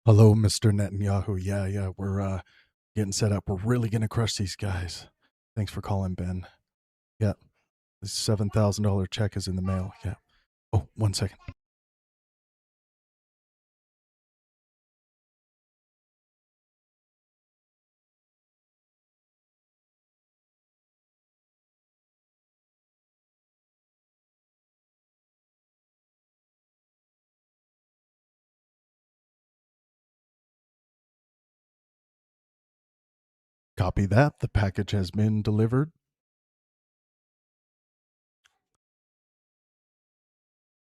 Hello, Mr. Netanyahu. Yeah, we're getting set up. We're really gonna crush these guys. Thanks for calling, Ben. Yeah, the $7,000 check is in the mail. Yeah. Oh, 1 second. Copy that. The package has been delivered.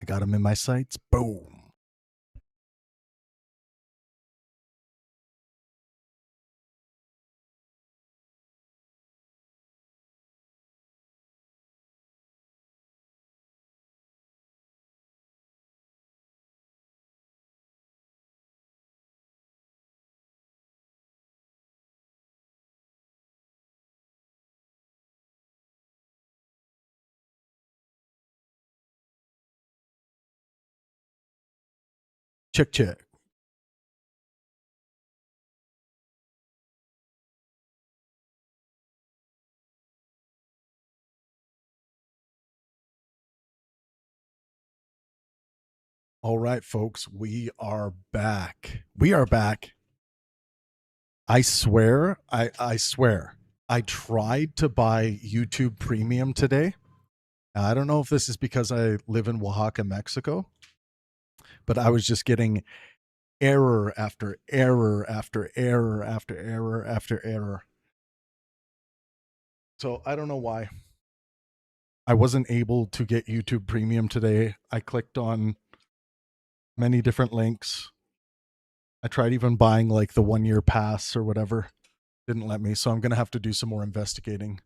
I got them in my sights. Boom. Check, check. All right, folks, we are back. We are back. I swear, I swear. I tried to buy YouTube Premium today. I don't know if this is because I live in Oaxaca, Mexico, but I was just getting error after error after error after error after error. So I don't know why. I wasn't able to get YouTube Premium today. I clicked on many different links. I tried even buying like the 1 year pass or whatever. Didn't let me. So I'm going to have to do some more investigating.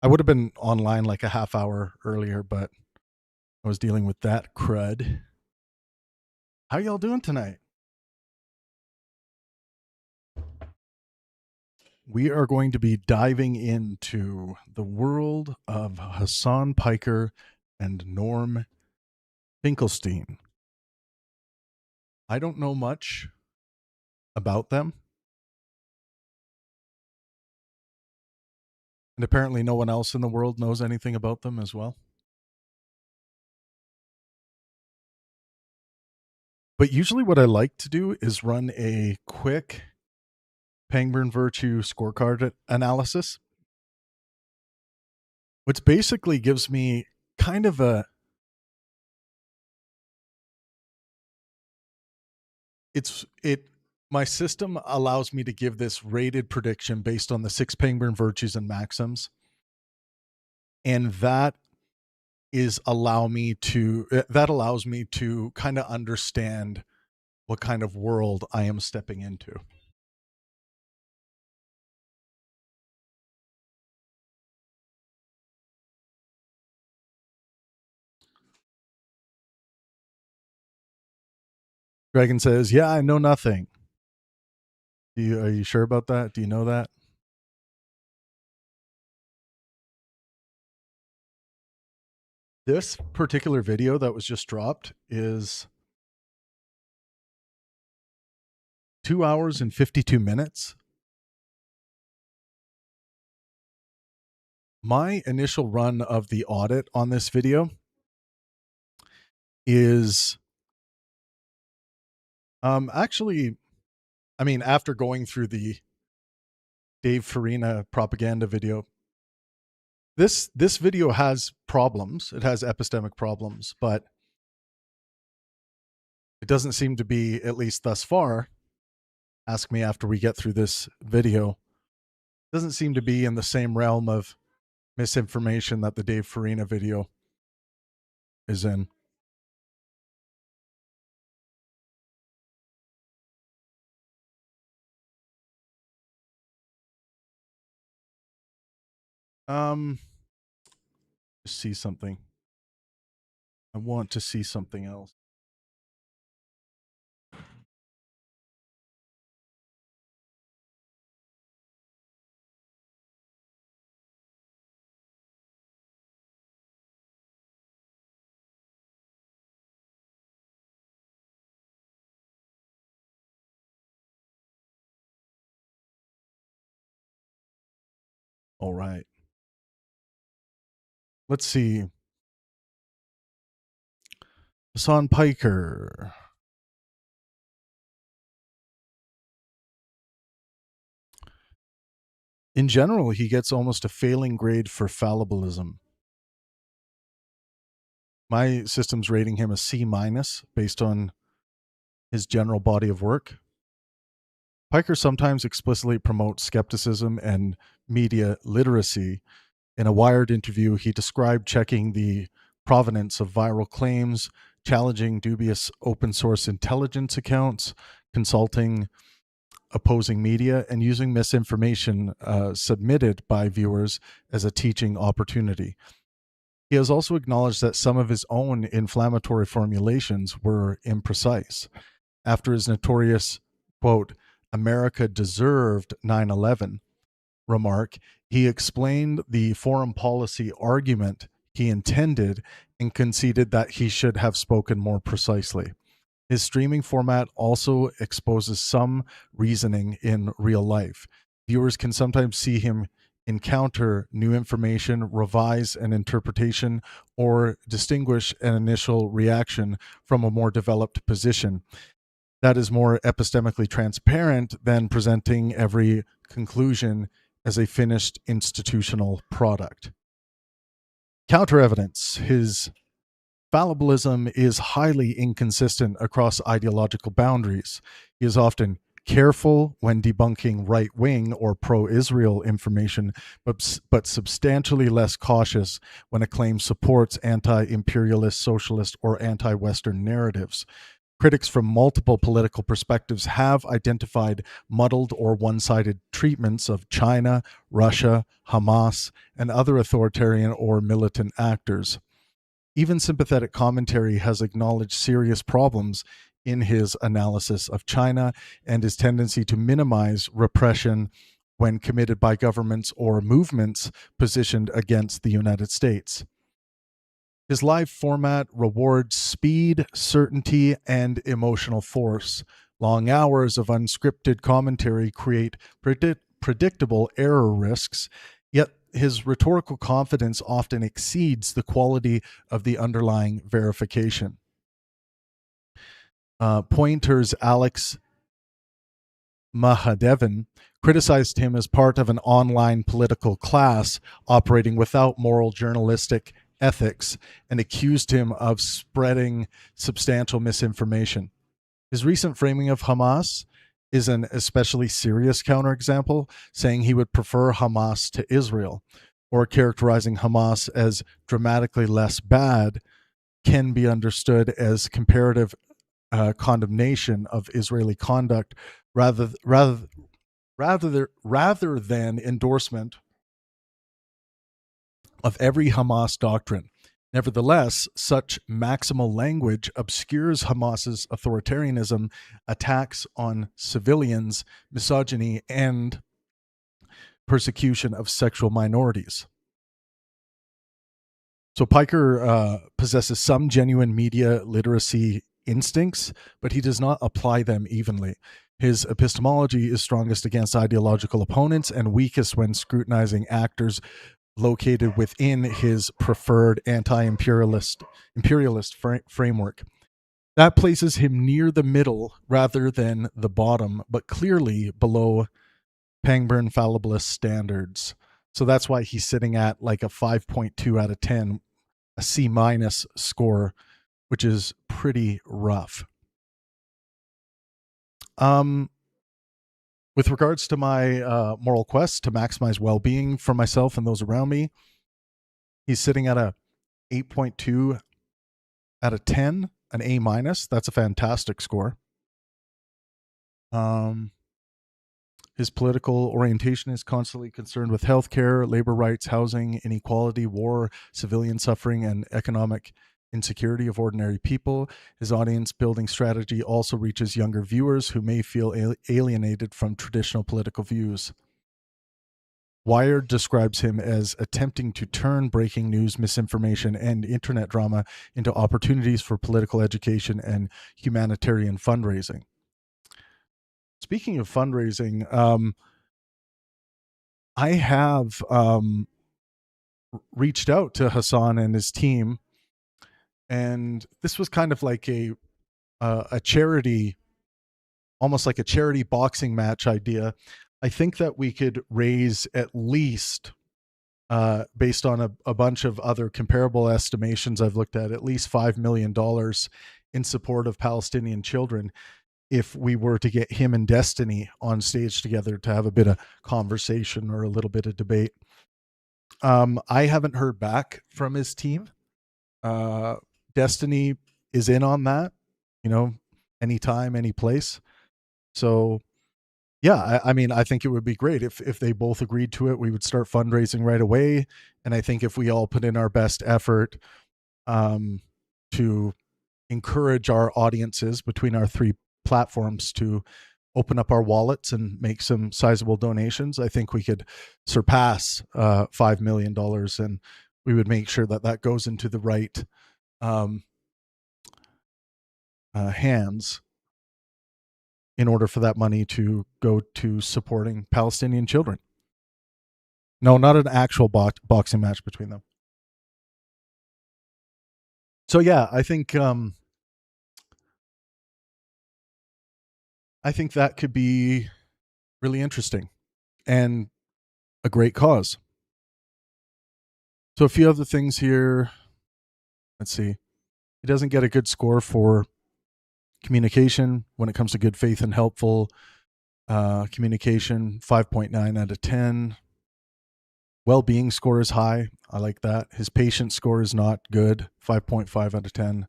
I would have been online like a half hour earlier, but I was dealing with that crud. How y'all doing tonight? We are going to be diving into the world of Hasan Piker and Norm Finkelstein. I don't know much about them. And apparently, no one else in the world knows anything about them as well. But usually, what I like to do is run a quick Pangburn Virtue scorecard analysis, which basically gives me kind of a it my system allows me to give this rated prediction based on the 6 Pangburn virtues and maxims, and that allows me to kind of understand what kind of world I am stepping into. Dragon says, "Yeah, I know nothing." Are you sure about that? Do you know that? This particular video that was just dropped is 2 hours and 52 minutes. My initial run of the audit on this video is actually, I mean, after going through the Dave Farina propaganda video, this video has problems. It has epistemic problems, but it doesn't seem to be, at least thus far, ask me after we get through this video, doesn't seem to be in the same realm of misinformation that the Dave Farina video is in. Um, see something. I want to see something else. All right. Let's see. Hasan Piker. In general, he gets almost a failing grade for fallibilism. My system's rating him a C minus based on his general body of work. Piker sometimes explicitly promotes skepticism and media literacy. In a Wired interview, he described checking the provenance of viral claims, challenging dubious open source intelligence accounts, consulting opposing media, and using misinformation submitted by viewers as a teaching opportunity. He has also acknowledged that some of his own inflammatory formulations were imprecise. After his notorious, quote, America deserved 9/11 remark, he explained the foreign policy argument he intended and conceded that he should have spoken more precisely. His streaming format also exposes some reasoning in real life. Viewers can sometimes see him encounter new information, revise an interpretation, or distinguish an initial reaction from a more developed position that is more epistemically transparent than presenting every conclusion as a finished institutional product. Counter evidence. His fallibilism is highly inconsistent across ideological boundaries. He is often careful when debunking right wing or pro Israel information, but substantially less cautious when a claim supports anti imperialist, socialist, or anti Western narratives. Critics from multiple political perspectives have identified muddled or one sided treatments of China, Russia, Hamas, and other authoritarian or militant actors. Even sympathetic commentary has acknowledged serious problems in his analysis of China and his tendency to minimize repression when committed by governments or movements positioned against the United States. His live format rewards speed, certainty, and emotional force. Long hours of unscripted commentary create predictable error risks, yet his rhetorical confidence often exceeds the quality of the underlying verification. Pointer's Alex Mahadevan criticized him as part of an online political class operating without moral journalistic ethics and accused him of spreading substantial misinformation. His recent framing of Hamas is an especially serious counterexample, saying he would prefer Hamas to Israel, or characterizing Hamas as dramatically less bad can be understood as comparative condemnation of Israeli conduct rather rather rather than endorsement of every Hamas doctrine. Nevertheless, such maximal language obscures Hamas's authoritarianism, attacks on civilians, misogyny, and persecution of sexual minorities. So Piker possesses some genuine media literacy instincts, but he does not apply them evenly. His epistemology is strongest against ideological opponents and weakest when scrutinizing actors located within his preferred anti-imperialist framework. That places him near the middle rather than the bottom, but clearly below Pangburn fallibilist standards. So that's why he's sitting at like a 5.2 out of 10, a C minus score, which is pretty rough. With regards to my moral quest to maximize well-being for myself and those around me, he's sitting at a 8.2 out of 10, an A minus. That's a fantastic score. His political orientation is constantly concerned with healthcare, labor rights, housing, inequality, war, civilian suffering, and economic insecurity of ordinary people. His audience building strategy also reaches younger viewers who may feel alienated from traditional political views. Wired describes him as attempting to turn breaking news, misinformation, and internet drama into opportunities for political education and humanitarian fundraising. Speaking of fundraising, I have reached out to Hasan and his team, and this was kind of like a charity, almost like a charity boxing match idea. I think that we could raise at least, based on a bunch of other comparable estimations I've looked at least $5 million in support of Palestinian children if we were to get him and Destiny on stage together to have a bit of conversation or a little bit of debate. I haven't heard back from his team. Uh, Destiny is in on that, you know, anytime, any place. So yeah, I mean, I think it would be great if they both agreed to it. We would start fundraising right away, and I think if we all put in our best effort to encourage our audiences between our three platforms to open up our wallets and make some sizable donations, I think we could surpass $5 million, and we would make sure that that goes into the right hands in order for that money to go to supporting Palestinian children. No, not an actual boxing match between them. So yeah, I think that could be really interesting and a great cause. So a few other things here. Let's see. He doesn't get a good score for communication when it comes to good faith and helpful communication. 5.9 out of 10. Well-being score is high. I like that. His patient score is not good. 5.5 out of 10.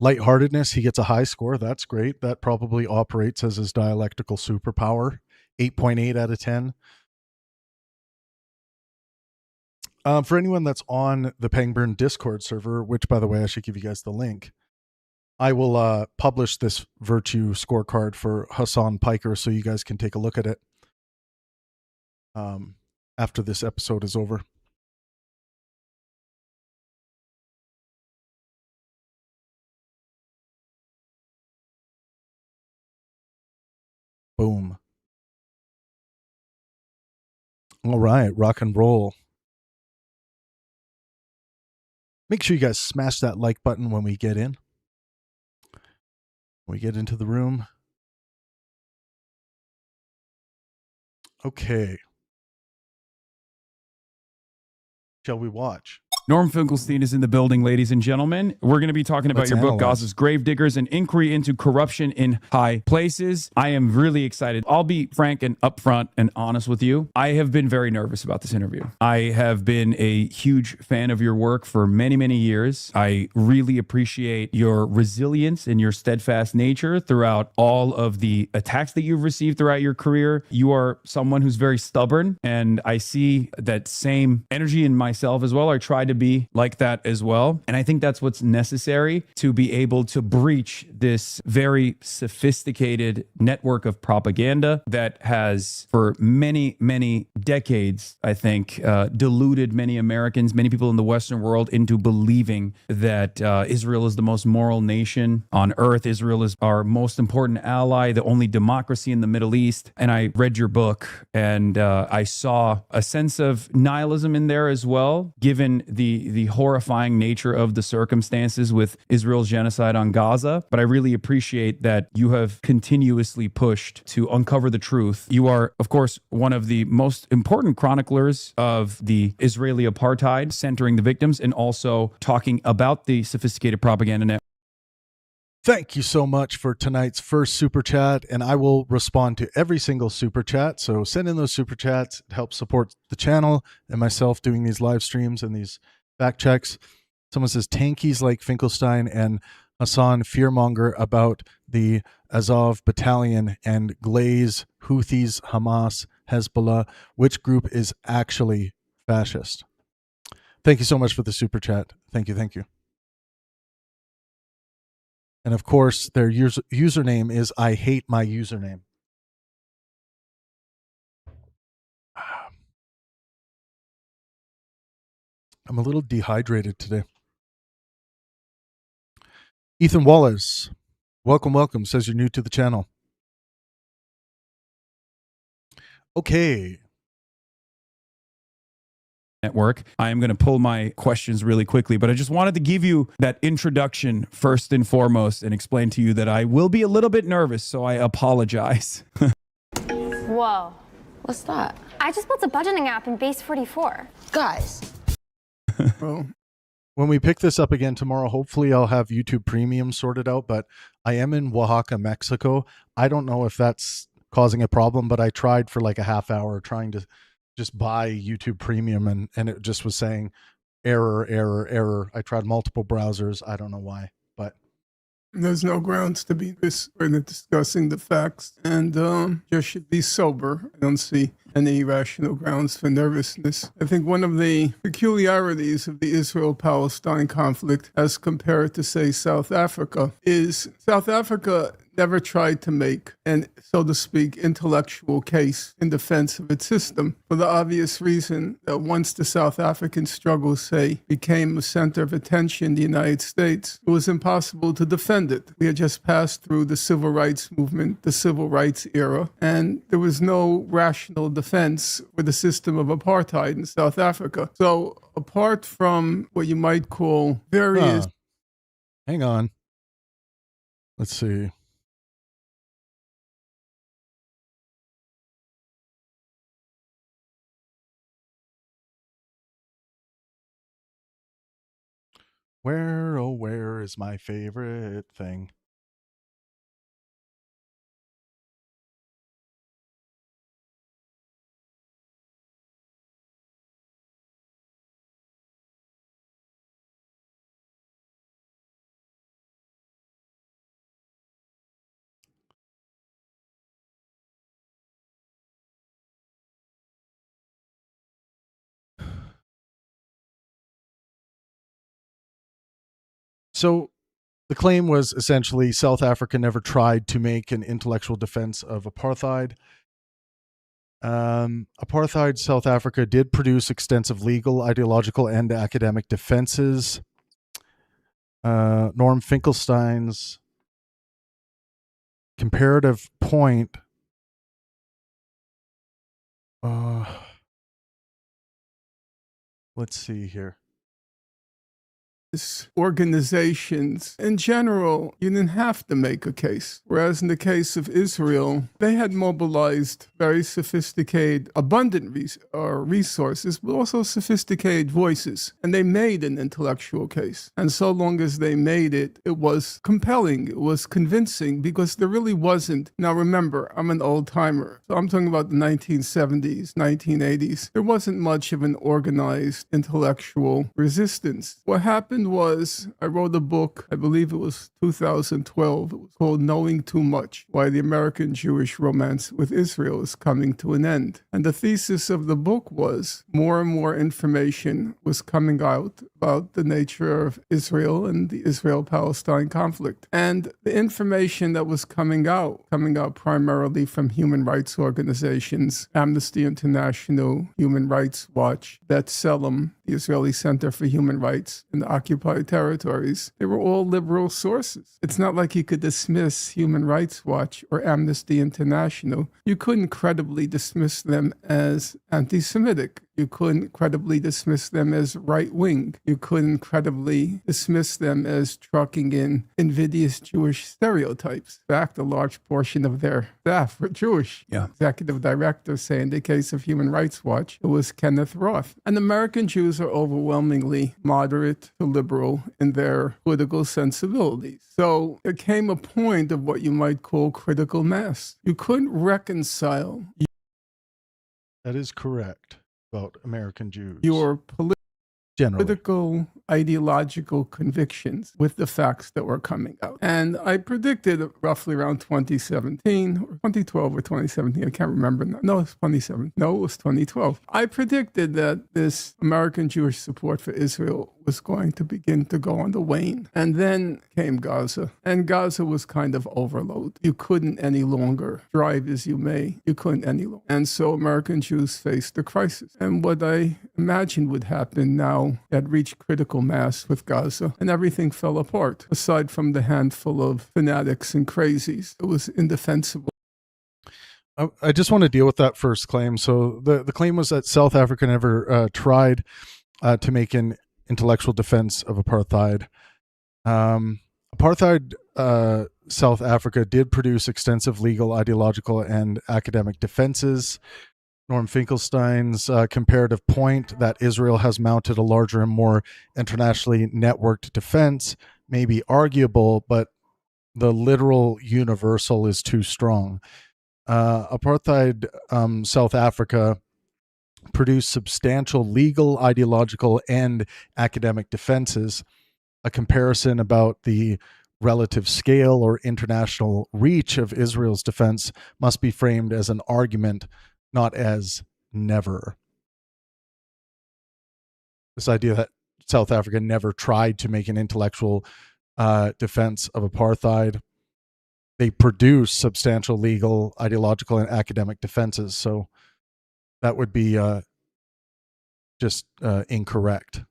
Lightheartedness, he gets a high score. That's great. That probably operates as his dialectical superpower. 8.8 out of 10. For anyone that's on the Pangburn Discord server, which, by the way, I should give you guys the link, I will publish this virtue scorecard for Hasan Piker so you guys can take a look at it after this episode is over. Boom. All right, rock and roll. Make sure you guys smash that like button when we get in. When we get into the room. Okay. Shall we watch? Norm Finkelstein is in the building, ladies and gentlemen. We're going to be talking about Let's your book, analyze. Gaza's Gravediggers, an inquiry into corruption in high places. I am really excited. I'll be frank and upfront and honest with you. I have been very nervous about this interview. I have been a huge fan of your work for many, many years. I really appreciate your resilience and your steadfast nature throughout all of the attacks that you've received throughout your career. You are someone who's very stubborn, and I see that same energy in myself as well. I try to be like that as well. And I think that's what's necessary to be able to breach this very sophisticated network of propaganda that has, for many, many decades, I think, deluded many Americans, many people in the Western world into believing that Israel is the most moral nation on earth. Israel is our most important ally, the only democracy in the Middle East. And I read your book, and I saw a sense of nihilism in there as well, given the horrifying nature of the circumstances with Israel's genocide on Gaza. But I really appreciate that you have continuously pushed to uncover the truth. You are, of course, one of the most important chroniclers of the Israeli apartheid, centering the victims and also talking about the sophisticated propaganda network. Thank you so much for tonight's first super chat, and I will respond to every single super chat. So send in those super chats to help support the channel and myself doing these live streams and these fact checks. Someone says tankies like Finkelstein and Hasan fearmonger about the Azov battalion and glaze Houthis, Hamas, Hezbollah. Which group is actually fascist? Thank you so much for the super chat. Thank you. Thank you. And of course, their username is I hate my username. I'm a little dehydrated today. Ethan Wallace, welcome, says you're new to the channel. Okay. network. I am going to pull my questions really quickly, but I just wanted to give you that introduction first and foremost and explain to you that I will be a little bit nervous, so I apologize. Whoa. What's that? I just built a budgeting app in Base 44. Guys. Well, when we pick this up again tomorrow, hopefully I'll have YouTube Premium sorted out, but I am in Oaxaca, Mexico. I don't know if that's causing a problem, but I tried for like a half hour trying to just buy YouTube Premium, and it just was saying error. I tried multiple browsers. I don't know why, but there's no grounds to be discussing the facts, and just should be sober. I don't see any rational grounds for nervousness. I think one of the peculiarities of the Israel-Palestine conflict as compared to, say, South Africa is South Africa never tried to make an, so to speak, intellectual case in defense of its system, for the obvious reason that once the South African struggle, say, became a center of attention in the United States, it was impossible to defend it. We had just passed through the civil rights movement, the civil rights era, and there was no rational defense for the system of apartheid in South Africa. So apart from what you might call various... Hang on. Let's see. Where, oh, where is my favorite thing? So the claim was essentially South Africa never tried to make an intellectual defense of apartheid. Apartheid South Africa did produce extensive legal, ideological, and academic defenses. Norm Finkelstein's comparative point. Let's see here. Organizations in general, you didn't have to make a case. Whereas in the case of Israel, they had mobilized very sophisticated, abundant resources, but also sophisticated voices. And they made an intellectual case. And so long as they made it, it was compelling, it was convincing, because there really wasn't. Now remember, I'm an old timer. So I'm talking about the 1970s, 1980s. There wasn't much of an organized intellectual resistance. What happened was I wrote a book, I believe it was 2012. It was called Knowing Too Much, Why the American Jewish Romance with Israel is Coming to an End. And the thesis of the book was more and more information was coming out about the nature of Israel and the Israel-Palestine conflict. And the information that was coming out primarily from human rights organizations, Amnesty International, Human Rights Watch, B'Tselem, the Israeli Center for Human Rights in the occupied territories. They were all liberal sources. It's not like you could dismiss Human Rights Watch or Amnesty International. You couldn't credibly dismiss them as anti-Semitic. You couldn't credibly dismiss them as right-wing. You couldn't credibly dismiss them as trucking in invidious Jewish stereotypes. In fact, a large portion of their staff were Jewish. Yeah. Executive director, say in the case of Human Rights Watch, it was Kenneth Roth. And American Jews are overwhelmingly moderate to liberal in their political sensibilities. So there came a point of what you might call critical mass. You couldn't reconcile. That is correct about American Jews. Your generally. political, ideological convictions with the facts that were coming out. And I predicted roughly around 2017 or 2012 or 2017. I can't remember now. No, it's 2017. No, it was 2012. I predicted that this American Jewish support for Israel was going to begin to go on the wane. And then came Gaza. And Gaza was kind of overload. You couldn't any longer drive as you may. You couldn't any longer. And so American Jews faced a crisis. And what I imagined would happen now had reached critical mass with Gaza, and everything fell apart. Aside from the handful of fanatics and crazies, it was indefensible. I just want to deal with that first claim. So the claim was that South Africa never tried to make an intellectual defense of apartheid. Apartheid South Africa did produce extensive legal, ideological, and academic defenses. Norm Finkelstein's comparative point that Israel has mounted a larger and more internationally networked defense may be arguable, but the literal universal is too strong. Apartheid South Africa produced substantial legal, ideological, and academic defenses. A comparison about the relative scale or international reach of Israel's defense must be framed as an argument, not as never. This idea that South Africa never tried to make an intellectual defense of apartheid. They produce substantial legal, ideological, and academic defenses. So that would be just incorrect.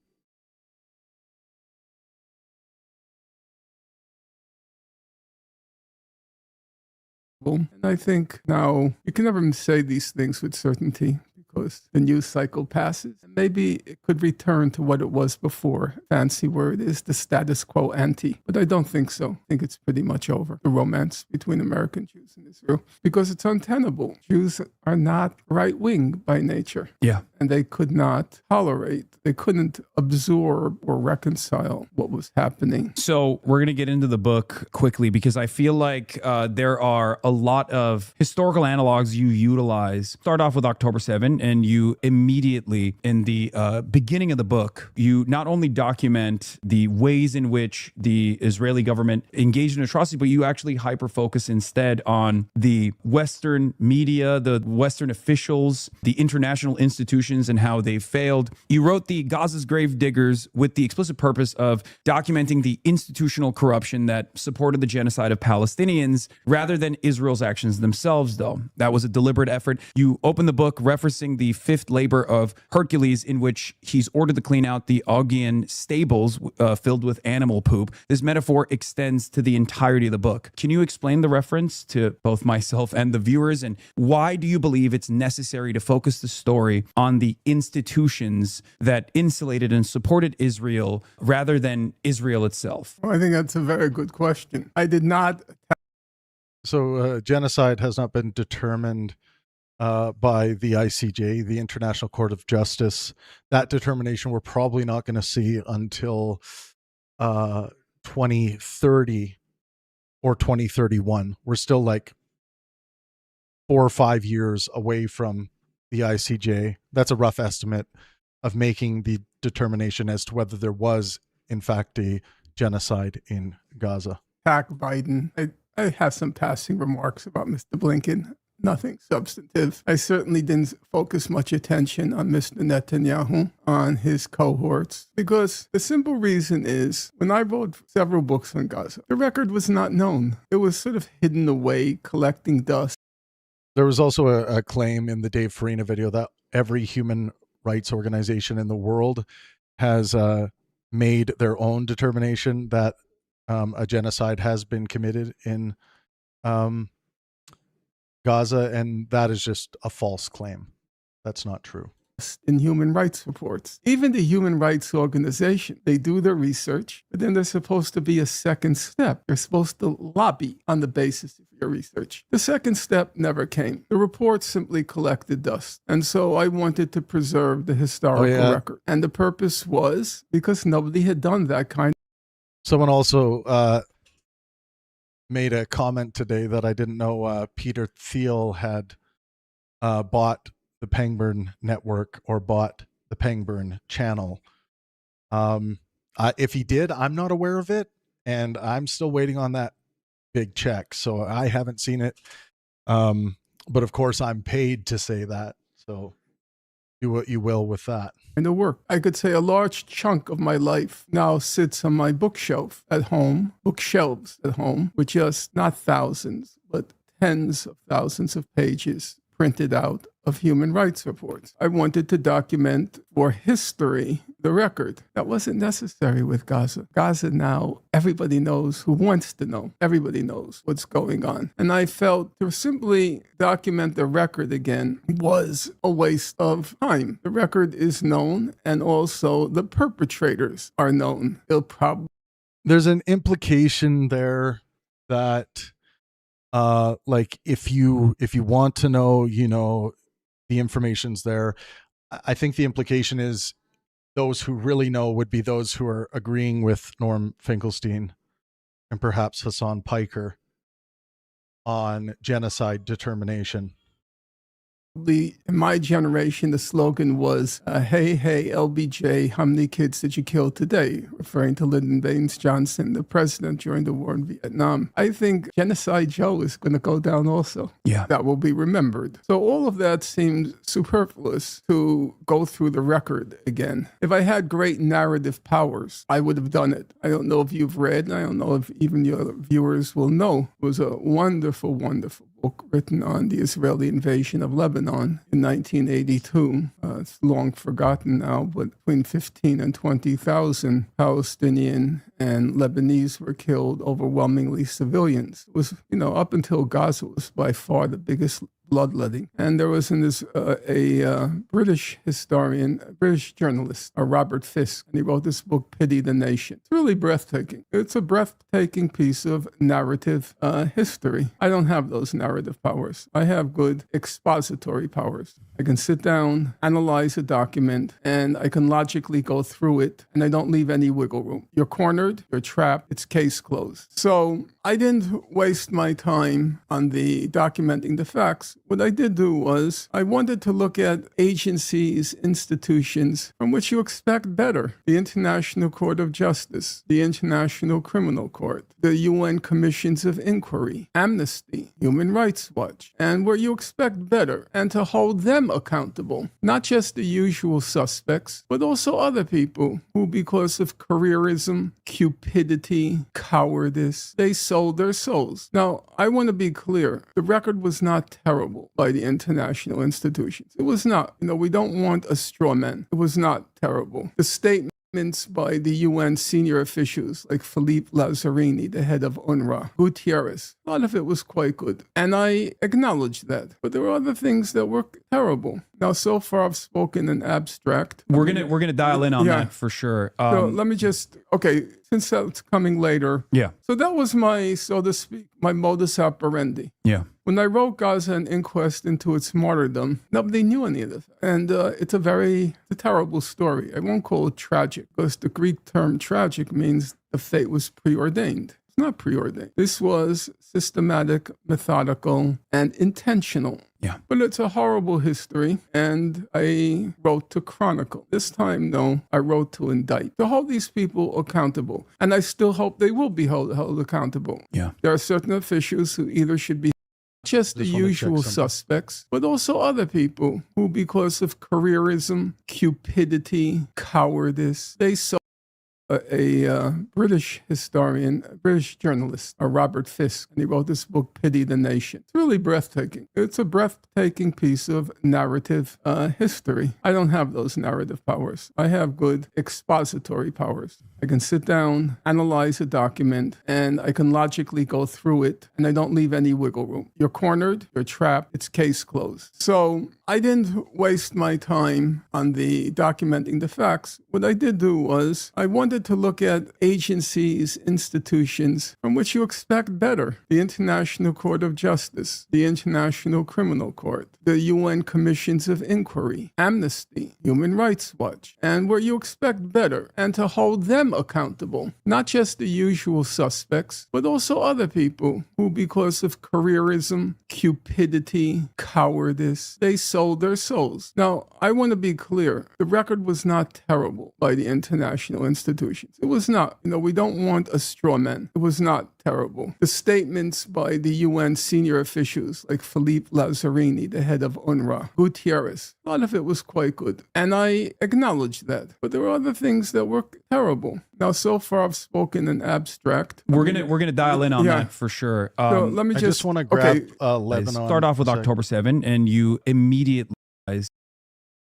And I think now you can never say these things with certainty because the news cycle passes. And maybe it could return to what it was before. Fancy word is the status quo ante. But I don't think so. I think it's pretty much over, the romance between American Jews and Israel, because it's untenable. Jews are not right-wing by nature. Yeah. And they could not tolerate, they couldn't absorb or reconcile what was happening. So we're going to get into the book quickly because I feel like there are a lot of historical analogs you utilize. Start off with October 7, and you immediately, in the beginning of the book, you not only document the ways in which the Israeli government engaged in atrocity, but you actually hyper-focus instead on the Western media, the Western officials, the international institutions, and how they failed. You wrote the Gaza's Grave Diggers with the explicit purpose of documenting the institutional corruption that supported the genocide of Palestinians rather than Israel's actions themselves, though. That was a deliberate effort. You open the book referencing the fifth labor of Hercules, in which he's ordered to clean out the Augean stables filled with animal poop. This metaphor extends to the entirety of the book. Can you explain the reference to both myself and the viewers, and why do you believe it's necessary to focus the story on the institutions that insulated and supported Israel rather than Israel itself? Well, I think that's a very good question. I did not. So genocide has not been determined by the ICJ, the International Court of Justice. That determination we're probably not going to see until 2030 or 2031. We're still like 4 or 5 years away from the ICJ. That's a rough estimate of making the determination as to whether there was, in fact, a genocide in Gaza. Attack Biden. I have some passing remarks about Mr. Blinken. Nothing substantive. I certainly didn't focus much attention on Mr. Netanyahu, on his cohorts, because the simple reason is when I wrote several books on Gaza, the record was not known. It was sort of hidden away, collecting dust. There was also a claim in the Dave Farina video that every human rights organization in the world has made their own determination that a genocide has been committed in Gaza, and that is just a false claim. That's not true. In human rights reports. Even the Human Rights Organization, they do their research, but then there's supposed to be a second step. You're supposed to lobby on the basis of your research. The second step never came. The report simply collected dust. And so I wanted to preserve the historical record. And the purpose was because nobody had done that kind. Someone also made a comment today that I didn't know Peter Thiel had bought the Pangburn network or bought the Pangburn channel. If he did, I'm not aware of it, and I'm still waiting on that big check, so I haven't seen it. But of course, I'm paid to say that, so do what you will with that. And the work. I could say a large chunk of my life now sits on my bookshelf at home, bookshelves at home, with just not thousands, but tens of thousands of pages printed out of human rights reports. I wanted to document for history the record. That wasn't necessary with Gaza. Gaza now, everybody knows who wants to know. Everybody knows what's going on. And I felt to simply document the record again was a waste of time. The record is known, and also the perpetrators are known. There's an implication there that like if you want to know, the information's there. I think the implication is those who really know would be those who are agreeing with Norm Finkelstein and perhaps Hasan Piker on genocide determination. In my generation, the slogan was, hey, hey, LBJ, how many kids did you kill today? Referring to Lyndon Baines Johnson, the president during the war in Vietnam. I think Genocide Joe is going to go down also. Yeah. That will be remembered. So all of that seems superfluous to go through the record again. If I had great narrative powers, I would have done it. I don't know if you've read, and I don't know if even your viewers will know. It was a wonderful, wonderful book written on the Israeli invasion of Lebanon in 1982. It's long forgotten now, but between 15 and 20,000 Palestinian and Lebanese were killed, overwhelmingly civilians. It was, up until Gaza was by far the biggest bloodletting. And there was a British historian, a British journalist, Robert Fisk, and he wrote this book, Pity the Nation. It's really breathtaking. It's a breathtaking piece of narrative history. I don't have those narrative powers. I have good expository powers. I can sit down, analyze a document, and I can logically go through it, and I don't leave any wiggle room. You're cornered, you're trapped, it's case closed. So I didn't waste my time on the documenting the facts. What I did do was I wanted to look at agencies, institutions from which you expect better. The International Court of Justice, the International Criminal Court, the UN Commissions of Inquiry, Amnesty, Human Rights Watch, and where you expect better, and to hold them accountable. Not just the usual suspects, but also other people who, because of careerism, cupidity, cowardice, they sold their souls. Now, I want to be clear. The record was not terrible by the international institutions. It was not. We don't want a straw man. It was not terrible. The statements by the UN senior officials like Philippe Lazzarini, the head of UNRWA, Gutierrez, a lot of it was quite good. And I acknowledge that. But there were other things that were terrible. Now, so far I've spoken in abstract. We're gonna dial in on that for sure. So let me since that's coming later. Yeah. So that was my, so to speak, my modus operandi. Yeah. When I wrote Gaza, an inquest into its martyrdom, nobody knew any of this. And it's a terrible story. I won't call it tragic, because the Greek term tragic means the fate was preordained. It's not preordained. This was systematic, methodical, and intentional. Yeah. But it's a horrible history, and I wrote to chronicle. This time, though, I wrote to indict, to hold these people accountable. And I still hope they will be held accountable. Yeah. There are certain officials who either should be just the usual suspects, but also other people who, because of careerism, cupidity, cowardice, they sold. A British historian, a British journalist, Robert Fisk, and he wrote this book, Pity the Nation. It's really breathtaking. It's a breathtaking piece of narrative history. I don't have those narrative powers. I have good expository powers. I can sit down, analyze a document, and I can logically go through it, and I don't leave any wiggle room. You're cornered, you're trapped, it's case closed. So I didn't waste my time on the documenting the facts. What I did do was I wanted to look at agencies, institutions from which you expect better. The International Court of Justice, the International Criminal Court, the UN Commissions of Inquiry, Amnesty, Human Rights Watch, and where you expect better, and to hold them accountable. Not just the usual suspects, but also other people who, because of careerism, cupidity, cowardice, they sold their souls. Now, I want to be clear. The record was not terrible by the international institutions. It was not. We don't want a straw man. It was not terrible. terrible. The statements by the UN senior officials like Philippe Lazzarini, the head of UNRWA, Gutierrez, a lot of it was quite good. And I acknowledge that. But there were other things that were terrible. Now, so far I've spoken in abstract. We're gonna dial in on that for sure. So let me I just want to grab Lebanon. Start off with October 7, and you immediately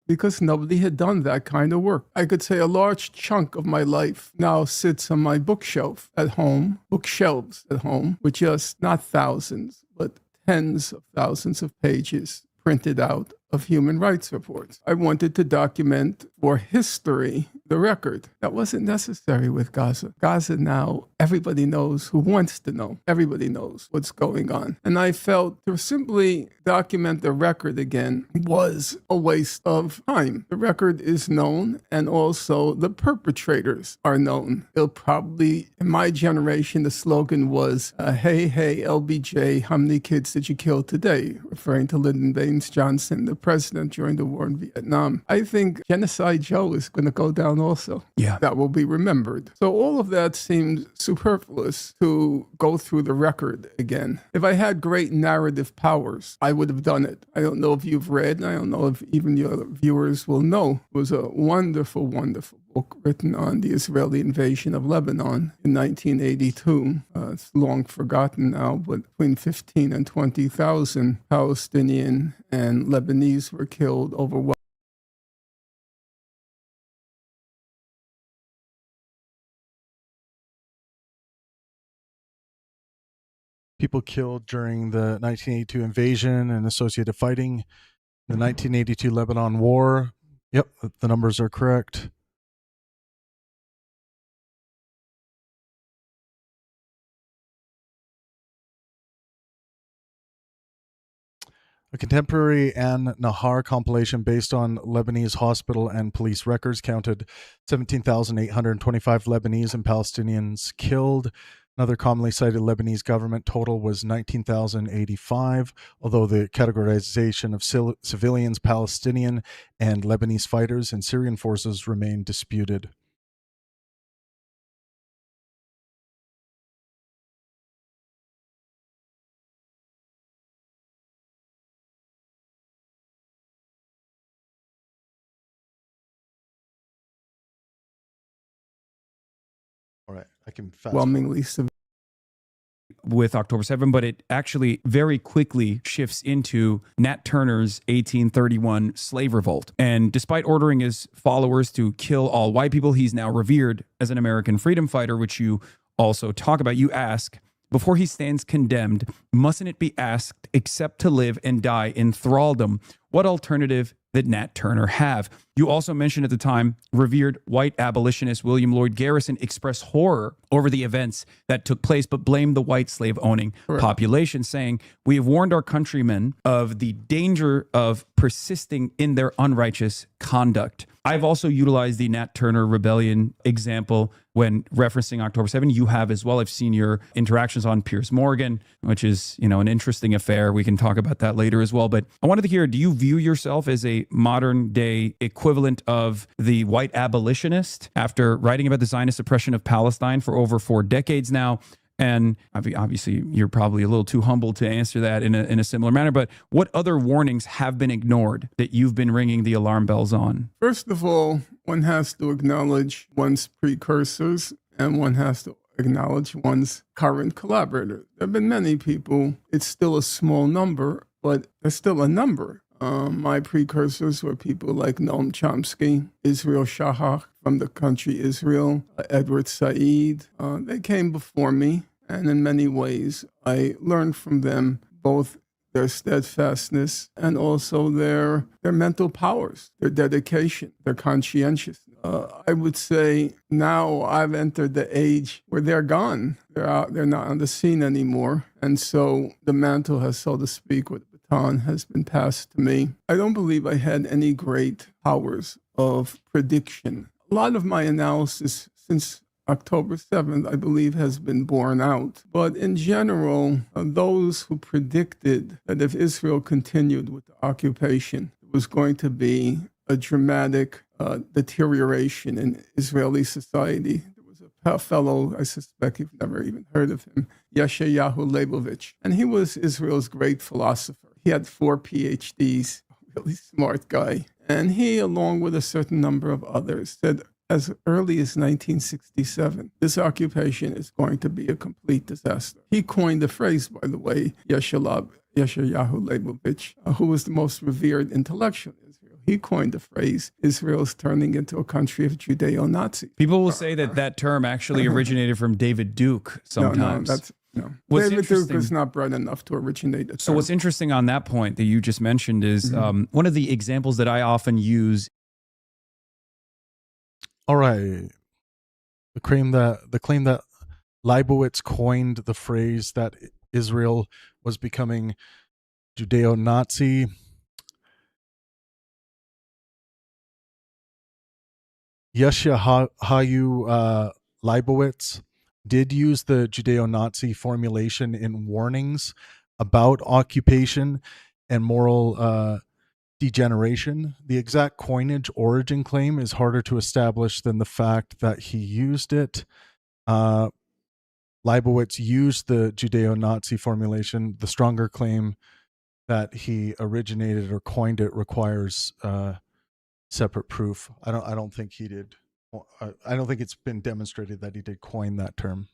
because nobody had done that kind of work. I could say a large chunk of my life now sits on my bookshelves at home, with just not thousands, but tens of thousands of pages printed out of human rights reports. I wanted to document for history the record. That wasn't necessary with Gaza. Gaza now, everybody knows who wants to know. Everybody knows what's going on. And I felt to simply document the record again was a waste of time. The record is known, and also the perpetrators are known. It'll probably, in my generation, the slogan was, hey, hey, LBJ, how many kids did you kill today? Referring to Lyndon Baines Johnson, the president during the war in Vietnam. I think Genocide Joe is going to go down also. Yeah. That will be remembered. So all of that seemed superfluous to go through the record again. If I had great narrative powers, I would have done it. I don't know if you've read, and I don't know if even your viewers will know. It was a wonderful, wonderful book written on the Israeli invasion of Lebanon in 1982. It's long forgotten now, but between 15 and 20,000 Palestinian and Lebanese were killed over what? People killed during the 1982 invasion and associated fighting, the 1982 Lebanon War. Yep, the numbers are correct. A contemporary An Nahar compilation based on Lebanese hospital and police records counted 17,825 Lebanese and Palestinians killed. Another commonly cited Lebanese government total was 19,085, although the categorization of civilians, Palestinian, and Lebanese fighters and Syrian forces remain disputed. All right, I can fast Overwhelmingly with October 7, but it actually very quickly shifts into Nat Turner's 1831 slave revolt. And despite ordering his followers to kill all white people, he's now revered as an American freedom fighter, which you also talk about. You ask, before he stands condemned, mustn't it be asked except to live and die in thraldom? What alternative did Nat Turner have? You also mentioned at the time, revered white abolitionist William Lloyd Garrison expressed horror over the events that took place, but blamed the white slave-owning population, saying, "We have warned our countrymen of the danger of persisting in their unrighteous conduct." I've also utilized the Nat Turner rebellion example when referencing October 7. You have as well. I've seen your interactions on Piers Morgan, which is, an interesting affair. We can talk about that later as well. But I wanted to hear, do you view yourself as a modern day equivalent of the white abolitionist after writing about the Zionist oppression of Palestine for over 4 decades now? And obviously, you're probably a little too humble to answer that in a similar manner. But what other warnings have been ignored that you've been ringing the alarm bells on? First of all, one has to acknowledge one's precursors, and one has to acknowledge one's current collaborators. There have been many people. It's still a small number, but there's still a number. My precursors were people like Noam Chomsky, Israel Shahar from the country Israel, Edward Said. They came before me, and in many ways, I learned from them both their steadfastness and also their mental powers, their dedication, their conscientiousness. I would say now I've entered the age where they're gone. They're not on the scene anymore. And so the mantle has, so to speak, with the baton has been passed to me. I don't believe I had any great powers of prediction. A lot of my analysis since October 7th, I believe, has been borne out. But in general, those who predicted that if Israel continued with the occupation, it was going to be a dramatic deterioration in Israeli society. There was a fellow, I suspect you've never even heard of him, Yeshayahu Leibovich, and he was Israel's great philosopher. He had 4 PhDs, really smart guy. And he, along with a certain number of others, said as early as 1967, this occupation is going to be a complete disaster. He coined the phrase, by the way, Yeshayahu Leibovich, who was the most revered intellectual in Israel. He coined the phrase, Israel's turning into a country of Judeo-Nazis. People will say that that term actually originated from David Duke sometimes. No. What's David Duke interesting- was not bright enough to originate the term. So what's interesting on that point that you just mentioned is one of the examples that I often use. All right. The claim that Leibowitz coined the phrase that Israel was becoming Judeo-Nazi. Yeshayahu Leibowitz did use the Judeo-Nazi formulation in warnings about occupation and moral degeneration. The exact coinage origin claim is harder to establish than the fact that he used it. Leibowitz used the Judeo-Nazi formulation. The stronger claim that he originated or coined it requires separate proof. I don't think he did. I don't think it's been demonstrated that he did coin that term.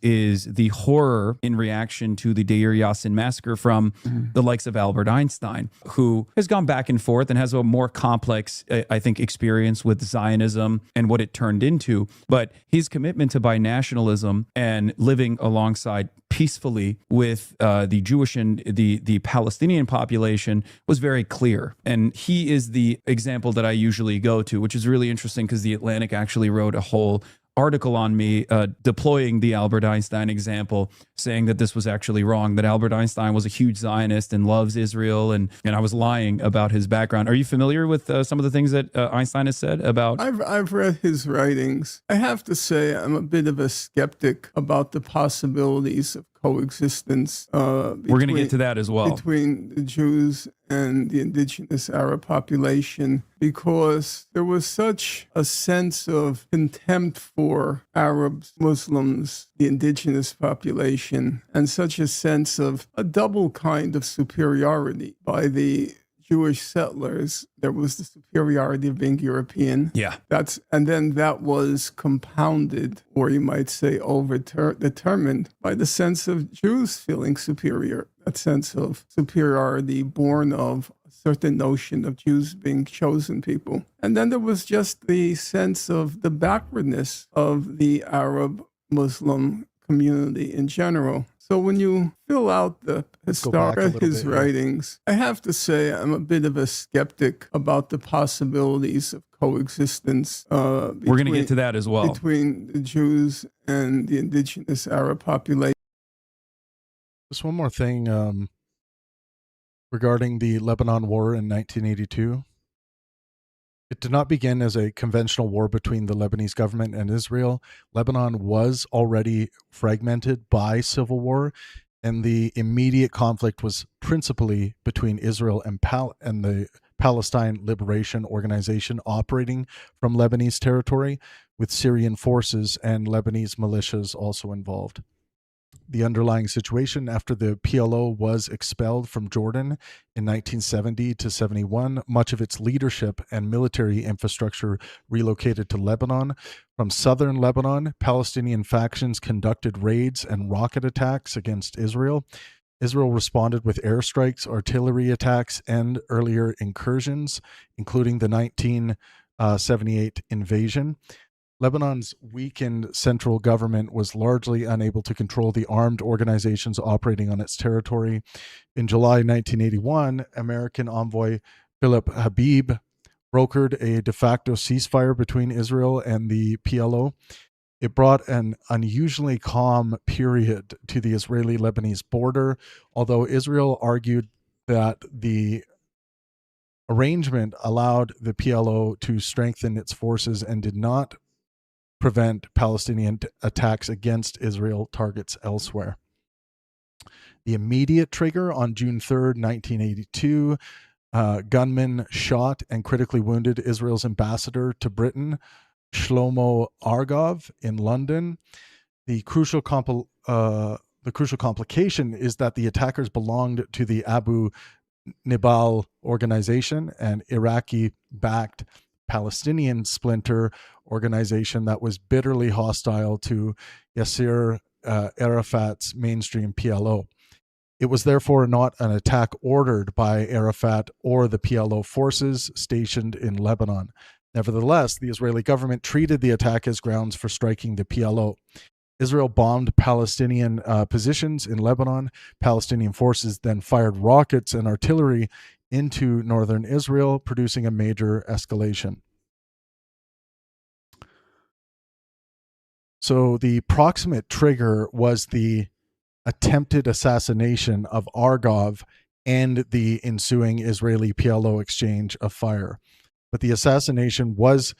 Is the horror in reaction to the Deir Yassin massacre from the likes of Albert Einstein, who has gone back and forth and has a more complex, I think, experience with Zionism and what it turned into. But his commitment to binationalism and living alongside peacefully with the Jewish and the Palestinian population was very clear. And he is the example that I usually go to, which is really interesting because The Atlantic actually wrote a whole article on me deploying the Albert Einstein example, saying that this was actually wrong, that Albert Einstein was a huge Zionist and loves Israel, and I was lying about his background. Are you familiar with some of the things that Einstein has said about? I've read his writings. I have to say I'm a bit of a skeptic about the possibilities of coexistence. We're going to get to that as well. Between the Jews and the indigenous Arab population, because there was such a sense of contempt for Arabs, Muslims, the indigenous population, and such a sense of a double kind of superiority by the Jewish settlers. There was the superiority of being European. Yeah. And then that was compounded, or you might say determined by the sense of Jews feeling superior, that sense of superiority born of a certain notion of Jews being chosen people. And then there was just the sense of the backwardness of the Arab Muslim community in general. So when you fill out the his writings, I have to say I'm a bit of a skeptic about the possibilities of coexistence. We're going to get to that as well. Between the Jews and the indigenous Arab population. Just one more thing regarding the Lebanon War in 1982. It did not begin as a conventional war between the Lebanese government and Israel. Lebanon was already fragmented by civil war, and the immediate conflict was principally between Israel and the Palestine Liberation Organization operating from Lebanese territory, with Syrian forces and Lebanese militias also involved. The underlying situation after the PLO was expelled from Jordan in 1970 to 71, much of its leadership and military infrastructure relocated to Lebanon. From southern Lebanon, Palestinian factions conducted raids and rocket attacks against Israel. Israel responded with airstrikes, artillery attacks, and earlier incursions, including the 1978 invasion. Lebanon's weakened central government was largely unable to control the armed organizations operating on its territory. In July 1981, American envoy Philip Habib brokered a de facto ceasefire between Israel and the PLO. It brought an unusually calm period to the Israeli-Lebanese border, although Israel argued that the arrangement allowed the PLO to strengthen its forces and did not prevent Palestinian attacks against Israel targets elsewhere. The immediate trigger on June 3rd, 1982, gunmen shot and critically wounded Israel's ambassador to Britain, Shlomo Argov, in London. The crucial the crucial complication is that the attackers belonged to the Abu Nibal organization, an Iraqi-backed Palestinian splinter organization that was bitterly hostile to Yasser Arafat's mainstream PLO. It was therefore not an attack ordered by Arafat or the PLO forces stationed in Lebanon. Nevertheless, the Israeli government treated the attack as grounds for striking the PLO. Israel bombed Palestinian positions in Lebanon. Palestinian forces then fired rockets and artillery into northern Israel, producing a major escalation. So the proximate trigger was the attempted assassination of Argov and the ensuing Israeli PLO exchange of fire. But the assassination was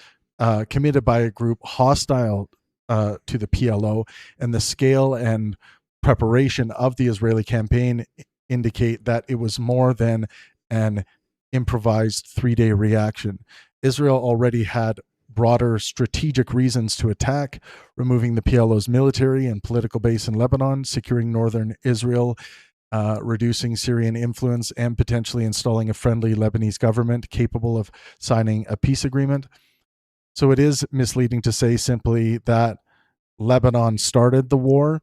committed by a group hostile to the PLO, and the scale and preparation of the Israeli campaign indicate that it was more than an improvised 3-day reaction. Israel already had broader strategic reasons to attack, removing the PLO's military and political base in Lebanon, securing northern Israel, reducing Syrian influence, and potentially installing a friendly Lebanese government capable of signing a peace agreement. So it is misleading to say simply that Lebanon started the war.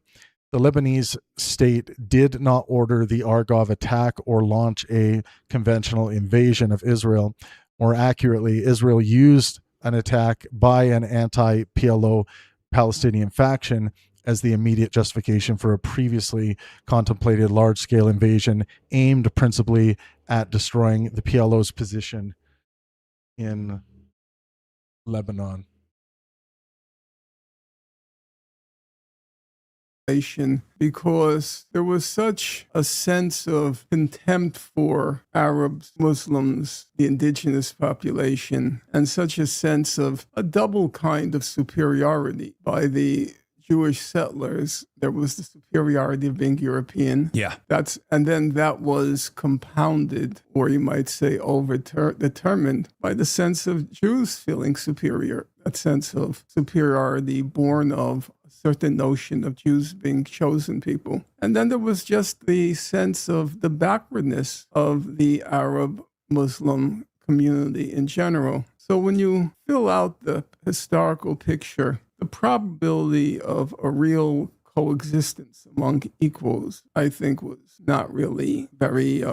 The Lebanese state did not order the Argov attack or launch a conventional invasion of Israel. More accurately, Israel used an attack by an anti-PLO Palestinian faction as the immediate justification for a previously contemplated large-scale invasion aimed principally at destroying the PLO's position in Lebanon. Because there was such a sense of contempt for Arabs, Muslims, the indigenous population, and such a sense of a double kind of superiority by the Jewish settlers. There was the superiority of being European. Yeah. And then that was compounded, or you might say determined by the sense of Jews feeling superior, that sense of superiority born of certain notion of Jews being chosen people. And then there was just the sense of the backwardness of the Arab Muslim community in general. So when you fill out the historical picture, the probability of a real coexistence among equals, I think, was not really very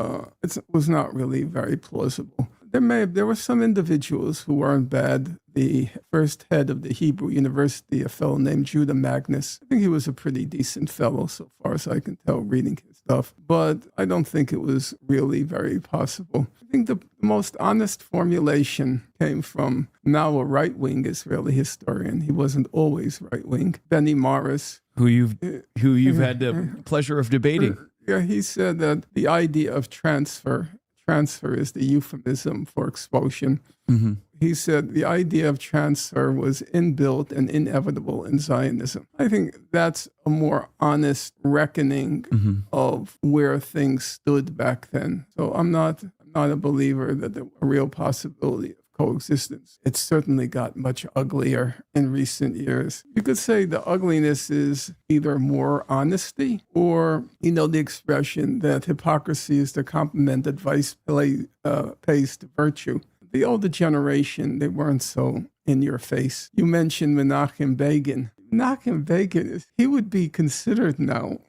plausible. There were some individuals who weren't bad. The first head of the Hebrew University, a fellow named Judah Magnus, I think he was a pretty decent fellow so far as I can tell reading his stuff, but I don't think it was really very possible. I think the most honest formulation came from now a right-wing Israeli historian. He wasn't always right-wing, Benny Morris, who you've had the pleasure of debating. Yeah, he said that the idea of transfer is the euphemism for expulsion. Mm-hmm. He said the idea of transfer was inbuilt and inevitable in Zionism. I think that's a more honest reckoning of where things stood back then. So I'm not a believer that there was a real possibility of coexistence. It's certainly got much uglier in recent years. You could say the ugliness is either more honesty or, the expression that hypocrisy is the compliment that vice pays to virtue. The older generation, they weren't so in your face. You mentioned Menachem Begin. Menachem Begin, he would be considered now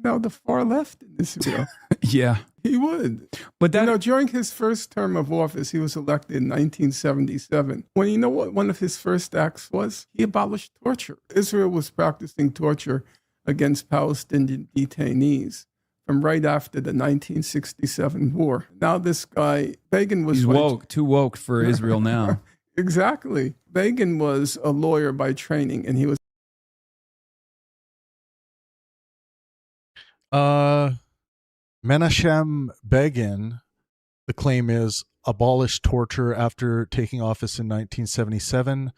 the far left in Israel. Yeah. He would. But during his first term of office, he was elected in 1977. When you know what one of his first acts was? He abolished torture. Israel was practicing torture against Palestinian detainees from right after the 1967 war. Now this guy, Begin was... He's too woke for Israel now. Exactly. Begin was a lawyer by training, and he was... Menachem Begin, the claim is, abolished torture after taking office in 1977.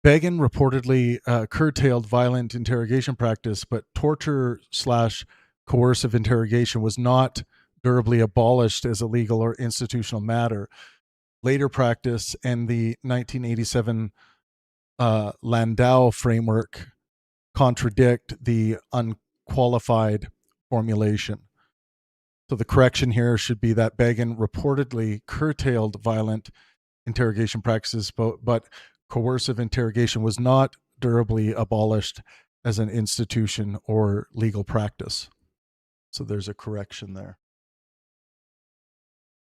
Begin reportedly curtailed violent interrogation practice, but torture/coercive interrogation was not durably abolished as a legal or institutional matter. Later practice and the 1987 Landau framework contradict the unqualified formulation. So the correction here should be that Begin reportedly curtailed violent interrogation practices, but coercive interrogation was not durably abolished as an institution or legal practice. So there's a correction there.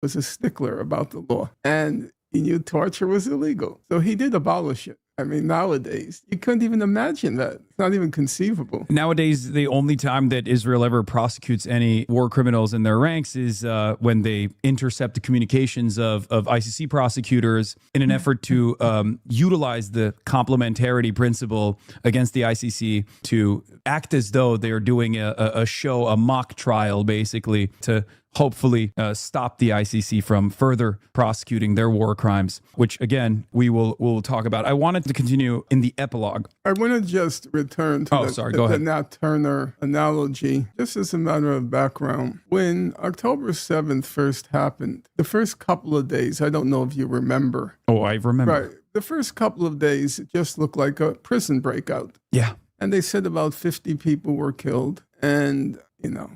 Was a stickler about the law, and he knew torture was illegal. So he did abolish it. I mean, nowadays, you couldn't even imagine that. It's not even conceivable. Nowadays, the only time that Israel ever prosecutes any war criminals in their ranks is when they intercept the communications of ICC prosecutors in an effort to utilize the complementarity principle against the ICC to act as though they are doing a show, a mock trial, basically, to hopefully stop the ICC from further prosecuting their war crimes, which, again, we'll talk about. I wanted to continue in the epilogue. I want to just return to the Nat Turner analogy, just as a matter of background. When October 7th first happened, the first couple of days, I don't know if you remember. Oh, I remember. Right. The first couple of days, it just looked like a prison breakout. Yeah. And they said about 50 people were killed. And, 50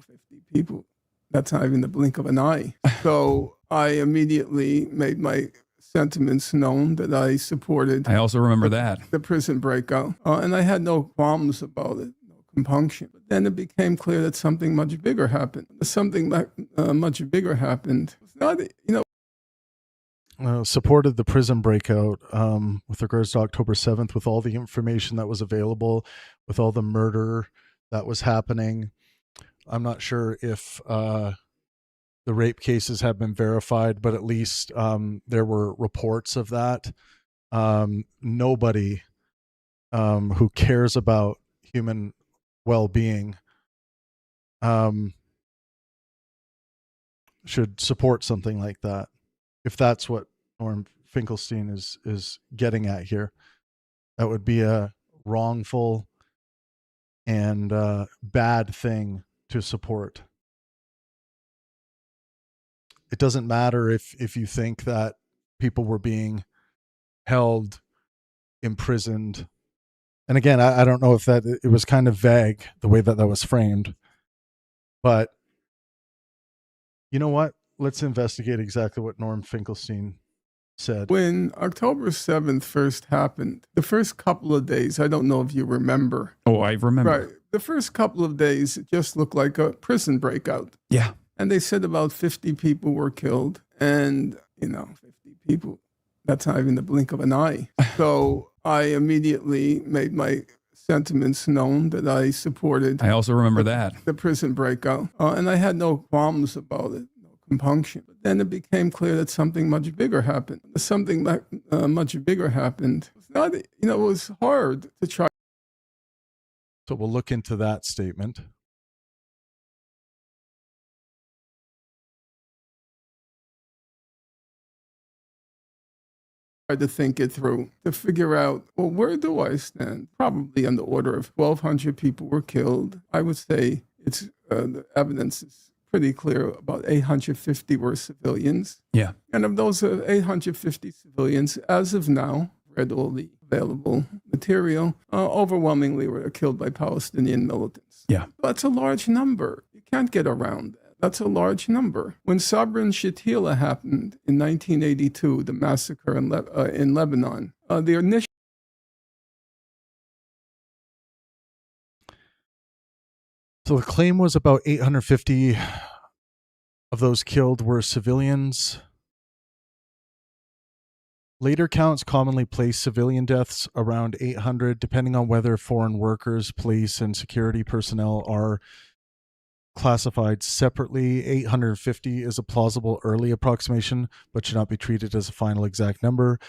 people, that's not even the blink of an eye. So I immediately made my sentiments known that I supported. I also remember that. The prison breakout. And I had no qualms about it, no compunction. But then it became clear that something much bigger happened. Something much bigger happened. It's not, supported the prison breakout with regards to October 7th, with all the information that was available, with all the murder that was happening. I'm not sure if the rape cases have been verified, but at least there were reports of that. Nobody who cares about human well-being should support something like that, if that's what Norm Finkelstein is getting at here. That would be a wrongful and bad thing to support. It doesn't matter if you think that people were being held, imprisoned. And again, I don't know if that, it was kind of vague the way that was framed. But you know what? Let's investigate exactly what Norm Finkelstein said. When October 7th first happened, the first couple of days, I don't know if you remember. Oh, I remember. Right. The first couple of days, it just looked like a prison breakout. Yeah. And they said about 50 people were killed. And, 50 people, that's not even the blink of an eye. So I immediately made my sentiments known that I supported. I also remember that. The prison breakout. And I had no qualms about it, no compunction. But then it became clear that something much bigger happened. Something much bigger happened. It's not, it was hard to try. So we'll look into that statement. To think it through, to figure out, well, where do I stand? Probably on the order of 1,200 people were killed. I would say it's the evidence is pretty clear. About 850 were civilians. Yeah. And of those 850 civilians, as of now, read all the available material, overwhelmingly were killed by Palestinian militants. Yeah. That's a large number. You can't get around that. That's a large number. When Sabra and Shatila happened in 1982, the massacre in Lebanon, the initial. So the claim was about 850 of those killed were civilians. Later counts commonly place civilian deaths around 800, depending on whether foreign workers, police, and security personnel are classified separately. 850 is a plausible early approximation, but should not be treated as a final exact number.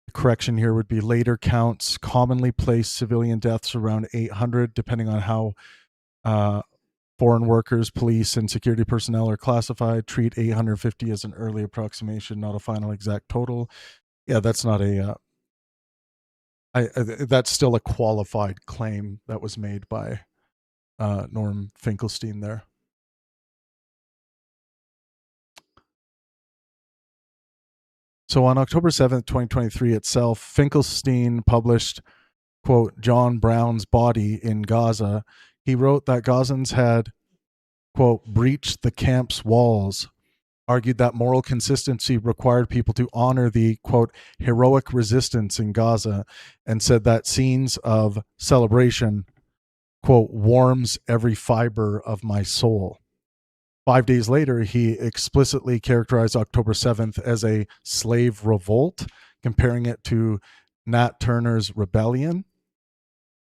The correction here would be later counts commonly place civilian deaths around 800, depending on how foreign workers, police, and security personnel are classified. Treat 850 as an early approximation, not a final exact total. Yeah, that's not a that's still a qualified claim that was made by Norm Finkelstein there. So on October 7th, 2023 itself, Finkelstein published quote, John Brown's body in Gaza, he wrote that Gazans had, quote, breached the camp's walls, argued that moral consistency required people to honor the, quote, heroic resistance in Gaza, and said that scenes of celebration, quote, warms every fiber of my soul. 5 days later, he explicitly characterized October 7th as a slave revolt, comparing it to Nat Turner's rebellion.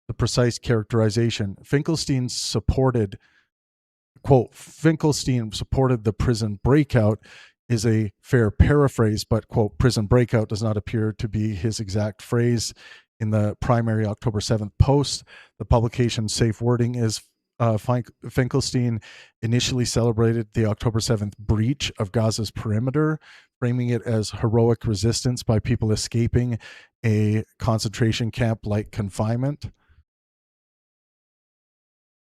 The precise characterization. Finkelstein supported, quote, Finkelstein supported the prison breakout is a fair paraphrase, but, quote, prison breakout does not appear to be his exact phrase in the primary October 7th post. The publication's safe wording is Finkelstein initially celebrated the October 7th breach of Gaza's perimeter, framing it as heroic resistance by people escaping a concentration camp-like confinement.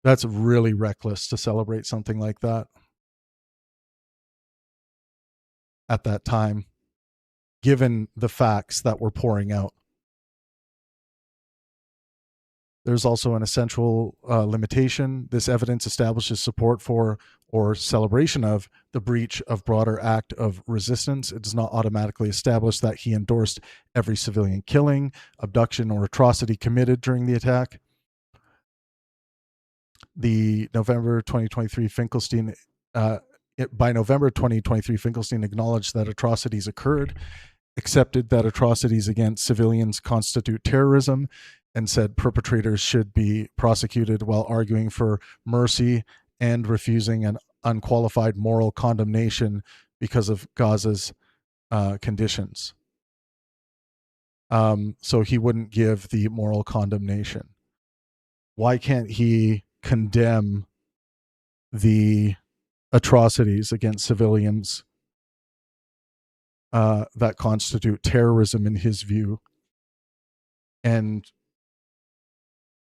That's really reckless to celebrate something like that at that time, given the facts that were pouring out. There's also an essential limitation. This evidence establishes support for or celebration of the breach of broader act of resistance. It does not automatically establish that he endorsed every civilian killing, abduction, or atrocity committed during the attack. The November 2023 Finkelstein, by November 2023, Finkelstein acknowledged that atrocities occurred, accepted that atrocities against civilians constitute terrorism, and said perpetrators should be prosecuted, while arguing for mercy and refusing an unqualified moral condemnation because of Gaza's conditions. So he wouldn't give the moral condemnation. Why can't he condemn the atrocities against civilians that constitute terrorism in his view? And,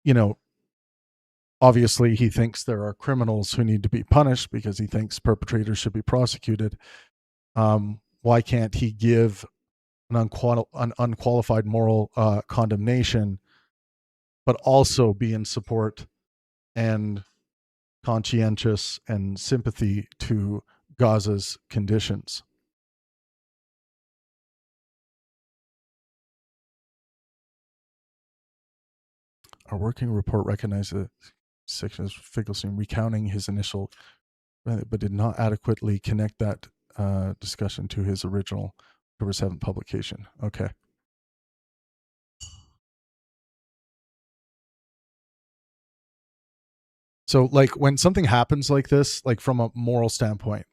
you know, obviously he thinks there are criminals who need to be punished because he thinks perpetrators should be prosecuted. Why can't he give an unqualified moral condemnation, but also be in support and conscientious and sympathy to Gaza's conditions? Our working report recognized the section of Finkelstein recounting his initial, but did not adequately connect that discussion to his original October 7th publication. Okay. So, like, when something happens like this, like from a moral standpoint,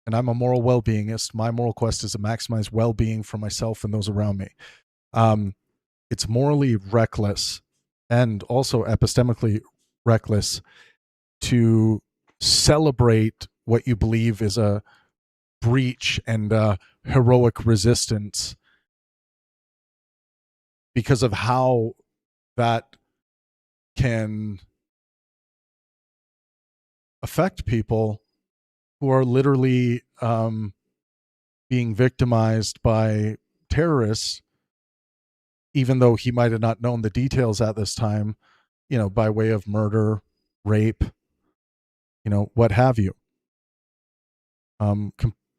and I'm a moral well-beingist, my moral quest is to maximize well-being for myself and those around me. It's morally reckless and also epistemically reckless to celebrate what you believe is a breach and heroic resistance because of how that can affect people who are literally being victimized by terrorists, even though he might have not known the details at this time, you know, by way of murder, rape, you know, what have you.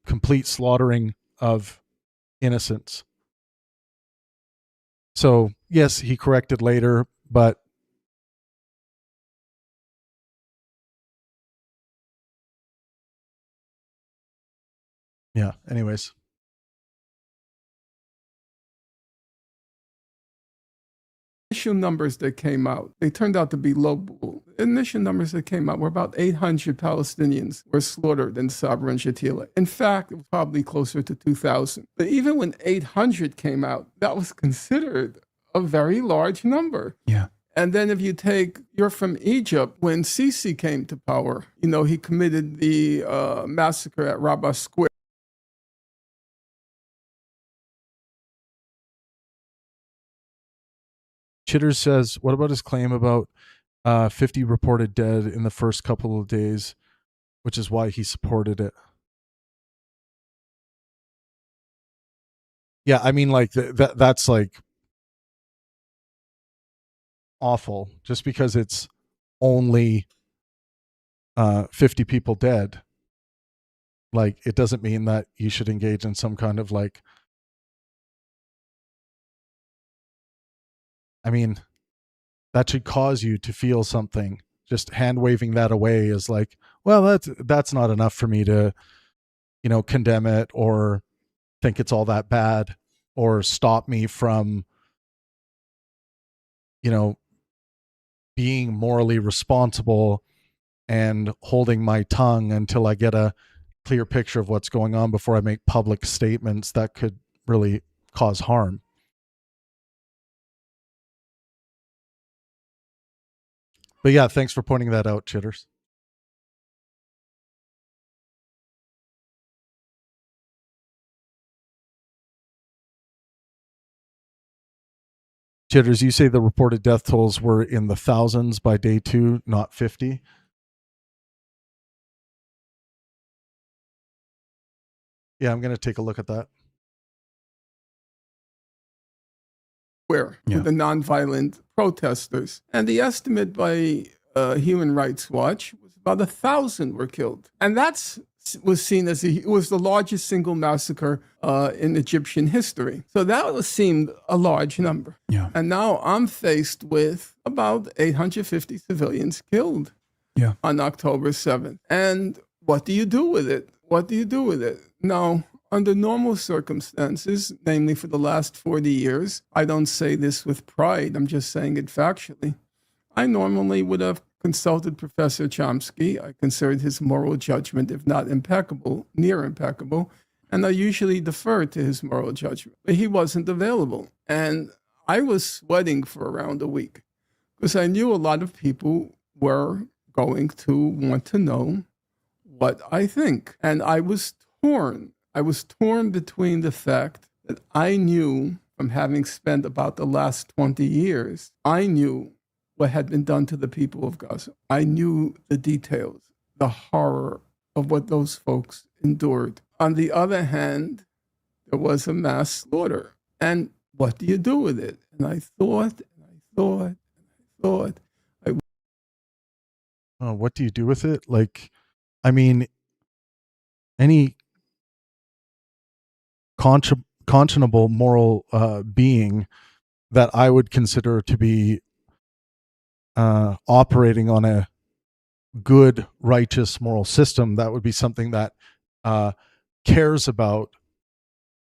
Complete slaughtering of innocents. So, yes, he corrected later, but yeah, anyways. Initial numbers that came out, they turned out to be low. Initial numbers that came out were about 800 Palestinians were slaughtered in Sabra and Shatila. In fact, it was probably closer to 2,000. But even when 800 came out, that was considered a very large number. Yeah. And then if you take, you're from Egypt, when Sisi came to power, you know, he committed the massacre at Rabbah Square. Chitters says, what about his claim about 50 reported dead in the first couple of days, which is why he supported it? Yeah, I mean, like, that's like, awful. Just because it's only 50 people dead, like, it doesn't mean that you should engage in some kind of, like, I mean, that should cause you to feel something. Just hand waving that away is like, well, that's not enough for me to, condemn it or think it's all that bad or stop me from, being morally responsible and holding my tongue until I get a clear picture of what's going on before I make public statements that could really cause harm. But yeah, thanks for pointing that out, Chitters. Chitters, you say the reported death tolls were in the thousands by day 2, not 50. Yeah, I'm going to take a look at that. With the nonviolent protesters. And the estimate by Human Rights Watch was about 1,000 were killed. And that's was seen as it was the largest single massacre in Egyptian history. So that seemed a large number. Yeah. And now I'm faced with about 850 civilians killed on October 7th. And what do you do with it? What do you do with it? Now, under normal circumstances, namely for the last 40 years, I don't say this with pride, I'm just saying it factually, I normally would have consulted Professor Chomsky. I considered his moral judgment, if not impeccable, near impeccable, and I usually deferred to his moral judgment. But he wasn't available, and I was sweating for around a week because I knew a lot of people were going to want to know what I think, and I was torn. I was torn between the fact that I knew from having spent about the last 20 years, I knew what had been done to the people of Gaza. I knew the details, the horror of what those folks endured. On the other hand, there was a mass slaughter. And what do you do with it? And I thought, what do you do with it? Like, I mean, any conscionable moral being that I would consider to be operating on a good, righteous moral system, that would be something that cares about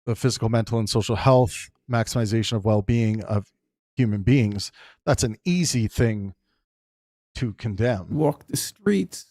the physical, mental, and social health, maximization of well-being of human beings. That's an easy thing to condemn. Walk the streets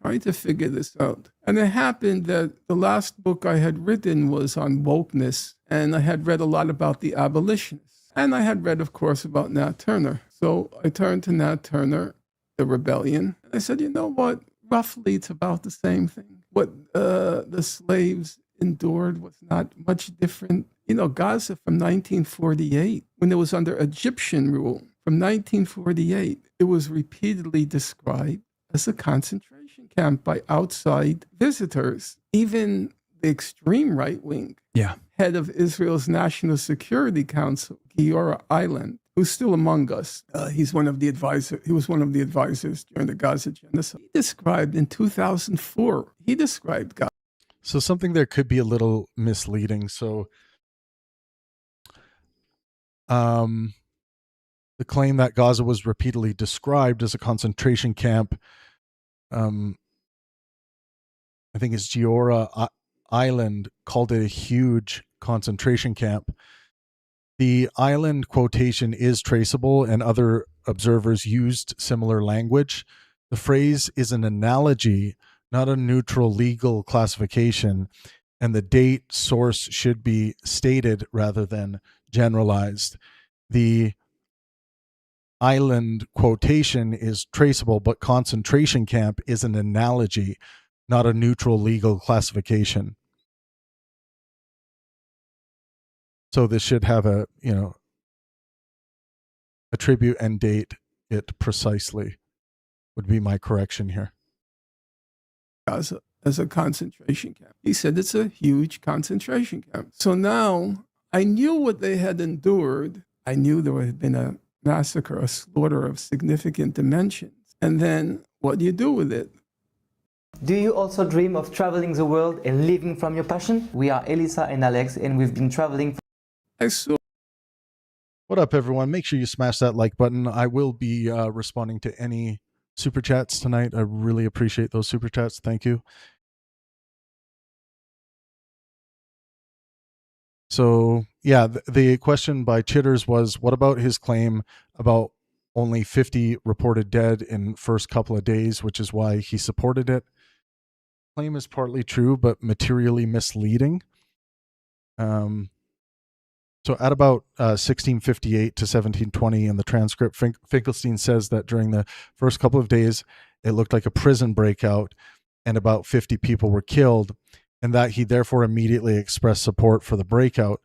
trying to figure this out. And it happened that the last book I had written was on wokeness, and I had read a lot about the abolitionists. And I had read, of course, about Nat Turner. So I turned to Nat Turner, the rebellion, and I said, you know what? Roughly, it's about the same thing. What the slaves endured was not much different. Gaza from 1948, when it was under Egyptian rule, from 1948, it was repeatedly described as a concentration camp by outside visitors. Even the extreme right wing head of Israel's National Security Council, Giora Eiland, who's still among us. He was one of the advisors during the Gaza genocide. He described in 2004, Gaza. So something there could be a little misleading. So the claim that Gaza was repeatedly described as a concentration camp, I think it's Giora Island called it a huge concentration camp. The island quotation is traceable, and other observers used similar language. The phrase is an analogy, not a neutral legal classification, and the date source should be stated rather than generalized. The island quotation is traceable, but concentration camp is an analogy, not a neutral legal classification. So this should have a attribute and date it precisely, would be my correction here. Gaza as a concentration camp. He said it's a huge concentration camp. So now I knew what they had endured. I knew there had been a massacre, a slaughter of significant dimensions. And then what do you do with it? Do you also dream of traveling the world and living from your passion? We are Elisa and Alex, and we've been traveling. I saw What up, everyone? Make sure you smash that like button. I will be responding to any super chats tonight. I really appreciate those super chats. Thank you. So, yeah, the question by Chitters was, what about his claim about only 50 reported dead in first couple of days, which is why he supported it? Claim is partly true, but materially misleading. So at about 1658 to 1720 in the transcript, Finkelstein says that during the first couple of days, it looked like a prison breakout and about 50 people were killed, and that he therefore immediately expressed support for the breakout.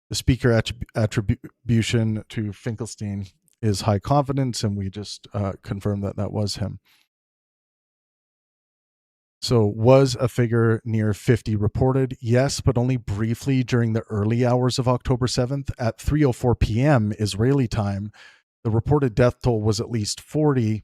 The speaker attribution to Finkelstein is high confidence, and we just confirmed that that was him. So was a figure near 50 reported? Yes, but only briefly during the early hours of October 7th. At 3:04 p.m. Israeli time, the reported death toll was at least 40.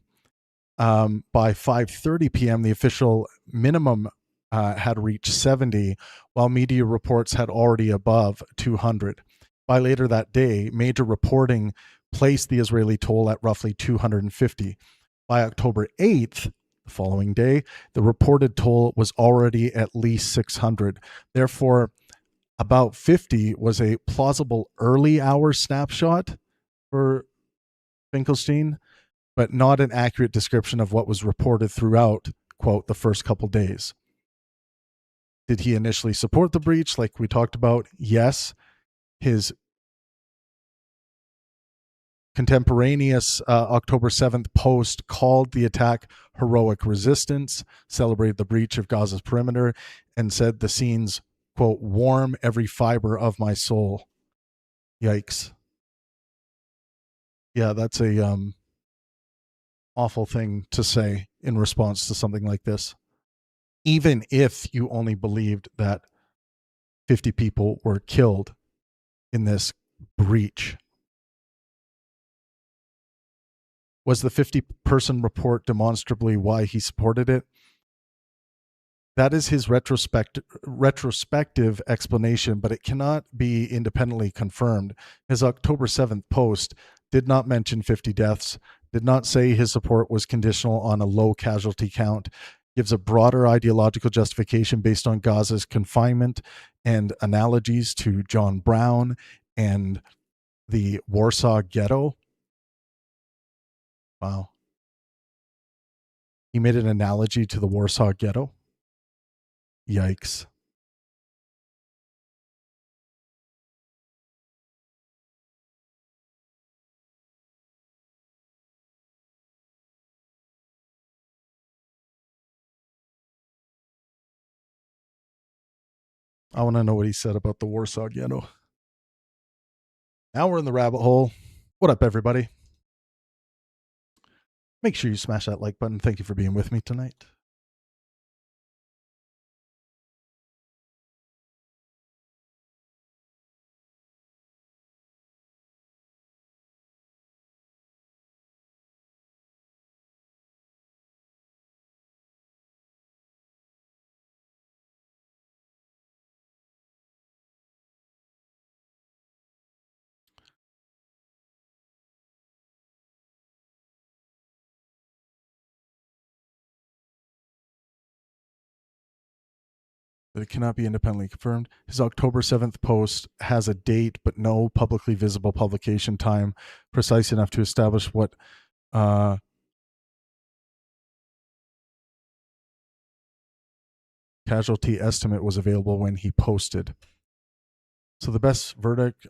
By 5:30 p.m., the official minimum had reached 70, while media reports had already above 200. By later that day, major reporting placed the Israeli toll at roughly 250. By October 8th, the following day, the reported toll was already at least 600. Therefore, about 50 was a plausible early hour snapshot for Finkelstein, but not an accurate description of what was reported throughout, quote, the first couple days. Did he initially support the breach like we talked about? Yes. His contemporaneous October 7th post called the attack heroic resistance, celebrated the breach of Gaza's perimeter, and said the scenes, quote, warm every fiber of my soul. Yikes. Yeah, that's a awful thing to say in response to something like this. Even if you only believed that 50 people were killed in this breach. Was the 50-person report demonstrably why he supported it? That is his retrospective explanation, but it cannot be independently confirmed. His October 7th post did not mention 50 deaths, did not say his support was conditional on a low casualty count, gives a broader ideological justification based on Gaza's confinement and analogies to John Brown and the Warsaw Ghetto. Wow. He made an analogy to the Warsaw Ghetto. Yikes. I want to know what he said about the Warsaw Ghetto. Now we're in the rabbit hole. What up, everybody? Make sure you smash that like button. Thank you for being with me tonight. But it cannot be independently confirmed. His October 7th post has a date, but no publicly visible publication time precise enough to establish what casualty estimate was available when he posted. So the best verdict,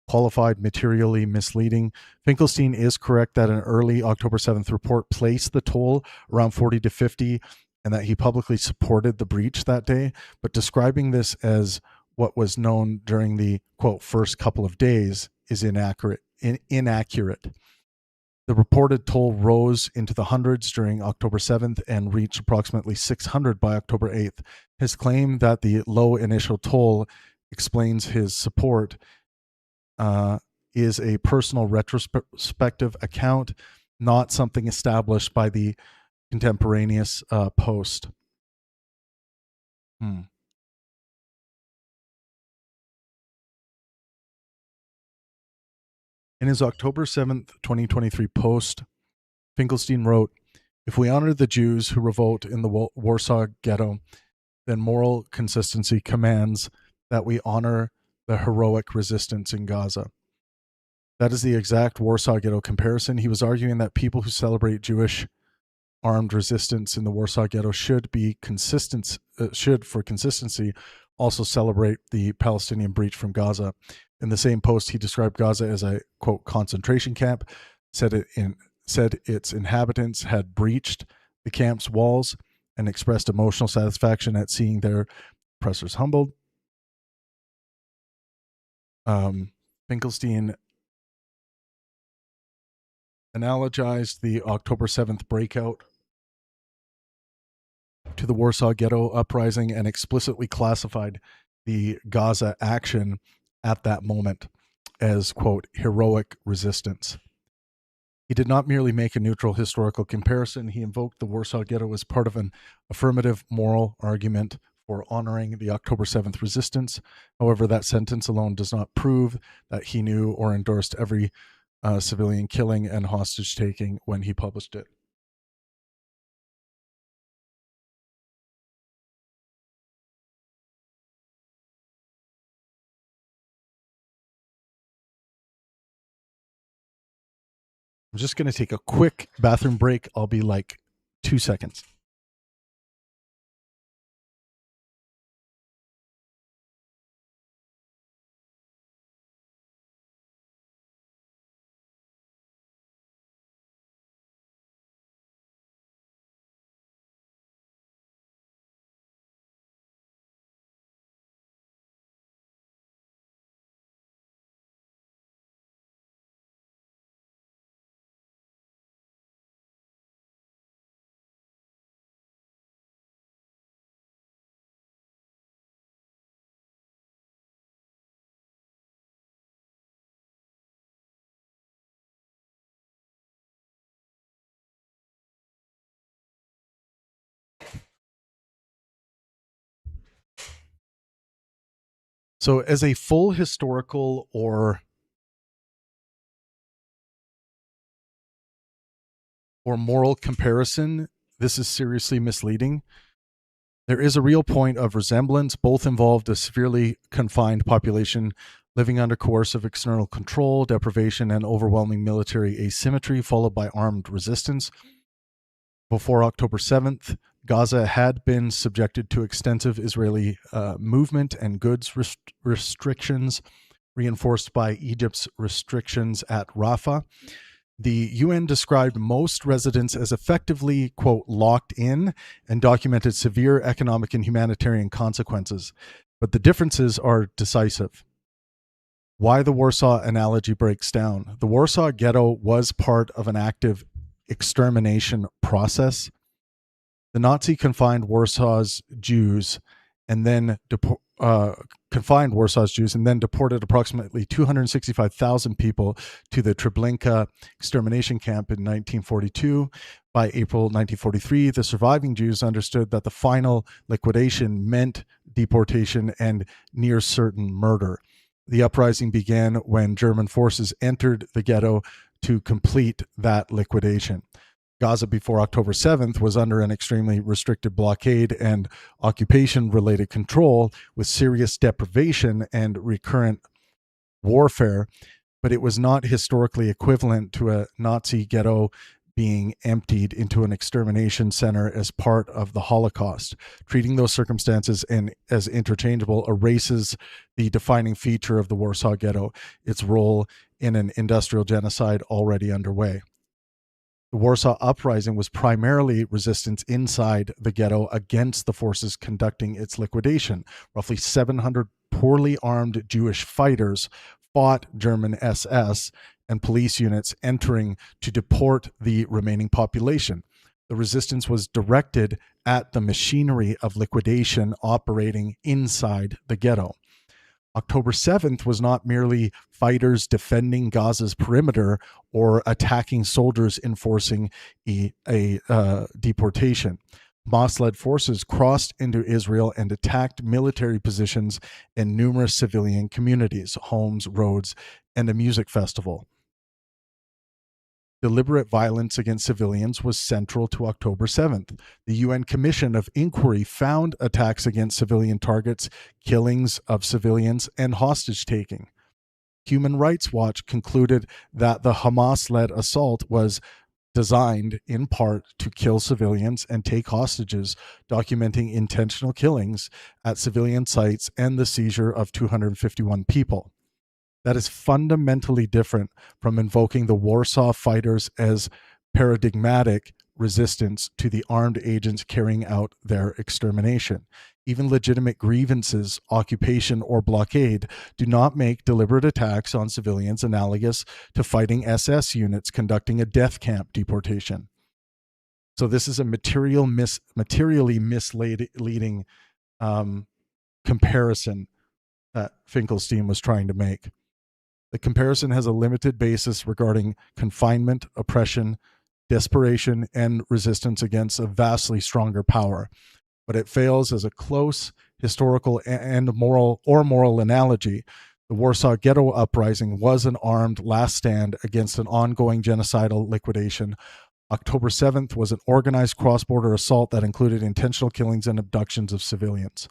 qualified materially misleading. Finkelstein is correct that an early October 7th report placed the toll around 40 to 50 and that he publicly supported the breach that day, but describing this as what was known during the, quote, first couple of days is inaccurate. The reported toll rose into the hundreds during October 7th and reached approximately 600 by October 8th. His claim that the low initial toll explains his support is a personal retrospective account, not something established by the contemporaneous Post. In his October 7th, 2023 post, Finkelstein wrote, "If we honor the Jews who revolt in the Warsaw Ghetto, then moral consistency commands that we honor the heroic resistance in Gaza." That is the exact Warsaw Ghetto comparison. He was arguing that people who celebrate Jewish armed resistance in the Warsaw Ghetto should, for consistency, also celebrate the Palestinian breach from Gaza. In the same post, he described Gaza as a, quote, concentration camp, said its inhabitants had breached the camp's walls, and expressed emotional satisfaction at seeing their oppressors humbled. Finkelstein analogized the October 7th breakout to the Warsaw Ghetto uprising and explicitly classified the Gaza action at that moment as, quote, heroic resistance. He did not merely make a neutral historical comparison. He invoked the Warsaw Ghetto as part of an affirmative moral argument for honoring the October 7th resistance. However, that sentence alone does not prove that he knew or endorsed every civilian killing and hostage taking when he published it. I'm just going to take a quick bathroom break. I'll be like 2 seconds. So as a full historical or moral comparison, this is seriously misleading. There is a real point of resemblance. Both involved a severely confined population living under coercive external control, deprivation, and overwhelming military asymmetry, followed by armed resistance. Before October 7th, Gaza had been subjected to extensive Israeli movement and goods restrictions, reinforced by Egypt's restrictions at Rafah. The UN described most residents as effectively, quote, locked in, and documented severe economic and humanitarian consequences. But the differences are decisive. Why the Warsaw analogy breaks down. The Warsaw Ghetto was part of an active extermination process. The Nazi confined Warsaw's Jews and then deported approximately 265,000 people to the Treblinka extermination camp in 1942. By April 1943, the surviving Jews understood that the final liquidation meant deportation and near certain murder. The uprising began when German forces entered the ghetto to complete that liquidation. Gaza before October 7th was under an extremely restricted blockade and occupation-related control with serious deprivation and recurrent warfare, but it was not historically equivalent to a Nazi ghetto being emptied into an extermination center as part of the Holocaust. Treating those circumstances as interchangeable erases the defining feature of the Warsaw Ghetto, its role in an industrial genocide already underway. The Warsaw Uprising was primarily resistance inside the ghetto against the forces conducting its liquidation. Roughly 700 poorly armed Jewish fighters fought German SS and police units entering to deport the remaining population. The resistance was directed at the machinery of liquidation operating inside the ghetto. October 7th was not merely fighters defending Gaza's perimeter or attacking soldiers enforcing a deportation. Hamas-led forces crossed into Israel and attacked military positions in numerous civilian communities, homes, roads, and a music festival. Deliberate violence against civilians was central to October 7th. The UN Commission of Inquiry found attacks against civilian targets, killings of civilians, and hostage taking. Human Rights Watch concluded that the Hamas-led assault was designed in part to kill civilians and take hostages, documenting intentional killings at civilian sites and the seizure of 251 people. That is fundamentally different from invoking the Warsaw fighters as paradigmatic resistance to the armed agents carrying out their extermination. Even legitimate grievances, occupation, or blockade do not make deliberate attacks on civilians analogous to fighting SS units conducting a death camp deportation. So this is a materially misleading comparison that Finkelstein was trying to make. The comparison has a limited basis regarding confinement, oppression, desperation, and resistance against a vastly stronger power, but it fails as a close historical and moral analogy. The Warsaw Ghetto Uprising was an armed last stand against an ongoing genocidal liquidation. October 7th was an organized cross-border assault that included intentional killings and abductions of civilians.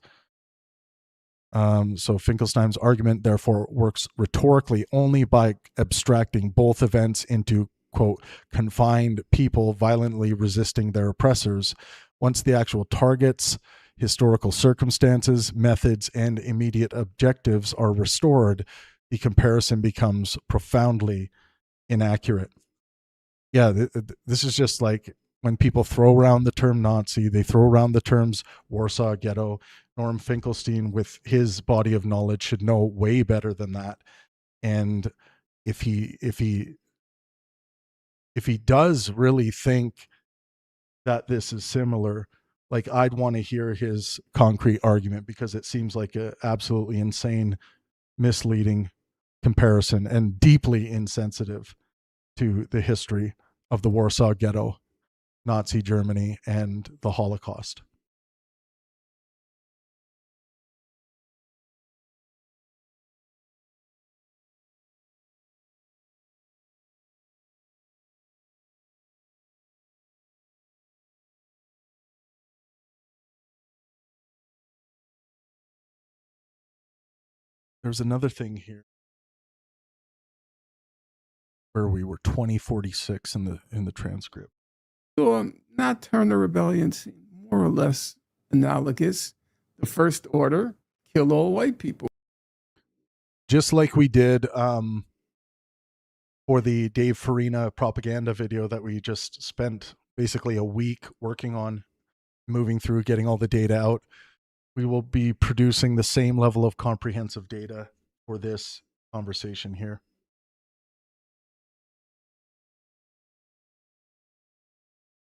So Finkelstein's argument, therefore, works rhetorically only by abstracting both events into, quote, confined people violently resisting their oppressors. Once the actual targets, historical circumstances, methods, and immediate objectives are restored, the comparison becomes profoundly inaccurate. Yeah, this is just like when people throw around the term Nazi, they throw around the terms Warsaw Ghetto. Norm Finkelstein, with his body of knowledge, should know way better than that. And if he does really think that this is similar, like, I'd want to hear his concrete argument, because it seems like an absolutely insane, misleading comparison and deeply insensitive to the history of the Warsaw Ghetto, Nazi Germany, and the Holocaust. There's another thing here where we were 2046 in the transcript. So Nat Turner Rebellion seemed more or less analogous. The First Order, kill all white people. Just like we did for the Dave Farina propaganda video that we just spent basically a week working on, moving through, getting all the data out. We will be producing the same level of comprehensive data for this conversation here.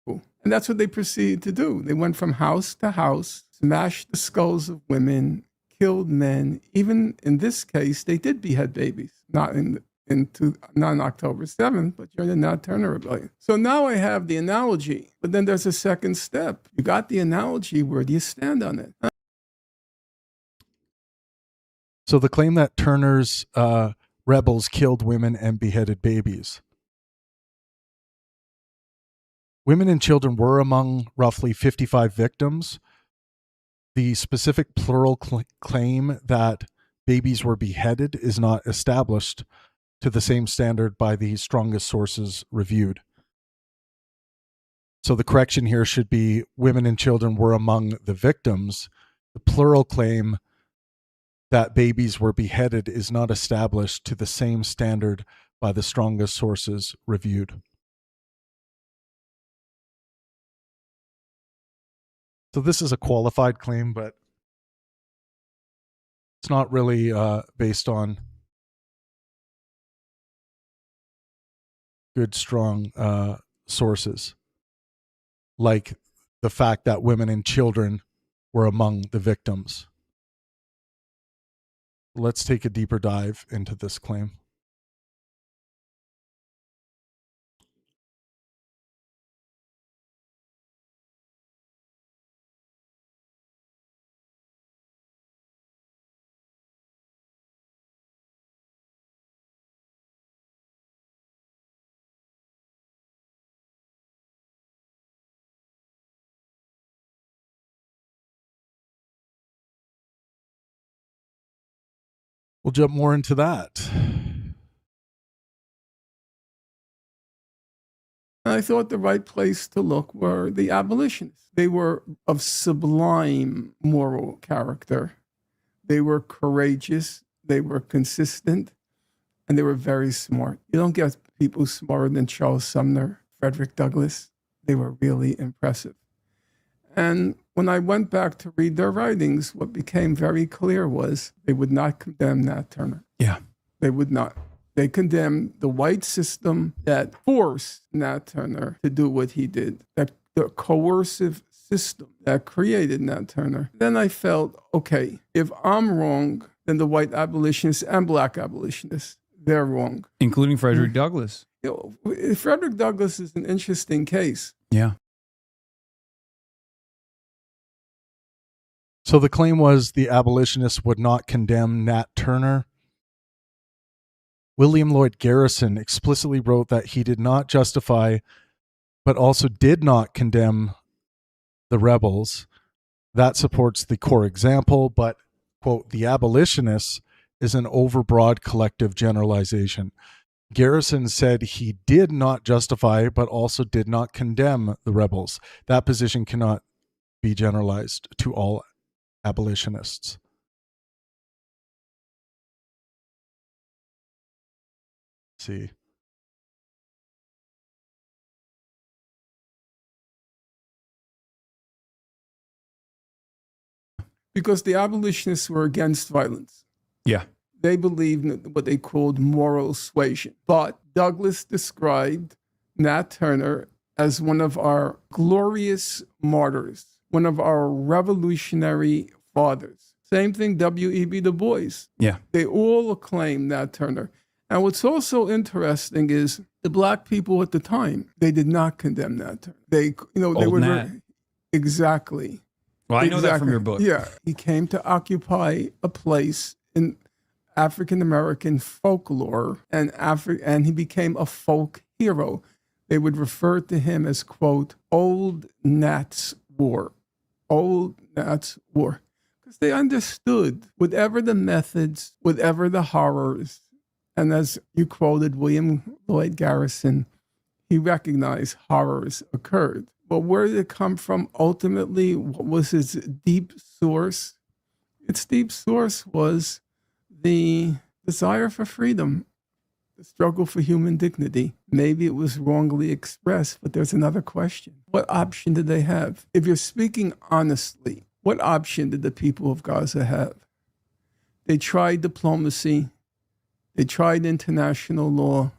And that's what they proceeded to do. They went from house to house, smashed the skulls of women, killed men. Even in this case, they did behead babies. Not on October 7th, but during the Nat Turner Rebellion. So now I have the analogy, but then there's a second step. You got the analogy, where do you stand on it? So the claim that Turner's rebels killed women and beheaded babies. Women and children were among roughly 55 victims. The specific plural claim that babies were beheaded is not established to the same standard by the strongest sources reviewed. So the correction here should be women and children were among the victims. The plural claim that babies were beheaded is not established to the same standard by the strongest sources reviewed. So this is a qualified claim, but it's not really based on good, strong sources, like the fact that women and children were among the victims. Let's take a deeper dive into this claim. We'll jump more into that. And I thought the right place to look were the abolitionists. They were of sublime moral character. They were courageous, they were consistent, and they were very smart. You don't get people smarter than Charles Sumner, Frederick Douglass. They were really impressive. And when I went back to read their writings, what became very clear was they would not condemn Nat Turner. Yeah. They would not. They condemned the white system that forced Nat Turner to do what he did, that the coercive system that created Nat Turner. Then I felt, okay, if I'm wrong, then the white abolitionists and black abolitionists, they're wrong. Including Frederick Douglass. You know, Frederick Douglass is an interesting case. Yeah. So the claim was the abolitionists would not condemn Nat Turner. William Lloyd Garrison explicitly wrote that he did not justify, but also did not condemn the rebels. That supports the core example, but, quote, the abolitionists is an overbroad collective generalization. Garrison said he did not justify, but also did not condemn the rebels. That position cannot be generalized to all abolitionists. See. Because the abolitionists were against violence. Yeah. They believed in what they called moral suasion. But Douglass described Nat Turner as one of our glorious martyrs, one of our revolutionary fathers. Same thing, W.E.B. Du Bois. Yeah. They all acclaimed Nat Turner. And what's also interesting is the black people at the time, they did not condemn Nat Turner. They were Nat. Exactly. Well, I know that from your book. Yeah. He came to occupy a place in African American folklore, and he became a folk hero. They would refer to him as, quote, Old Nat's War. Old Nat's War. Because they understood whatever the methods, whatever the horrors, and as you quoted William Lloyd Garrison, he recognized horrors occurred. But where did it come from? Ultimately, what was its deep source? Its deep source was the desire for freedom, the struggle for human dignity. Maybe it was wrongly expressed, but there's another question. What option did they have? If you're speaking honestly, what option did the people of Gaza have? They tried diplomacy. They tried international law.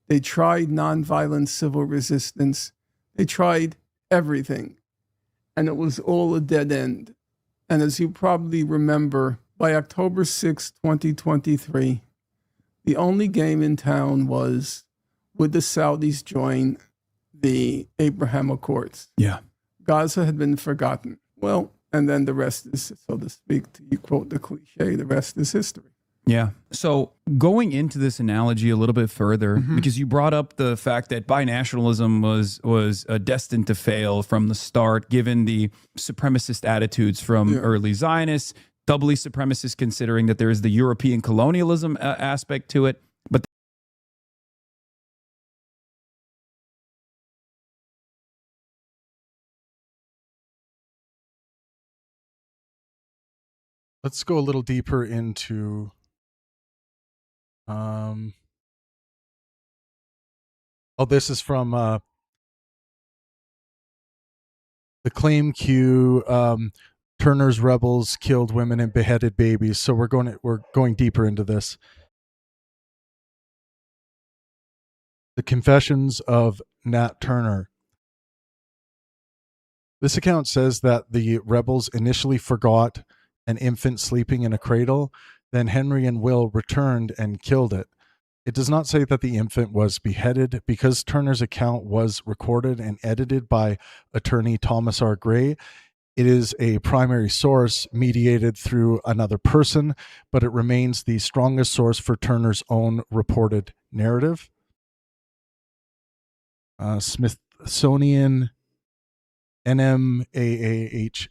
They tried nonviolent civil resistance. They tried everything, and it was all a dead end. And as you probably remember, by October 6, 2023, the only game in town was, would the Saudis join the Abraham Accords? Yeah. Gaza had been forgotten. Well, and then the rest is, so to speak, to quote the cliche, the rest is history. Yeah. So going into this analogy a little bit further, because you brought up the fact that binationalism was destined to fail from the start, given the supremacist attitudes from early Zionists, doubly supremacist considering that there is the European colonialism aspect to it. But Let's go a little deeper into this is from the claim queue. Turner's rebels killed women and beheaded babies. So we're going deeper into this. The Confessions of Nat Turner. This account says that the rebels initially forgot an infant sleeping in a cradle. Then Henry and Will returned and killed it. It does not say that the infant was beheaded. Because Turner's account was recorded and edited by attorney Thomas R. Gray, it is a primary source mediated through another person, but it remains the strongest source for Turner's own reported narrative. Smithsonian NMAAHC.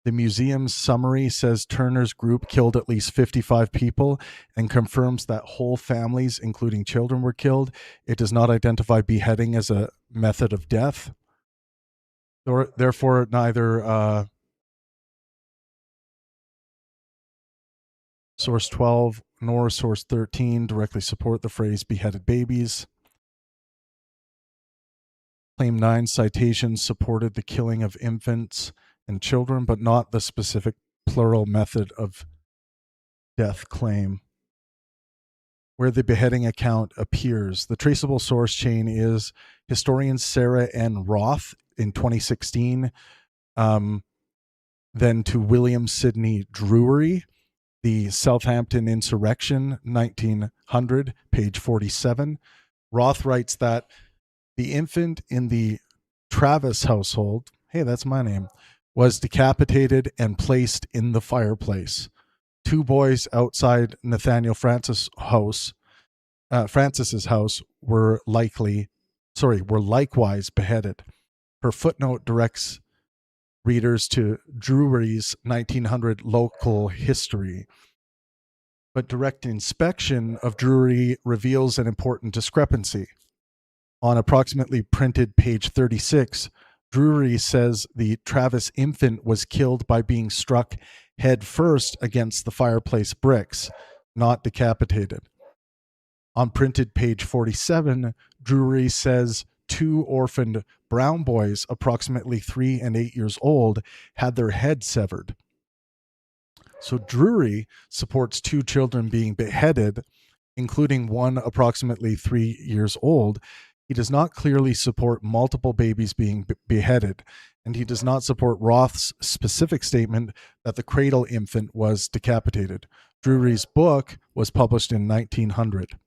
The museum's summary says Turner's group killed at least 55 people and confirms that whole families, including children, were killed. It does not identify beheading as a method of death. Therefore, neither source 12 nor source 13 directly support the phrase beheaded babies. Claim 9 citations supported the killing of infants and children, but not the specific plural method of death claim. Where the beheading account appears, the traceable source chain is historian Sarah N. Roth in 2016, then to William Sidney Drury, the Southampton Insurrection, 1900, page 47. Roth writes that the infant in the Travis household, hey, that's my name, was decapitated and placed in the fireplace. 2 boys outside Nathaniel Francis's house were likewise beheaded. Her footnote directs readers to Drury's 1900 local history. But direct inspection of Drury reveals an important discrepancy. On approximately printed page 36, Drury says the Travis infant was killed by being struck head first against the fireplace bricks, not decapitated. On printed page 47, Drury says 2 orphaned brown boys, approximately 3 and 8 years old, had their heads severed. So Drury supports 2 children being beheaded, including one approximately 3 years old. He does not clearly support multiple babies being beheaded, and he does not support Roth's specific statement that the cradle infant was decapitated. Drury's book was published in 1900.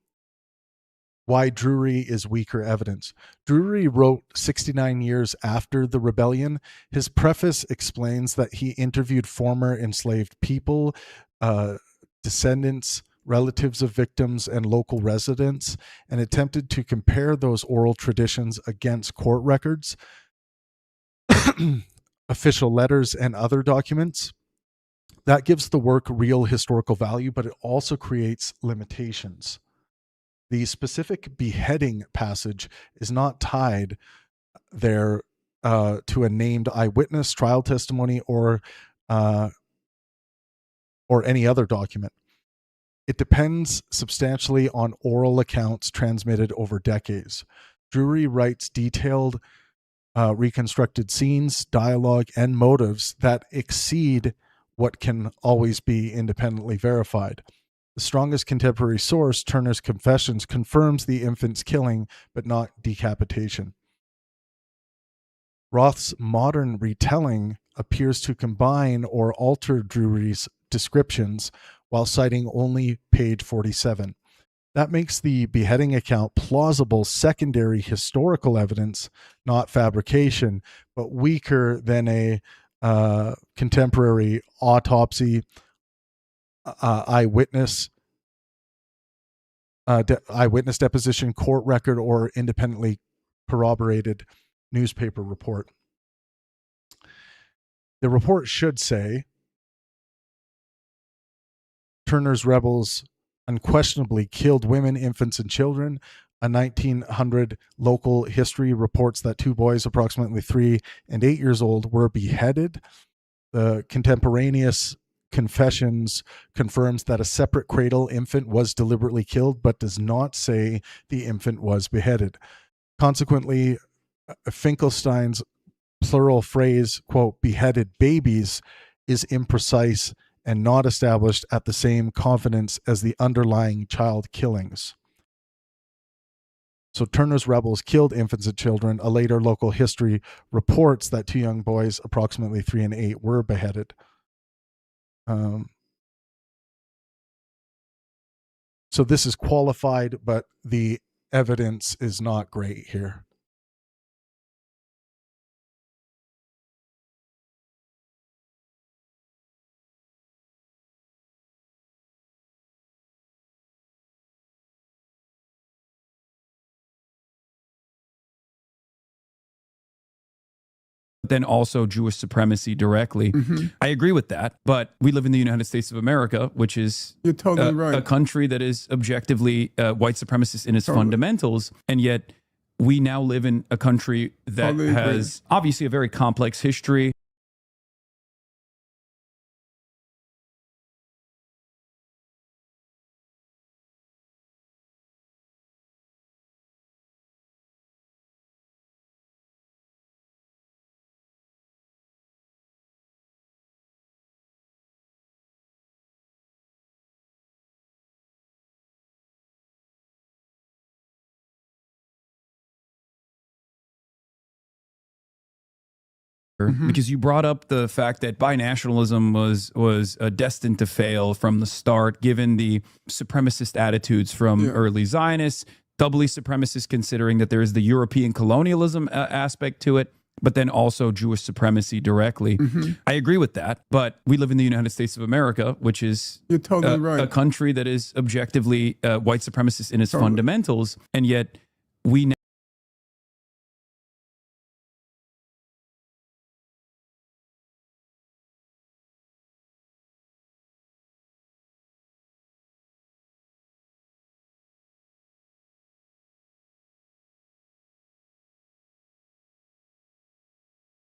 Why Drury is weaker evidence. Drury wrote 69 years after the rebellion. His preface explains that he interviewed former enslaved people, descendants, relatives of victims, and local residents, and attempted to compare those oral traditions against court records, official letters, and other documents. That gives the work real historical value, but it also creates limitations. The specific beheading passage is not tied there to a named eyewitness, trial testimony, or any other document. It depends substantially on oral accounts transmitted over decades. Drury writes detailed reconstructed scenes, dialogue, and motives that exceed what can always be independently verified. The strongest contemporary source, Turner's Confessions, confirms the infant's killing, but not decapitation. Roth's modern retelling appears to combine or alter Drury's descriptions while citing only page 47. That makes the beheading account plausible secondary historical evidence, not fabrication, but weaker than a contemporary autopsy, eyewitness deposition, court record, or independently corroborated newspaper report. The report should say Turner's rebels unquestionably killed women, infants, and children. A 1900 local history reports that 2 boys, approximately 3 and 8 years old, were beheaded. The contemporaneous Confessions confirms that a separate cradle infant was deliberately killed, but does not say the infant was beheaded. Consequently, Finkelstein's plural phrase, quote, beheaded babies, is imprecise and not established at the same confidence as the underlying child killings. So Turner's rebels killed infants and children. A later local history reports that 2 young boys, approximately 3 and 8, were beheaded. So this is qualified, but the evidence is not great here. Then also Jewish supremacy directly. I agree with that, but we live in the United States of America, which is You're totally right. a country that is objectively white supremacist in its fundamentals, and yet we now live in a country that Totally agree. has obviously a very complex history. Because you brought up the fact that binationalism was destined to fail from the start, given the supremacist attitudes from early Zionists, doubly supremacist considering that there is the European colonialism aspect to it, but then also Jewish supremacy directly. I agree with that, but we live in the United States of America, which is You're totally right. a country that is objectively white supremacist in its fundamentals, and yet we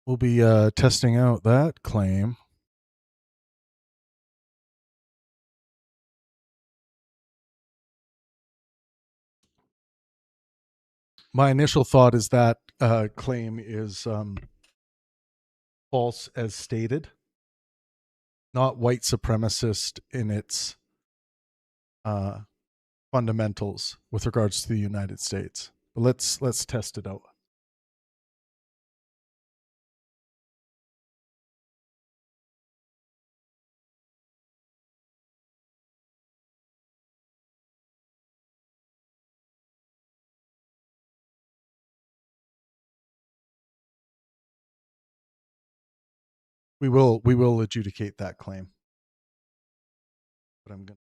We'll be testing out that claim. My initial thought is that claim is false as stated, not white supremacist in its fundamentals with regards to the United States. But let's test it out. We will adjudicate that claim. But I'm going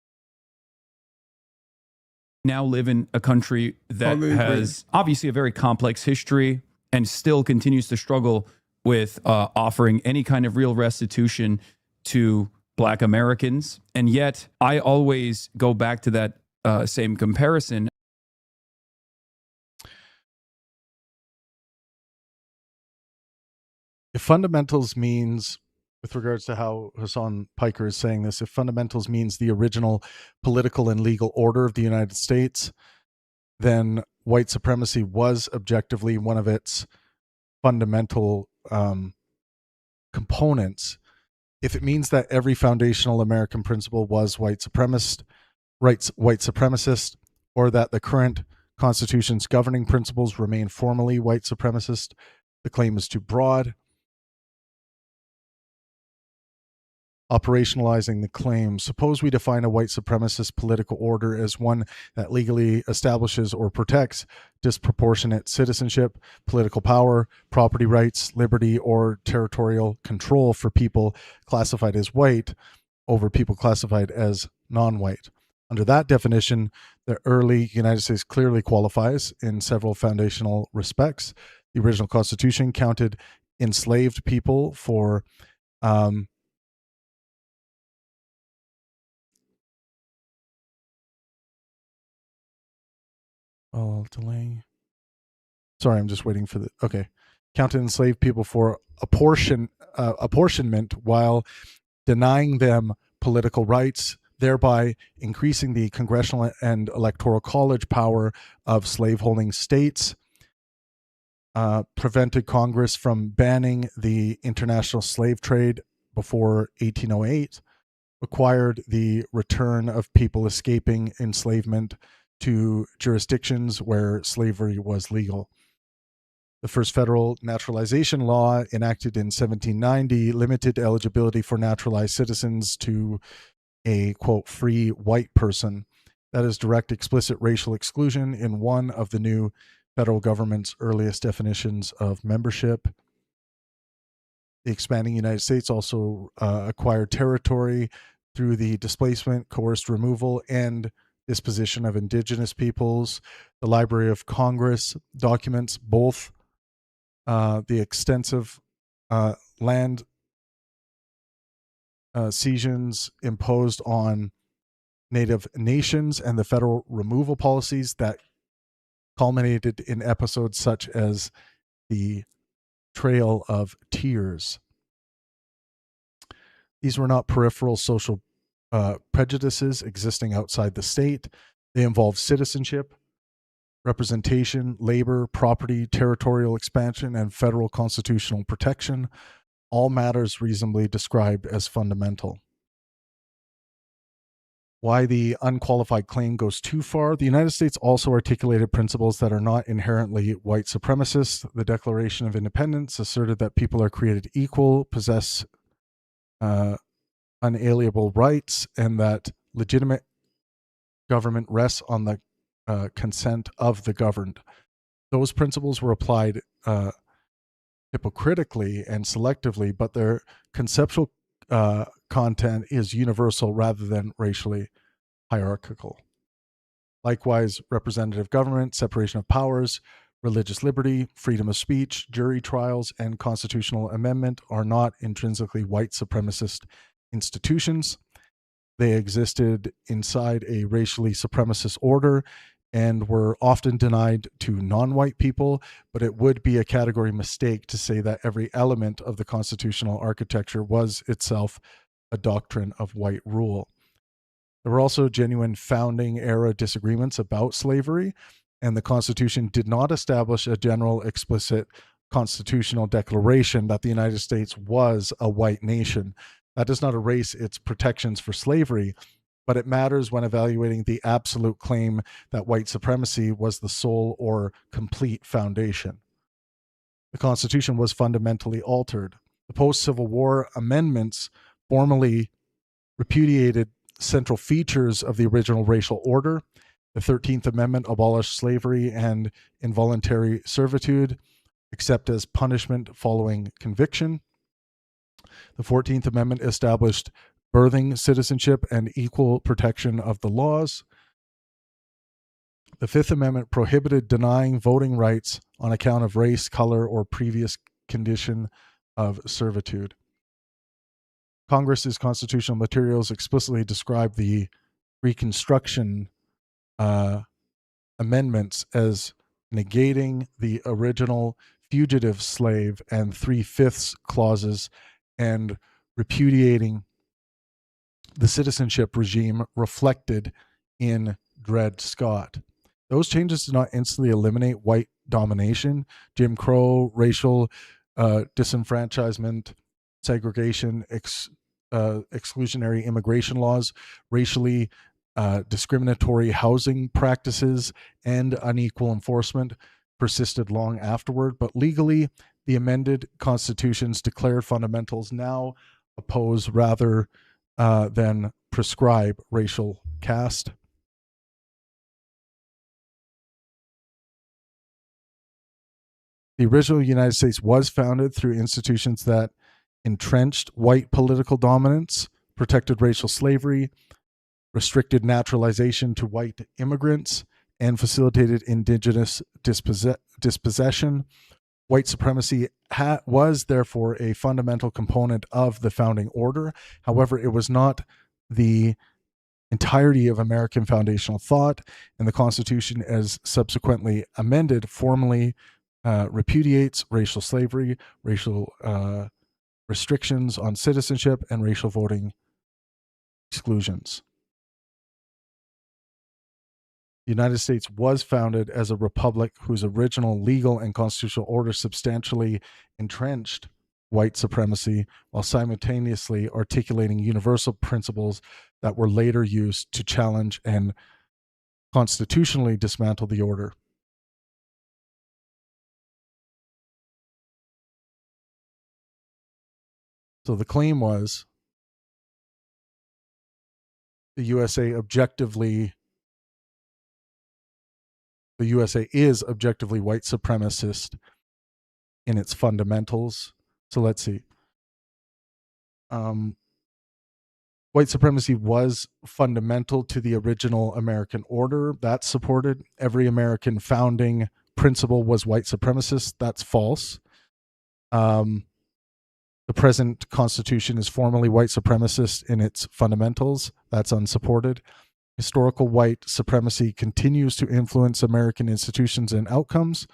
now live in a country that Totally agree. has obviously a very complex history and still continues to struggle with offering any kind of real restitution to Black Americans. And yet I always go back to that same comparison. If fundamentals means, with regards to how Hasan Piker is saying this, if fundamentals means the original political and legal order of the United States, then white supremacy was objectively one of its fundamental components. If it means that every foundational American principle was white supremacist, or that the current Constitution's governing principles remain formally white supremacist, the claim is too broad. Operationalizing the claim. Suppose we define a white supremacist political order as one that legally establishes or protects disproportionate citizenship, political power, property rights, liberty, or territorial control for people classified as white over people classified as non-white. Under that definition, the early United States clearly qualifies in several foundational respects. The original Constitution counted enslaved people for delay. Sorry, I'm just waiting for the. Okay, counted enslaved people for apportionment while denying them political rights, thereby increasing the congressional and electoral college power of slaveholding states. Prevented Congress from banning the international slave trade before 1808. Required the return of people escaping enslavement to jurisdictions where slavery was legal. The first federal naturalization law, enacted in 1790, limited eligibility for naturalized citizens to a, quote, free white person that is direct, explicit racial exclusion in one of the new federal government's earliest definitions of membership. The expanding United States also acquired territory through the displacement, coerced removal, and disposition of indigenous peoples. The Library of Congress documents both the extensive land seizures imposed on Native nations and the federal removal policies that culminated in episodes such as the Trail of Tears. These were not peripheral social prejudices existing outside the state. They involved citizenship, representation, labor, property, territorial expansion, and federal constitutional protection, all matters reasonably described as fundamental. Why the unqualified claim goes too far. The United States also articulated principles that are not inherently white supremacist. The Declaration of Independence asserted that people are created equal, possess unalienable rights, and that legitimate government rests on the consent of the governed. Those principles were applied hypocritically and selectively, but their conceptual content is universal rather than racially hierarchical. Likewise, representative government, separation of powers, religious liberty, freedom of speech, jury trials, and constitutional amendment are not intrinsically white supremacist institutions. They existed inside a racially supremacist order and were often denied to non-white people, but it would be a category mistake to say that every element of the constitutional architecture was itself a doctrine of white rule. There were also genuine founding era disagreements about slavery, and the Constitution did not establish a general explicit constitutional declaration that the United States was a white nation. That does not erase its protections for slavery, but it matters when evaluating the absolute claim that white supremacy was the sole or complete foundation. The Constitution was fundamentally altered. The post-Civil War amendments formally repudiated central features of the original racial order. The 13th Amendment abolished slavery and involuntary servitude, except as punishment following conviction. The 14th Amendment established birthing citizenship and equal protection of the laws. The Fifth Amendment prohibited denying voting rights on account of race, color, or previous condition of servitude. Congress's constitutional materials explicitly describe the Reconstruction amendments as negating the original fugitive slave and 3/5 clauses and repudiating the citizenship regime reflected in Dred Scott. Those changes did not instantly eliminate white domination. Jim Crow, racial disenfranchisement, segregation, exclusionary immigration laws, racially discriminatory housing practices, and unequal enforcement persisted long afterward. But legally, the amended constitution's declared fundamentals now oppose rather than prescribe racial caste. The original United States was founded through institutions that entrenched white political dominance, protected racial slavery, restricted naturalization to white immigrants, and facilitated indigenous dispossession. White supremacy was therefore a fundamental component of the founding order. However, it was not the entirety of American foundational thought, and the Constitution, as subsequently amended, formally repudiates racial slavery, racial restrictions on citizenship, and racial voting exclusions. The United States was founded as a republic whose original legal and constitutional order substantially entrenched white supremacy while simultaneously articulating universal principles that were later used to challenge and constitutionally dismantle the order. So the claim was the USA objectively the USA is objectively white supremacist in its fundamentals. So let's see. White supremacy was fundamental to the original American order. That's supported. Every American founding principle was white supremacist. That's false. The present Constitution is formally white supremacist in its fundamentals. That's unsupported. Historical white supremacy continues to influence American institutions and outcomes.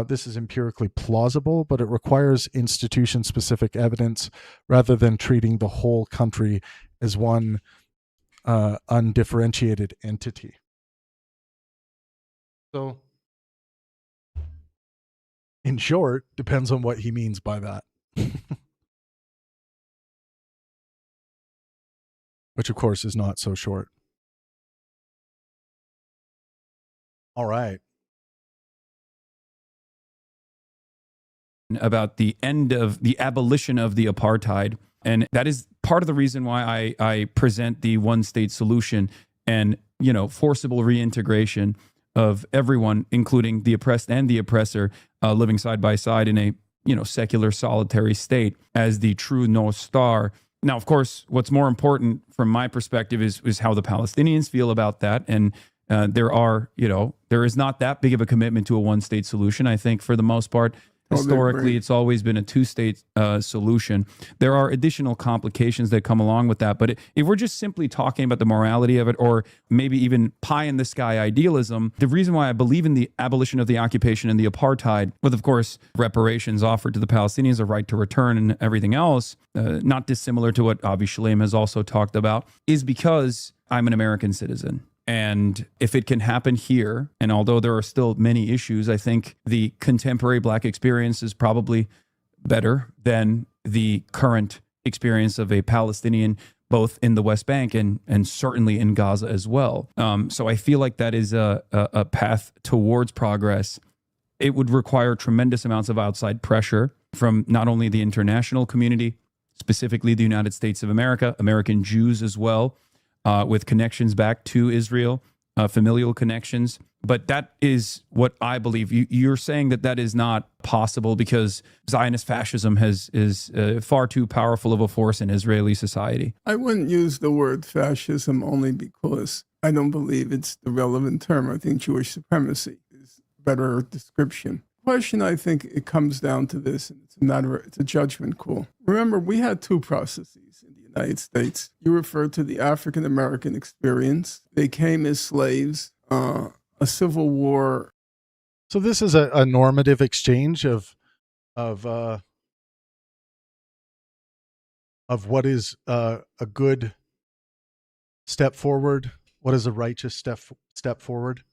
This is empirically plausible, but it requires institution-specific evidence rather than treating the whole country as one undifferentiated entity. So, in short, depends on what he means by that. Which, of course, is not so short. All right. About the end of the abolition of the apartheid. And that is part of the reason why I present the one-state solution and, forcible reintegration of everyone, including the oppressed and the oppressor, living side by side in a, secular solitary state as the true North Star. Now, of course, what's more important from my perspective is how the Palestinians feel about that. And there is not that big of a commitment to a one-state solution. I think for the most part, historically, it's always been a two-state solution. There are additional complications that come along with that. But if we're just simply talking about the morality of it, or maybe even pie-in-the-sky idealism, the reason why I believe in the abolition of the occupation and the apartheid, with, of course, reparations offered to the Palestinians, a right to return and everything else, not dissimilar to what Avi Shlaim has also talked about, is because I'm an American citizen. And if it can happen here, and although there are still many issues, I think the contemporary Black experience is probably better than the current experience of a Palestinian, both in the West Bank and certainly in Gaza as well. So I feel like that is a path towards progress. It would require tremendous amounts of outside pressure from not only the international community, specifically the United States of America, American Jews as well, with connections back to Israel, familial connections. But that is what I believe. You're saying that is not possible because Zionist fascism is far too powerful of a force in Israeli society. I wouldn't use the word fascism only because I don't believe it's the relevant term. I think Jewish supremacy is a better description. The question, I think it comes down to this, and it's a judgment call. Remember, we had two processes in the United States. You referred to the African American experience. They came as slaves, a civil war. So this is a normative exchange of what is a good step forward, what is a righteous step forward.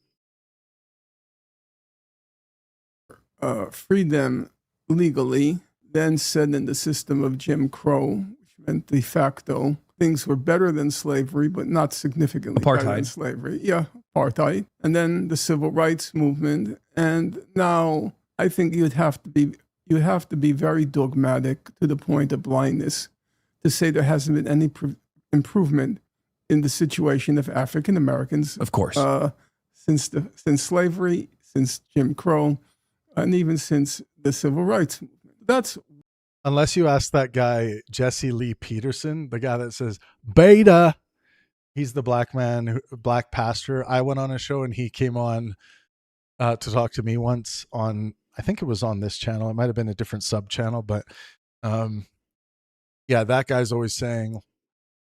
Freed them legally, then set in the system of Jim Crow, which meant de facto things were better than slavery, but not significantly better than slavery. Yeah, apartheid. And then the civil rights movement. And now I think you have to be very dogmatic to the point of blindness to say there hasn't been any improvement in the situation of African Americans. Of course. Since slavery, since Jim Crow, and even since the civil rights movement. That's unless you ask that guy Jesse Lee Peterson, the guy that says beta. He's the black man, black pastor. I went on a show and he came on to talk to me once on, I think it was on this channel. It might have been a different sub channel, but yeah, that guy's always saying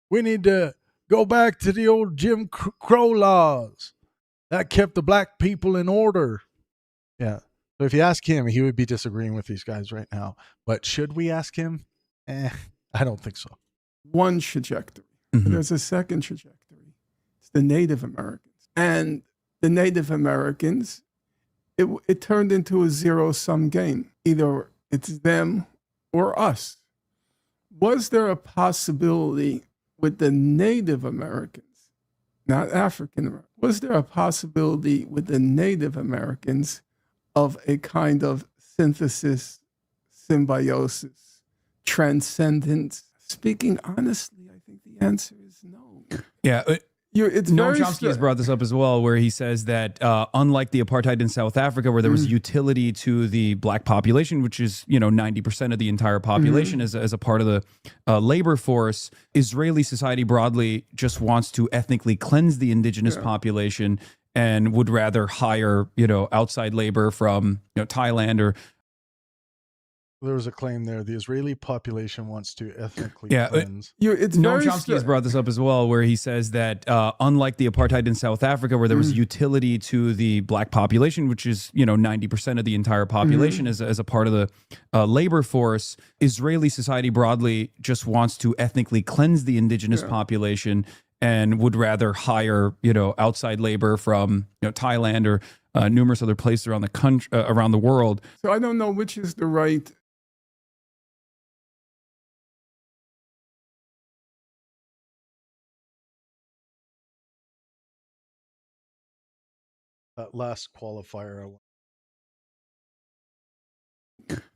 we need to go back to the old Jim Crow laws that kept the black people in order. Yeah. So if you ask him, he would be disagreeing with these guys right now. But should we ask him? I don't think so. One trajectory. Mm-hmm. There's a second trajectory. It's the Native Americans. And the Native Americans, it turned into a zero-sum game. Either it's them or us. Was there a possibility with the Native Americans, not African Americans, was there a possibility with the Native Americans of a kind of synthesis, symbiosis, transcendence? Speaking honestly, I think the answer is no. Yeah, It's Noam very Chomsky has brought this up as well, where he says that unlike the apartheid in South Africa, where there was utility to the black population, which is 90% of the entire population as a part of the labor force, Israeli society broadly just wants to ethnically cleanse the indigenous population and would rather hire outside labor from Thailand or. There was a claim there. The Israeli population wants to ethnically cleanse. It's Noam very Chomsky has brought this up as well, where he says that unlike the apartheid in South Africa, where there was utility to the black population, which is 90% of the entire population as a part of the labor force, Israeli society broadly just wants to ethnically cleanse the indigenous population and would rather hire outside labor from Thailand or numerous other places around the country, around the world. So I don't know which is the right. That last qualifier.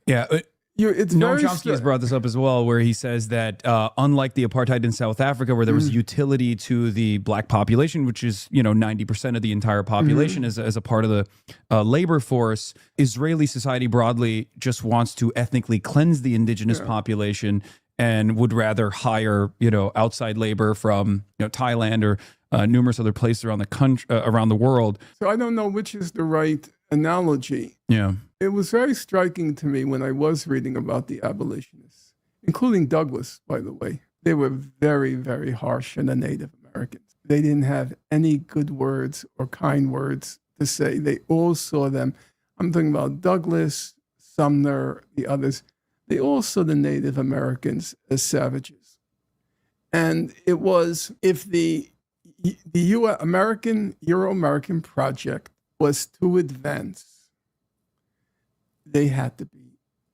Yeah. It's Noam very Chomsky has brought this up as well, where he says that unlike the apartheid in South Africa, where there was utility to the black population, which is 90% of the entire population as a part of the labor force, Israeli society broadly just wants to ethnically cleanse the indigenous population and would rather hire outside labor from Thailand or numerous other places around the country, around the world. So I don't know which is the right analogy. Yeah. It was very striking to me when I was reading about the abolitionists, including Douglas, by the way. They were very, very harsh on the Native Americans. They didn't have any good words or kind words to say. They all saw them. I'm talking about Douglas, Sumner, the others. They all saw the Native Americans as savages. And it was, if the Euro-American project was to advance, they had to be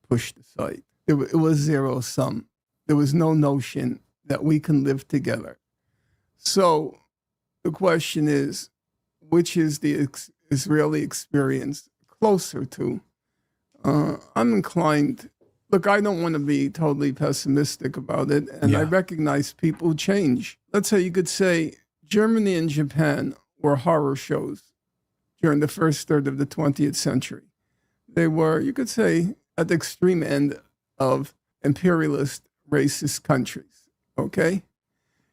pushed aside. It was zero sum. There was no notion that we can live together. So the question is, which is the Israeli experience closer to? I'm inclined, look, I don't want to be totally pessimistic about it, and I recognize people change. Let's say you could say Germany and Japan were horror shows during the first third of the 20th century. They were, you could say, at the extreme end of imperialist, racist countries, okay?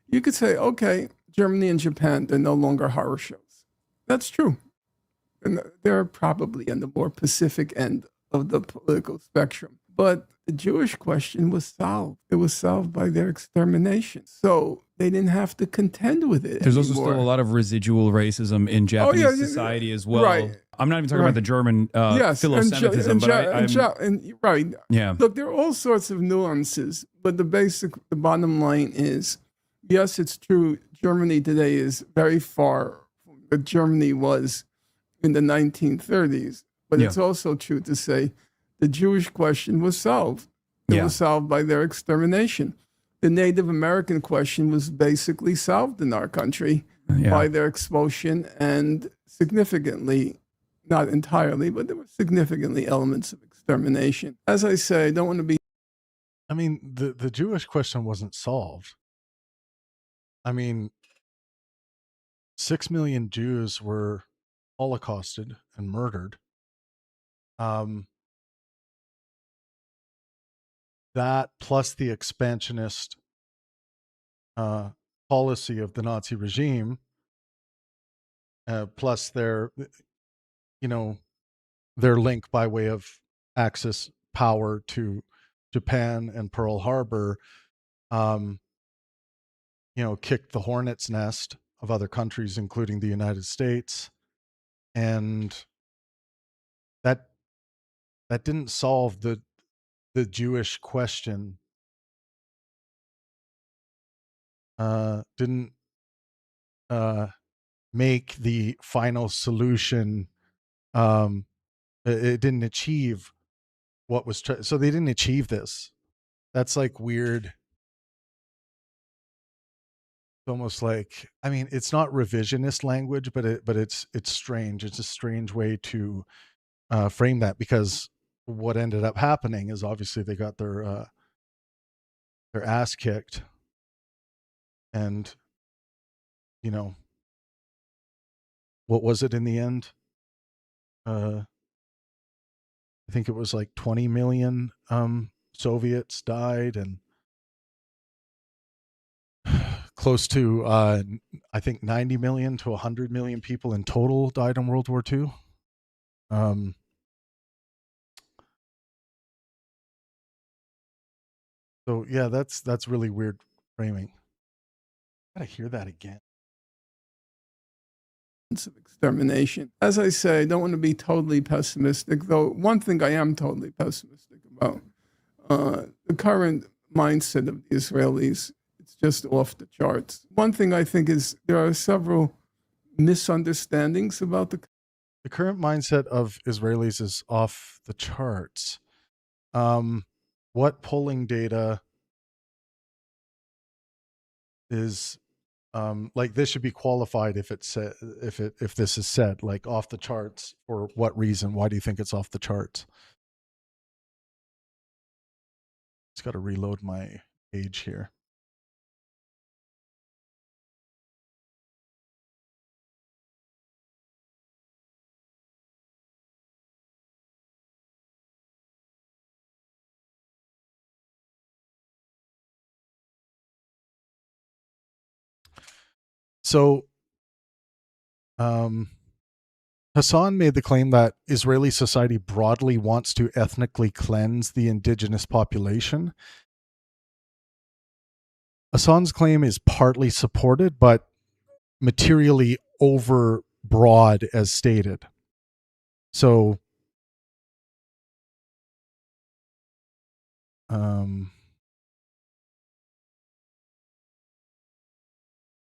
You could say, okay, Germany and Japan, they're no longer horror shows. That's true. And they're probably on the more Pacific end of the political spectrum. But the Jewish question was solved. It was solved by their extermination. So they didn't have to contend with it There's anymore. also still a lot of residual racism in Japanese society as well. Right. I'm not even talking about the German philo-Semitism, right. Yeah. Look, there are all sorts of nuances, but the bottom line is, yes, it's true. Germany today is very far from what Germany was in the 1930s, but it's also true to say the Jewish question was solved. It was solved by their extermination. The Native American question was basically solved in our country by their expulsion, and significantly, not entirely, but there were significantly elements of extermination. As I say, I don't want to be. I mean, the Jewish question wasn't solved. I mean, 6 million Jews were holocausted and murdered. That plus the expansionist policy of the Nazi regime, plus their link by way of Axis power to Japan and Pearl Harbor, kicked the hornet's nest of other countries, including the United States, and that didn't solve the Jewish question. Didn't make the final solution. It didn't achieve what was so they didn't achieve this. That's like weird. It's almost like, I mean, it's not revisionist language, but it's strange. It's a strange way to frame that, because what ended up happening is obviously they got their ass kicked, and you know, what was it in the end? I think it was like 20 million Soviets died, and close to I think 90 million to 100 million people in total died in World War II. So yeah, that's really weird framing. Gotta hear that again. Of extermination. As I say, I don't want to be totally pessimistic, though one thing I am totally pessimistic about, the current mindset of the Israelis, it's just off the charts. One thing I think is there are several misunderstandings about the current mindset of Israelis is off the charts. What polling data is like this should be qualified if it's if this is said like off the charts? For what reason? Why do you think it's off the charts? It's got to reload my page here. So Hasan made the claim that Israeli society broadly wants to ethnically cleanse the indigenous population. Hasan's claim is partly supported, but materially over broad as stated. So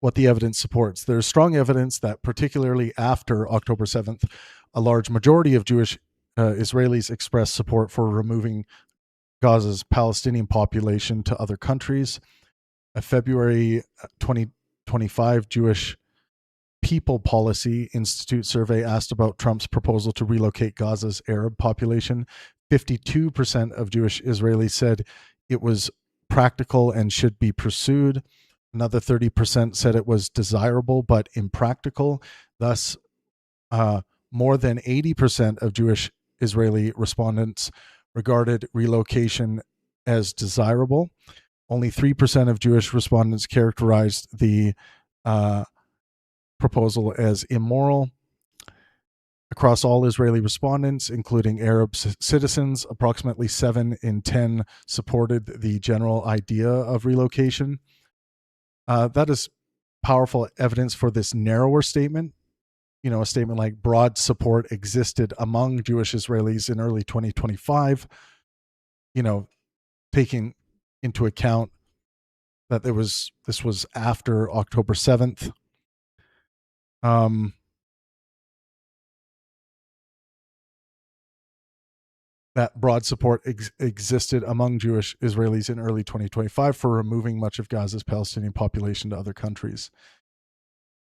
what the evidence supports. There's strong evidence that particularly after October 7th, a large majority of Jewish Israelis expressed support for removing Gaza's Palestinian population to other countries. A February 2025 Jewish People Policy Institute survey asked about Trump's proposal to relocate Gaza's Arab population. 52% of Jewish Israelis said it was practical and should be pursued. Another 30% said it was desirable but impractical. Thus, more than 80% of Jewish Israeli respondents regarded relocation as desirable. Only 3% of Jewish respondents characterized the proposal as immoral. Across all Israeli respondents, including Arab citizens, approximately 7 in 10 supported the general idea of relocation. That is powerful evidence for this narrower statement. You know, a statement like broad support existed among Jewish Israelis in early 2025, you know, taking into account that this was after October 7th. That broad support existed among Jewish Israelis in early 2025 for removing much of Gaza's Palestinian population to other countries.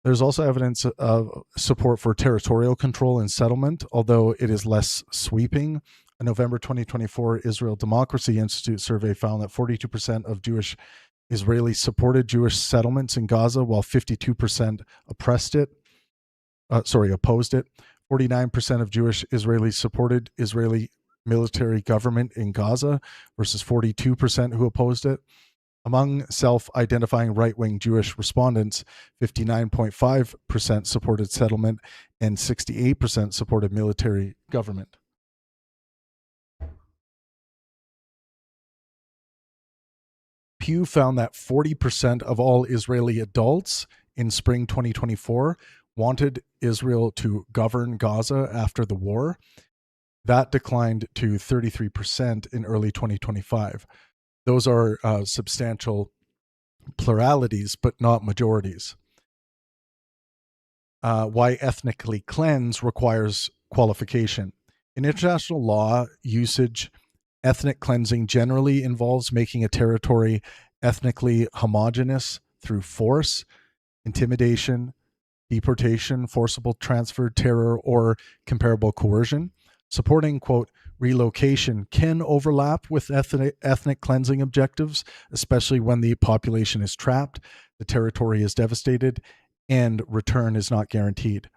There's also evidence of support for territorial control and settlement, although it is less sweeping. A November 2024 Israel Democracy Institute survey found that 42% of Jewish Israelis supported Jewish settlements in Gaza, while 52% opposed it. 49% of Jewish Israelis supported Israeli military government in Gaza versus 42% who opposed it. Among self-identifying right-wing Jewish respondents, 59.5% supported settlement and 68% supported military government. Pew found that 40% of all Israeli adults in spring 2024 wanted Israel to govern Gaza after the war. That declined to 33% in early 2025. Those are substantial pluralities, but not majorities. Why ethnically cleanse requires qualification. In international law usage, ethnic cleansing generally involves making a territory ethnically homogeneous through force, intimidation, deportation, forcible transfer, terror, or comparable coercion. Supporting, quote, relocation can overlap with ethnic cleansing objectives, especially when the population is trapped, the territory is devastated, and return is not guaranteed.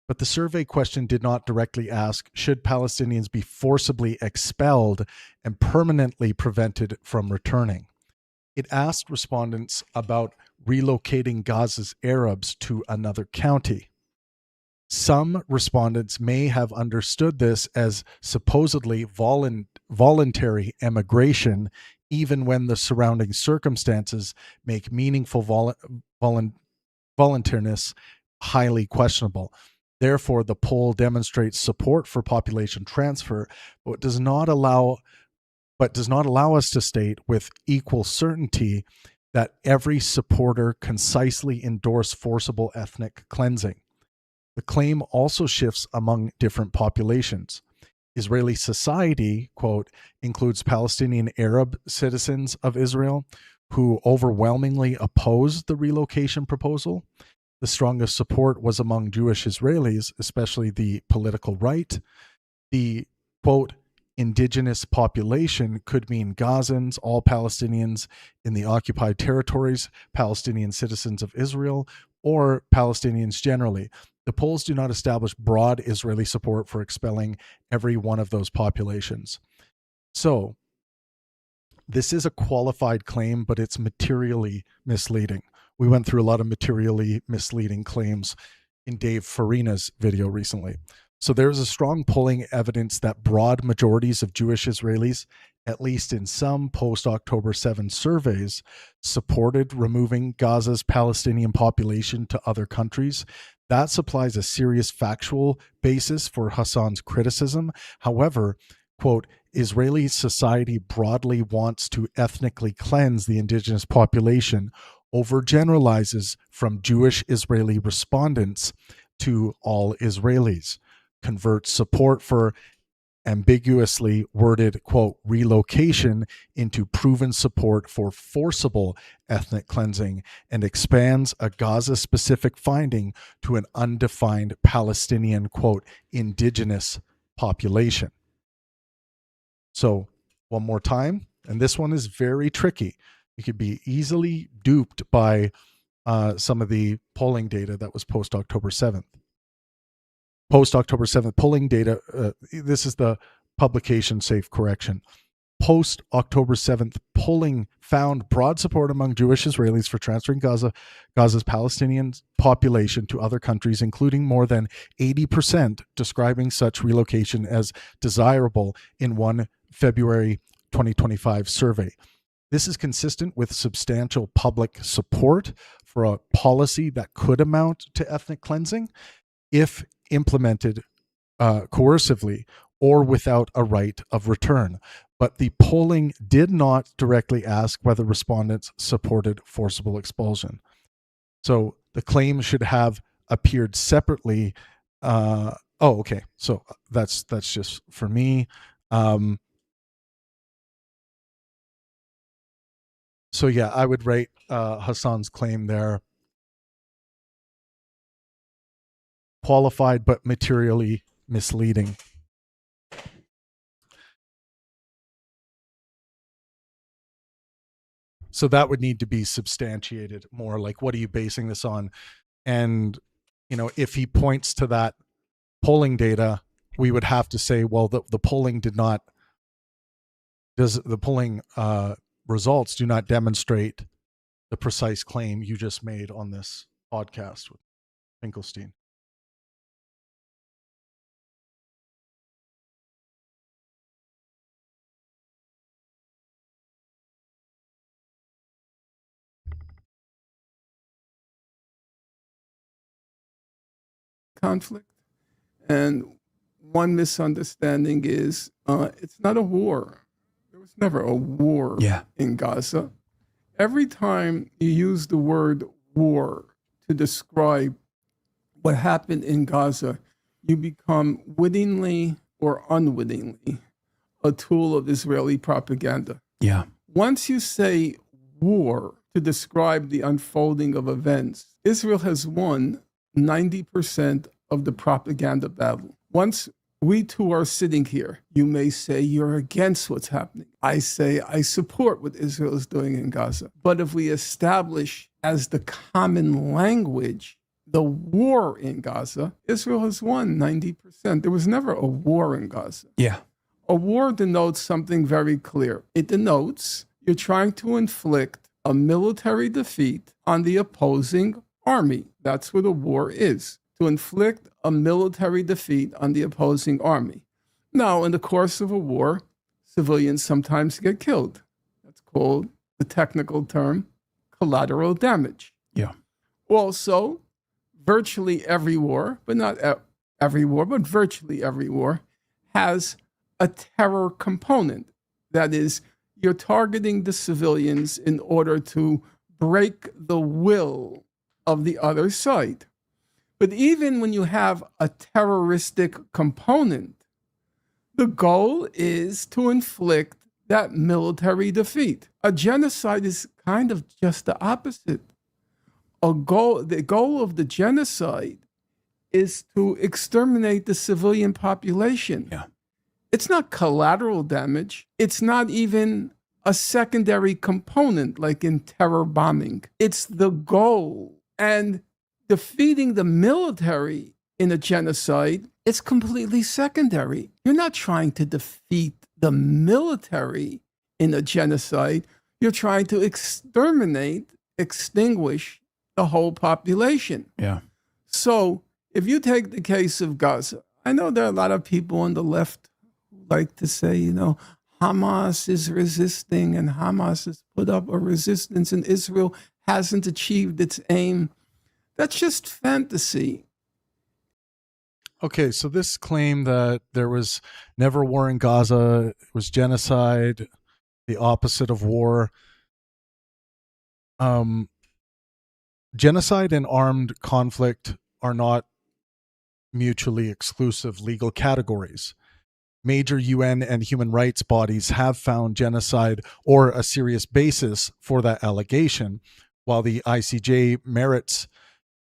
But the survey question did not directly ask, should Palestinians be forcibly expelled and permanently prevented from returning? It asked respondents about relocating Gaza's Arabs to another county. Some respondents may have understood this as supposedly voluntary emigration, even when the surrounding circumstances make meaningful voluntariness highly questionable. Therefore, the poll demonstrates support for population transfer, but does not allow us to state with equal certainty that every supporter concisely endorsed forcible ethnic cleansing. The claim also shifts among different populations. Israeli society, quote, includes Palestinian Arab citizens of Israel who overwhelmingly opposed the relocation proposal. The strongest support was among Jewish Israelis, especially the political right. The, quote, indigenous population could mean Gazans, all Palestinians in the occupied territories, Palestinian citizens of Israel, or Palestinians generally. The polls do not establish broad Israeli support for expelling every one of those populations. So, this is a qualified claim, but it's materially misleading. We went through a lot of materially misleading claims in Dave Farina's video recently. So there is a strong polling evidence that broad majorities of Jewish Israelis, at least in some post-October 7 surveys, supported removing Gaza's Palestinian population to other countries. That supplies a serious factual basis for Hasan's criticism. However, quote, Israeli society broadly wants to ethnically cleanse the indigenous population, overgeneralizes from Jewish Israeli respondents to all Israelis, converts support for ambiguously worded, quote, relocation into proven support for forcible ethnic cleansing, and expands a Gaza-specific finding to an undefined Palestinian, quote, indigenous population. So one more time, and this one is very tricky. You could be easily duped by some of the polling data that was post-October 7th. Post-October 7th polling data, this is the publication safe correction. Post-October 7th polling found broad support among Jewish Israelis for transferring Gaza's Palestinian population to other countries, including more than 80% describing such relocation as desirable in one February 2025 survey. This is consistent with substantial public support for a policy that could amount to ethnic cleansing if implemented coercively or without a right of return. But the polling did not directly ask whether respondents supported forcible expulsion. So the claim should have appeared separately. Okay. So that's just for me. So yeah, I would rate Hasan's claim there qualified but materially misleading. So that would need to be substantiated more. Like, what are you basing this on? And, you know, if he points to that polling data, we would have to say, well, the polling results do not demonstrate the precise claim you just made on this podcast with Finkelstein. Conflict. And one misunderstanding is it's not a war. There was never a war in Gaza. Every time you use the word war to describe what happened in Gaza, you become wittingly or unwittingly a tool of Israeli propaganda. Yeah. Once you say war to describe the unfolding of events, Israel has won 90% of the propaganda battle. Once we two are sitting here, you may say you're against what's happening. I say I support what Israel is doing in Gaza. But if we establish as the common language the war in Gaza, Israel has won 90%. There was never a war in Gaza. Yeah. A war denotes something very clear. It denotes you're trying to inflict a military defeat on the opposing army. That's what a war is, to inflict a military defeat on the opposing army. Now, in the course of a war, civilians sometimes get killed. That's called, the technical term, collateral damage. Yeah. Also, virtually every war, but not every war, but virtually every war, has a terror component. That is, you're targeting the civilians in order to break the will of the other side. But even when you have a terroristic component, the goal is to inflict that military defeat. A genocide is kind of just the opposite. The goal of the genocide is to exterminate the civilian population. Yeah. It's not collateral damage. It's not even a secondary component like in terror bombing. It's the goal. And defeating the military in a genocide, it's completely secondary. You're not trying to defeat the military in a genocide. You're trying to extinguish the whole population. Yeah. So if you take the case of Gaza, I know there are a lot of people on the left who like to say, Hamas is resisting and Hamas has put up a resistance and Israel hasn't achieved its aim. That's just fantasy. Okay, so this claim that there was never war in Gaza, it was genocide, the opposite of war. Genocide and armed conflict are not mutually exclusive legal categories. Major UN and human rights bodies have found genocide or a serious basis for that allegation, while the ICJ merits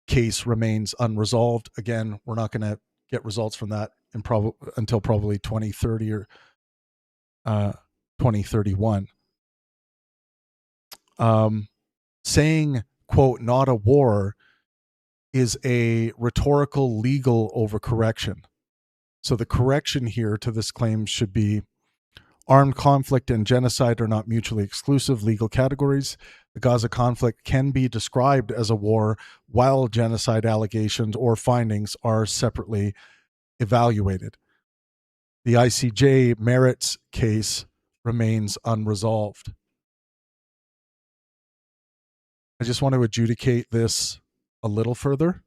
case remains unresolved. Again, we're not going to get results from that until probably 2030 or 2031. Saying, quote, not a war is a rhetorical legal overcorrection. So the correction here to this claim should be armed conflict and genocide are not mutually exclusive legal categories. The Gaza conflict can be described as a war while genocide allegations or findings are separately evaluated. The ICJ merits case remains unresolved. I just want to adjudicate this a little further.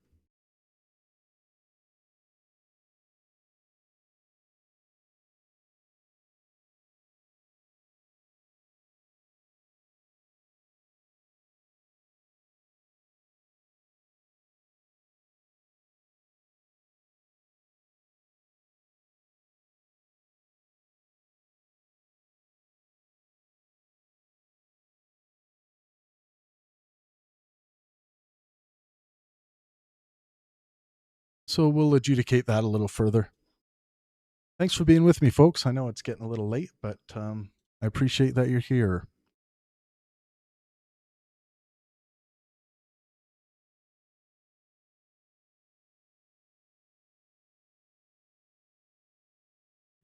So we'll adjudicate that a little further. Thanks for being with me, folks. I know it's getting a little late, but I appreciate that you're here.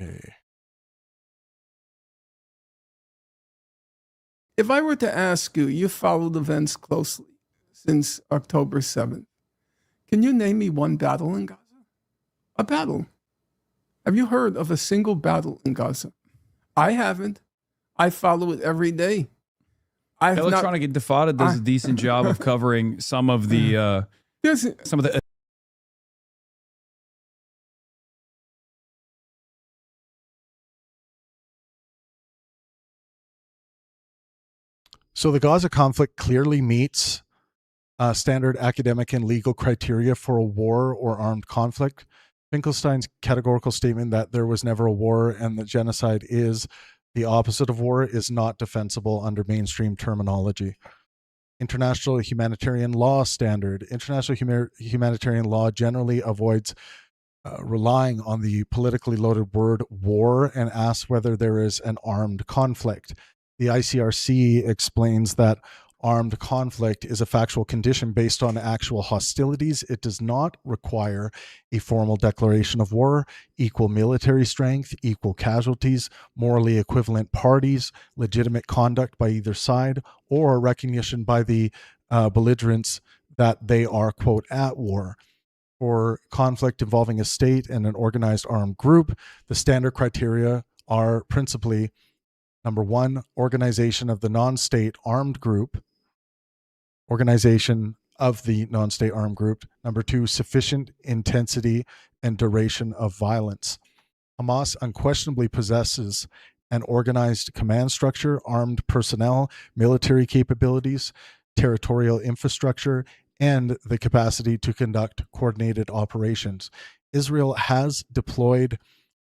Okay. If I were to ask you, you followed events closely since October 7th. Can you name me one battle in Gaza? A battle. Have you heard of a single battle in Gaza? I haven't. I follow it every day. Electronic Intifada does a decent job of covering some of the So the Gaza conflict clearly meets standard academic and legal criteria for a war or armed conflict. Finkelstein's categorical statement that there was never a war and that genocide is the opposite of war is not defensible under mainstream terminology. International humanitarian law standard. International humanitarian law generally avoids relying on the politically loaded word war and asks whether there is an armed conflict. The ICRC explains that armed conflict is a factual condition based on actual hostilities. It does not require a formal declaration of war, equal military strength, equal casualties, morally equivalent parties, legitimate conduct by either side, or recognition by the belligerents that they are, quote, at war. For conflict involving a state and an organized armed group, the standard criteria are principally: number one, organization of the non-state armed group. Organization of the non-state armed group. Number two, sufficient intensity and duration of violence. Hamas unquestionably possesses an organized command structure, armed personnel, military capabilities, territorial infrastructure, and the capacity to conduct coordinated operations. Israel has deployed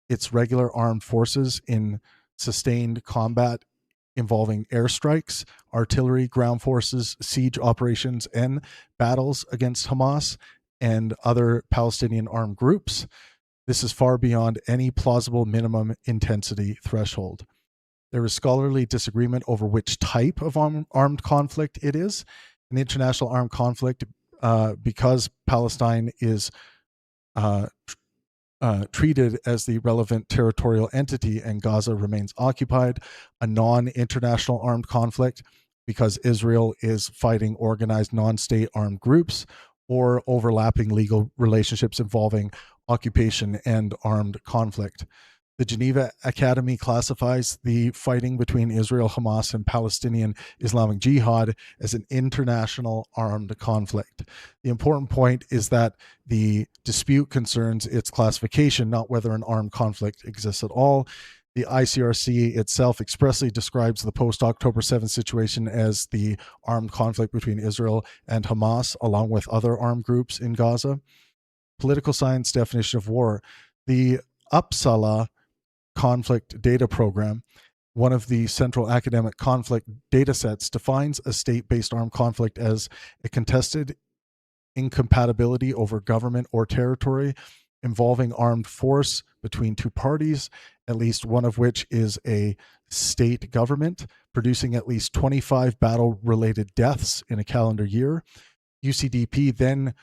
its regular armed forces in sustained combat involving airstrikes, artillery, ground forces, siege operations, and battles against Hamas and other Palestinian armed groups. This is far beyond any plausible minimum intensity threshold. There is scholarly disagreement over which type of armed conflict it is. An international armed conflict, because Palestine is treated as the relevant territorial entity and Gaza remains occupied. A non-international armed conflict, because Israel is fighting organized non-state armed groups, or overlapping legal relationships involving occupation and armed conflict. The Geneva Academy classifies the fighting between Israel, Hamas, and Palestinian Islamic Jihad as an international armed conflict. The important point is that the dispute concerns its classification, not whether an armed conflict exists at all. The ICRC itself expressly describes the post-October 7th situation as the armed conflict between Israel and Hamas, along with other armed groups in Gaza. Political science definition of war. The Uppsala Conflict Data Program, one of the central academic conflict data sets, defines a state-based armed conflict as a contested incompatibility over government or territory involving armed force between two parties, at least one of which is a state government, producing at least 25 battle-related deaths in a calendar year. UCDP then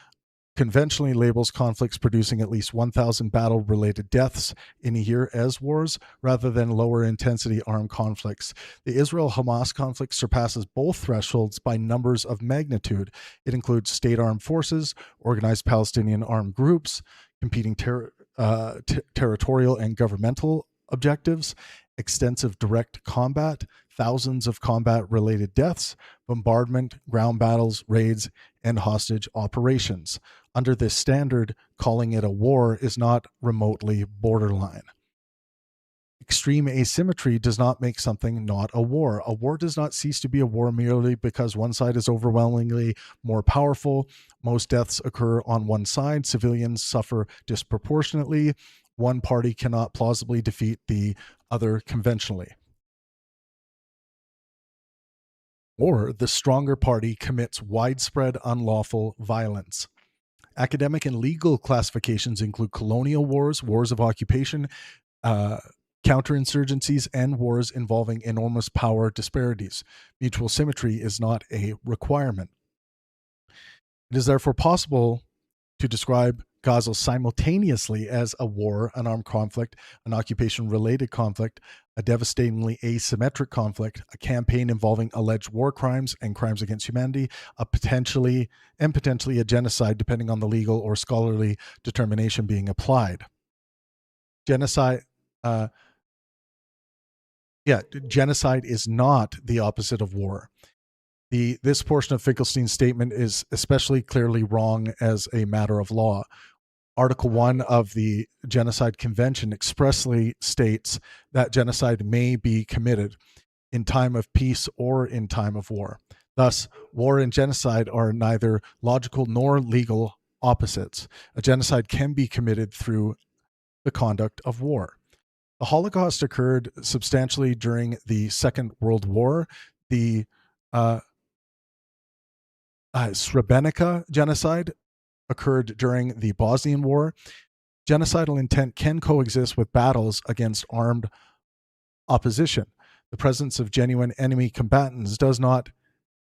conventionally labels conflicts producing at least 1,000 battle-related deaths in a year as wars, rather than lower-intensity armed conflicts. The Israel-Hamas conflict surpasses both thresholds by numbers of magnitude. It includes state armed forces, organized Palestinian armed groups, competing territorial and governmental objectives, extensive direct combat, thousands of combat-related deaths, bombardment, ground battles, raids, and hostage operations. Under this standard, calling it a war is not remotely borderline. Extreme asymmetry does not make something not a war. A war does not cease to be a war merely because one side is overwhelmingly more powerful. Most deaths occur on one side. Civilians suffer disproportionately. One party cannot plausibly defeat the other conventionally. Or the stronger party commits widespread unlawful violence. Academic and legal classifications include colonial wars, wars of occupation, counterinsurgencies, and wars involving enormous power disparities. Mutual symmetry is not a requirement. It is therefore possible to describe Gaza simultaneously as a war, an armed conflict, an occupation-related conflict, a devastatingly asymmetric conflict, a campaign involving alleged war crimes and crimes against humanity, potentially a genocide, depending on the legal or scholarly determination being applied. Genocide is not the opposite of war. This portion of Finkelstein's statement is especially clearly wrong as a matter of law. Article 1 of the Genocide Convention expressly states that genocide may be committed in time of peace or in time of war. Thus, war and genocide are neither logical nor legal opposites. A genocide can be committed through the conduct of war. The Holocaust occurred substantially during the Second World War. The Srebrenica genocide occurred during the Bosnian War. Genocidal intent can coexist with battles against armed opposition. The presence of genuine enemy combatants does not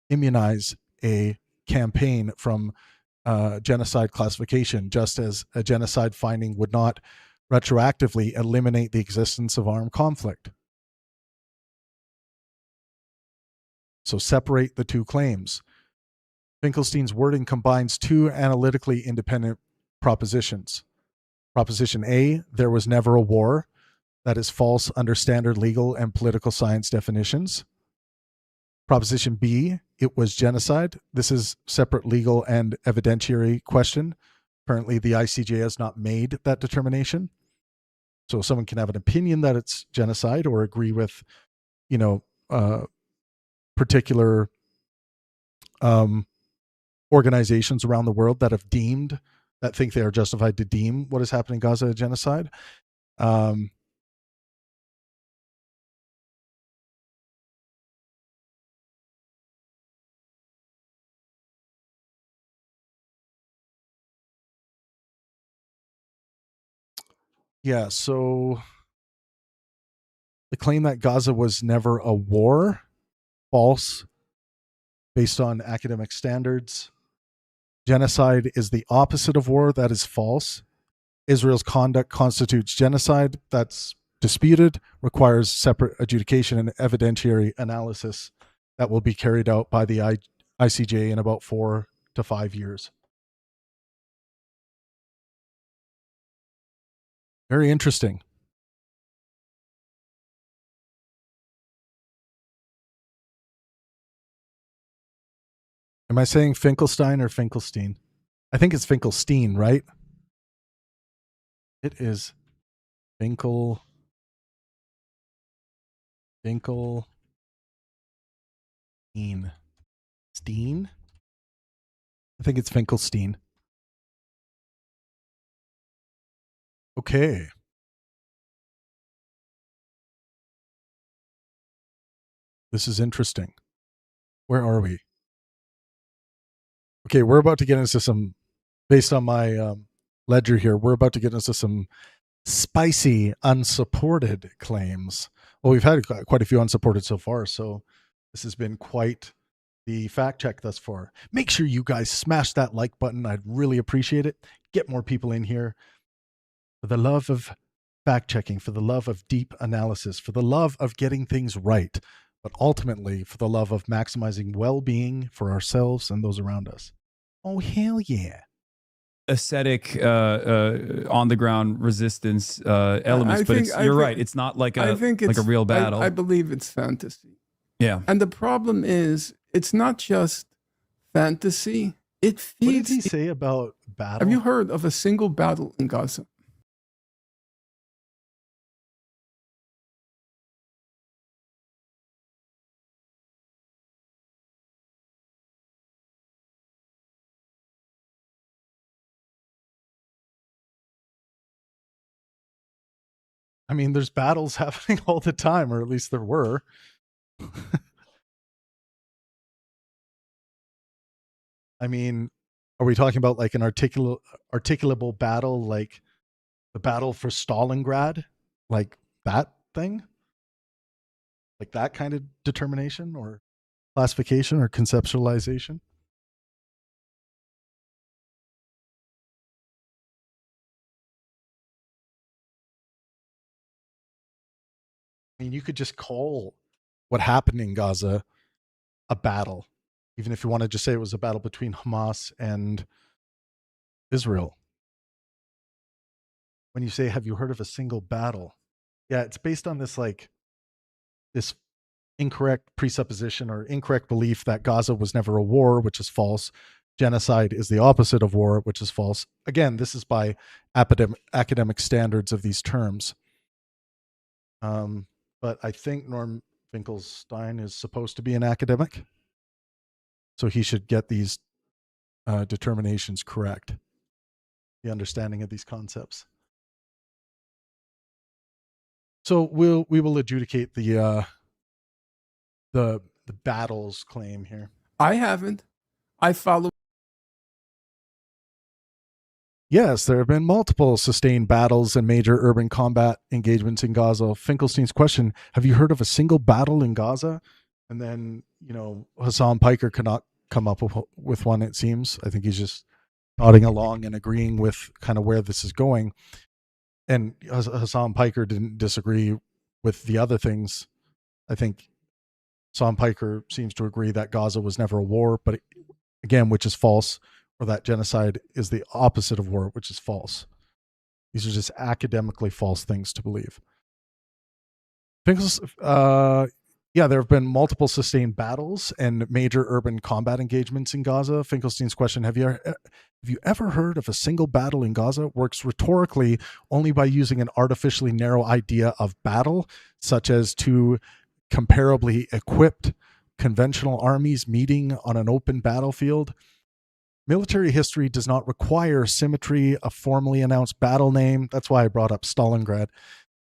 immunize a campaign from genocide classification, just as a genocide finding would not retroactively eliminate the existence of armed conflict. So separate the two claims. Finkelstein's wording combines two analytically independent propositions. Proposition A, there was never a war. That is false under standard legal and political science definitions. Proposition B, it was genocide. This is separate legal and evidentiary question. Currently, the ICJ has not made that determination. So someone can have an opinion that it's genocide or agree with, particular organizations around the world that think they are justified to deem what is happening in Gaza a genocide. Yeah, so the claim that Gaza was never a war, false, based on academic standards. Genocide is the opposite of war. That is false. Israel's conduct constitutes genocide. That's disputed, requires separate adjudication and evidentiary analysis that will be carried out by the ICJ in about 4 to 5 years. Very interesting. Am I saying Finkelstein or Finkelstein? I think it's Finkelstein, right? It is Finkelstein. Steen? I think it's Finkelstein. Okay. This is interesting. Where are we? Okay, we're about to get into some, based on my ledger here, we're about to get into some spicy, unsupported claims. Well, we've had quite a few unsupported so far, so this has been quite the fact check thus far. Make sure you guys smash that like button. I'd really appreciate it. Get more people in here. For the love of fact checking, for the love of deep analysis, for the love of getting things right, but ultimately for the love of maximizing well-being for ourselves and those around us. Oh, hell yeah. Aesthetic, on the ground resistance elements, but you're right. It's not like a real battle. I believe it's fantasy. Yeah. And the problem is, it's not just fantasy. It feeds. What did he say about battle? Have you heard of a single battle in Gaza? I mean, there's battles happening all the time, or at least there were. I mean, are we talking about like an articulable battle, like the battle for Stalingrad, like that thing? Like that kind of determination or classification or conceptualization? I mean, you could just call what happened in Gaza a battle, even if you want to just say it was a battle between Hamas and Israel. When you say, have you heard of a single battle? Yeah, it's based on this incorrect presupposition or incorrect belief that Gaza was never a war, which is false. Genocide is the opposite of war, which is false. Again, this is by academic standards of these terms. But I think Norm Finkelstein is supposed to be an academic, so he should get these determinations correct, the understanding of these concepts. So we will adjudicate the battles claim here. I haven't. I follow. Yes, there have been multiple sustained battles and major urban combat engagements in Gaza. Finkelstein's question, have you heard of a single battle in Gaza? And then, Hasan Piker cannot come up with one, it seems. I think he's just nodding along and agreeing with kind of where this is going. And Hasan Piker didn't disagree with the other things. I think Hasan Piker seems to agree that Gaza was never a war, but again, which is false, or that genocide is the opposite of war, which is false. These are just academically false things to believe. There have been multiple sustained battles and major urban combat engagements in Gaza. Finkelstein's question, have you ever heard of a single battle in Gaza? Works rhetorically only by using an artificially narrow idea of battle, such as two comparably equipped conventional armies meeting on an open battlefield. Military history does not require symmetry, a formally announced battle name. That's why I brought up Stalingrad,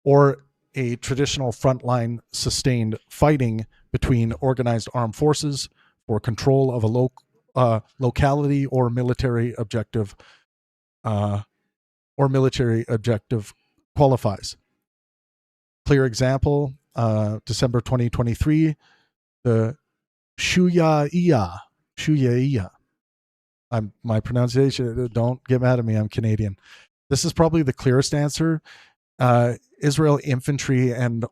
or a traditional frontline sustained fighting between organized armed forces for control of a locality or military objective qualifies. Clear example, December 2023, the Shuyaiya. My pronunciation, don't get mad at me, I'm Canadian. This is probably the clearest answer. Israel infantry and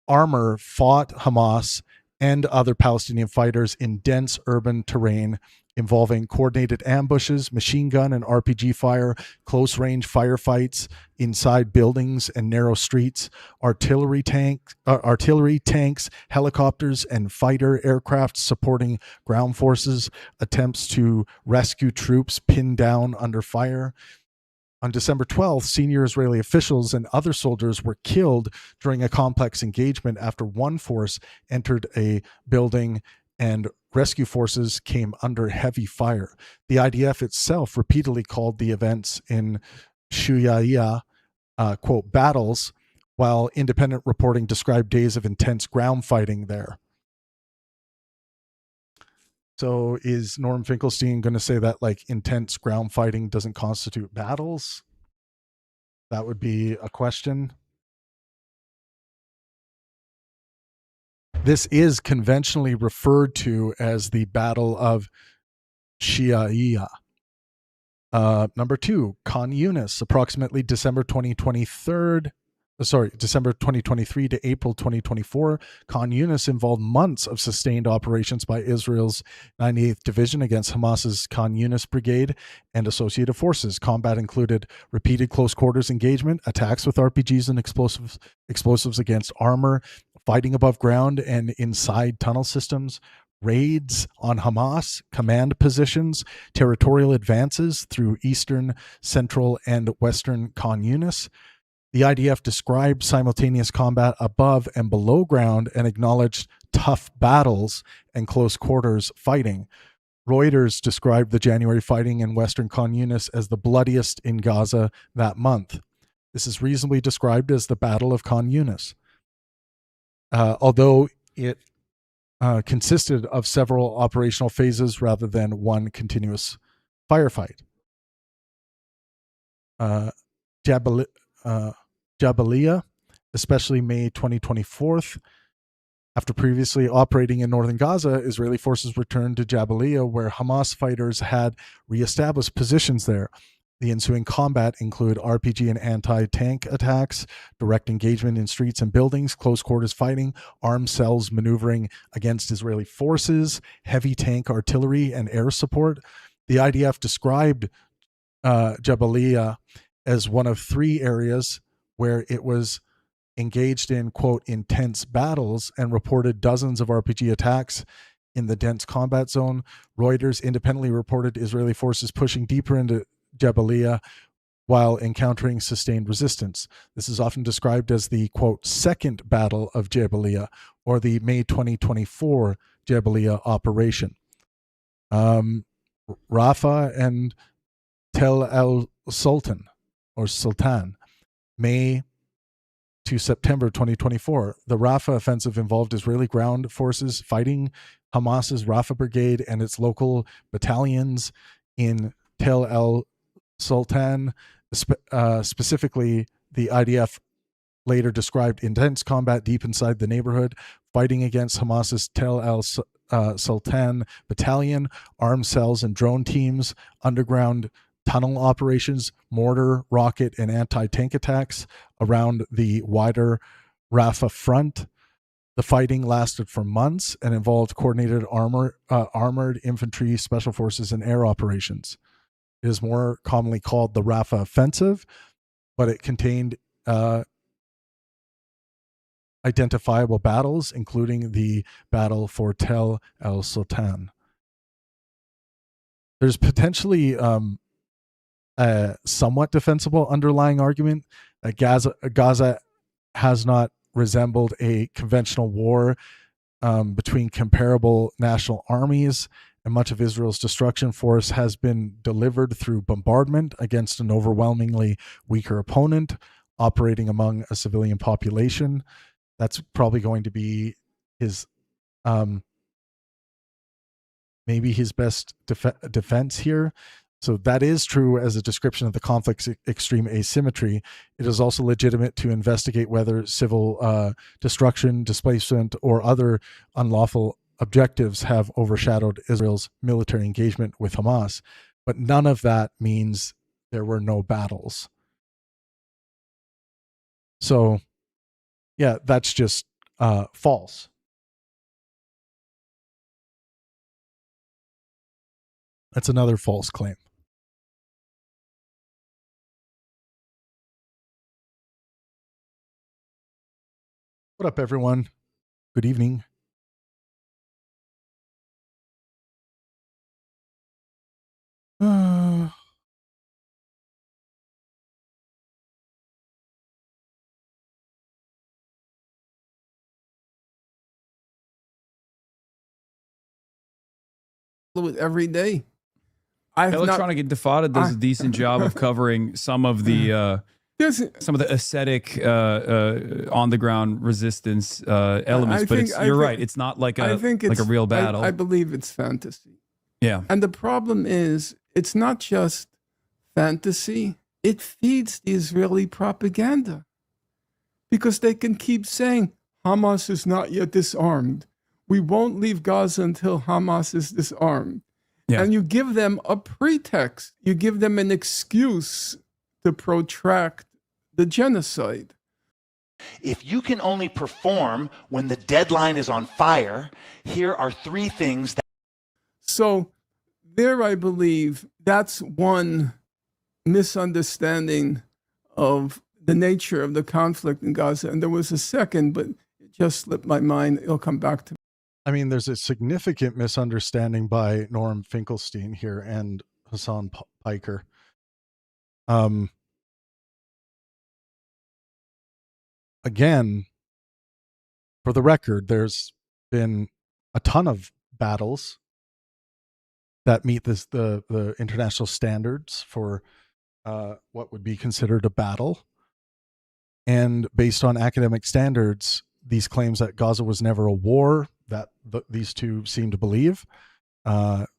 armor fought Hamas and other Palestinian fighters in dense urban terrain involving coordinated ambushes, machine gun and RPG fire, close-range firefights inside buildings and narrow streets, artillery tanks, helicopters, and fighter aircraft supporting ground forces, attempts to rescue troops pinned down under fire. On December 12th, senior Israeli officials and other soldiers were killed during a complex engagement after one force entered a building and rescue forces came under heavy fire. The IDF itself repeatedly called the events in Shuyaiya, quote, battles, while independent reporting described days of intense ground fighting there. So is Norm Finkelstein going to say that like intense ground fighting doesn't constitute battles? That would be a question. This is conventionally referred to as the Battle of Shuyaiya. Number 2, Khan Yunis, approximately December 2023 to April 2024. Khan Yunis involved months of sustained operations by Israel's 98th Division against Hamas's Khan Yunis Brigade and associated forces. Combat included repeated close quarters engagement, attacks with RPGs and explosives against armor, fighting above ground and inside tunnel systems, raids on Hamas command positions, territorial advances through eastern, central, and western Khan Yunis. The IDF described simultaneous combat above and below ground and acknowledged tough battles and close quarters fighting. Reuters described the January fighting in western Khan Yunis as the bloodiest in Gaza that month. This is reasonably described as the Battle of Khan Yunis, although it consisted of several operational phases rather than one continuous firefight. Jabalia, especially May 2024. After previously operating in northern Gaza, Israeli forces returned to Jabalia, where Hamas fighters had reestablished positions there. The ensuing combat include RPG and anti-tank attacks, direct engagement in streets and buildings, close quarters fighting, armed cells maneuvering against Israeli forces, heavy tank artillery and air support. The IDF described Jabalia as one of 3 areas where it was engaged in, quote, intense battles and reported dozens of RPG attacks in the dense combat zone. Reuters independently reported Israeli forces pushing deeper into Jabalia while encountering sustained resistance. This is often described as the, quote, second battle of Jabalia, or the May 2024 Jabalia operation. Rafah and Tel El Sultan, or Sultan, May to September 2024. The Rafah offensive involved Israeli ground forces fighting Hamas's Rafah Brigade and its local battalions in Tel El Sultan. Specifically, the IDF later described intense combat deep inside the neighborhood, fighting against Hamas's Tel al-Sultan battalion, armed cells and drone teams, underground tunnel operations, mortar, rocket, and anti-tank attacks around the wider Rafah front. The fighting lasted for months and involved coordinated armored infantry, special forces, and air operations. It is more commonly called the Rafah Offensive, but it contained identifiable battles, including the battle for Tel al-Sultan. There's potentially a somewhat defensible underlying argument that Gaza has not resembled a conventional war between comparable national armies, and much of Israel's destruction force has been delivered through bombardment against an overwhelmingly weaker opponent operating among a civilian population. That's probably going to be his maybe his best defense here. So that is true as a description of the conflict's extreme asymmetry. It is also legitimate to investigate whether civil destruction, displacement, or other unlawful objectives have overshadowed Israel's military engagement with Hamas. But none of that means there were no battles. So, yeah, that's just false. That's another false claim. What up, everyone? Good evening. It every day. Electronic Intifada does a decent job of covering some of the ascetic on the ground resistance elements, but you're right. It's not like a real battle. I believe it's fantasy. Yeah, and the problem is it's not just fantasy. It feeds the Israeli propaganda because they can keep saying Hamas is not yet disarmed. We won't leave Gaza until Hamas is disarmed. Yeah. And you give them a pretext. You give them an excuse to protract the genocide. If you can only perform when the deadline is on fire, here are three things that... So there, I believe, that's one misunderstanding of the nature of the conflict in Gaza. And there was a second, but it just slipped my mind. It'll come back to me. I mean, there's a significant misunderstanding by Norm Finkelstein here and Hasan Piker. Again, for the record, there's been a ton of battles that meet the international standards for what would be considered a battle. And based on academic standards, these claims that Gaza was never a war, that these two seem to believe,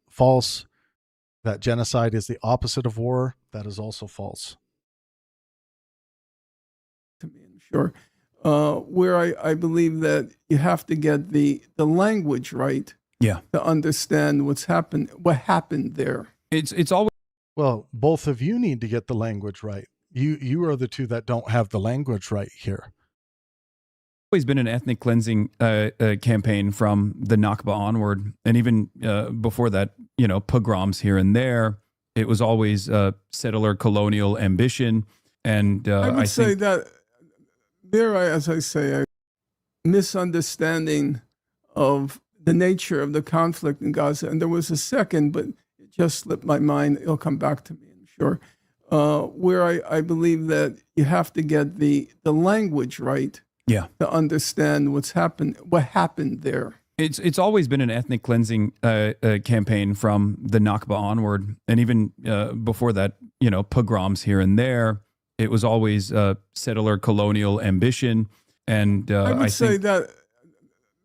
false. That genocide is the opposite of war, that is also false. Sure. Where I believe that you have to get the language right, to understand what happened there. It's always, well, both of you need to get the language right. You are the two that don't have the language right here. Always been an ethnic cleansing campaign from the Nakba onward, and even before that, pogroms here and there. It was always settler colonial ambition, and I would say that there, as I say, a misunderstanding of the nature of the conflict in Gaza. And there was a second, but it just slipped my mind. It'll come back to me, I'm sure. Where I believe that you have to get the language right, to understand what happened there. It's always been an ethnic cleansing campaign from the Nakba onward, and even before that, pogroms here and there. It was always settler colonial ambition, and I would say that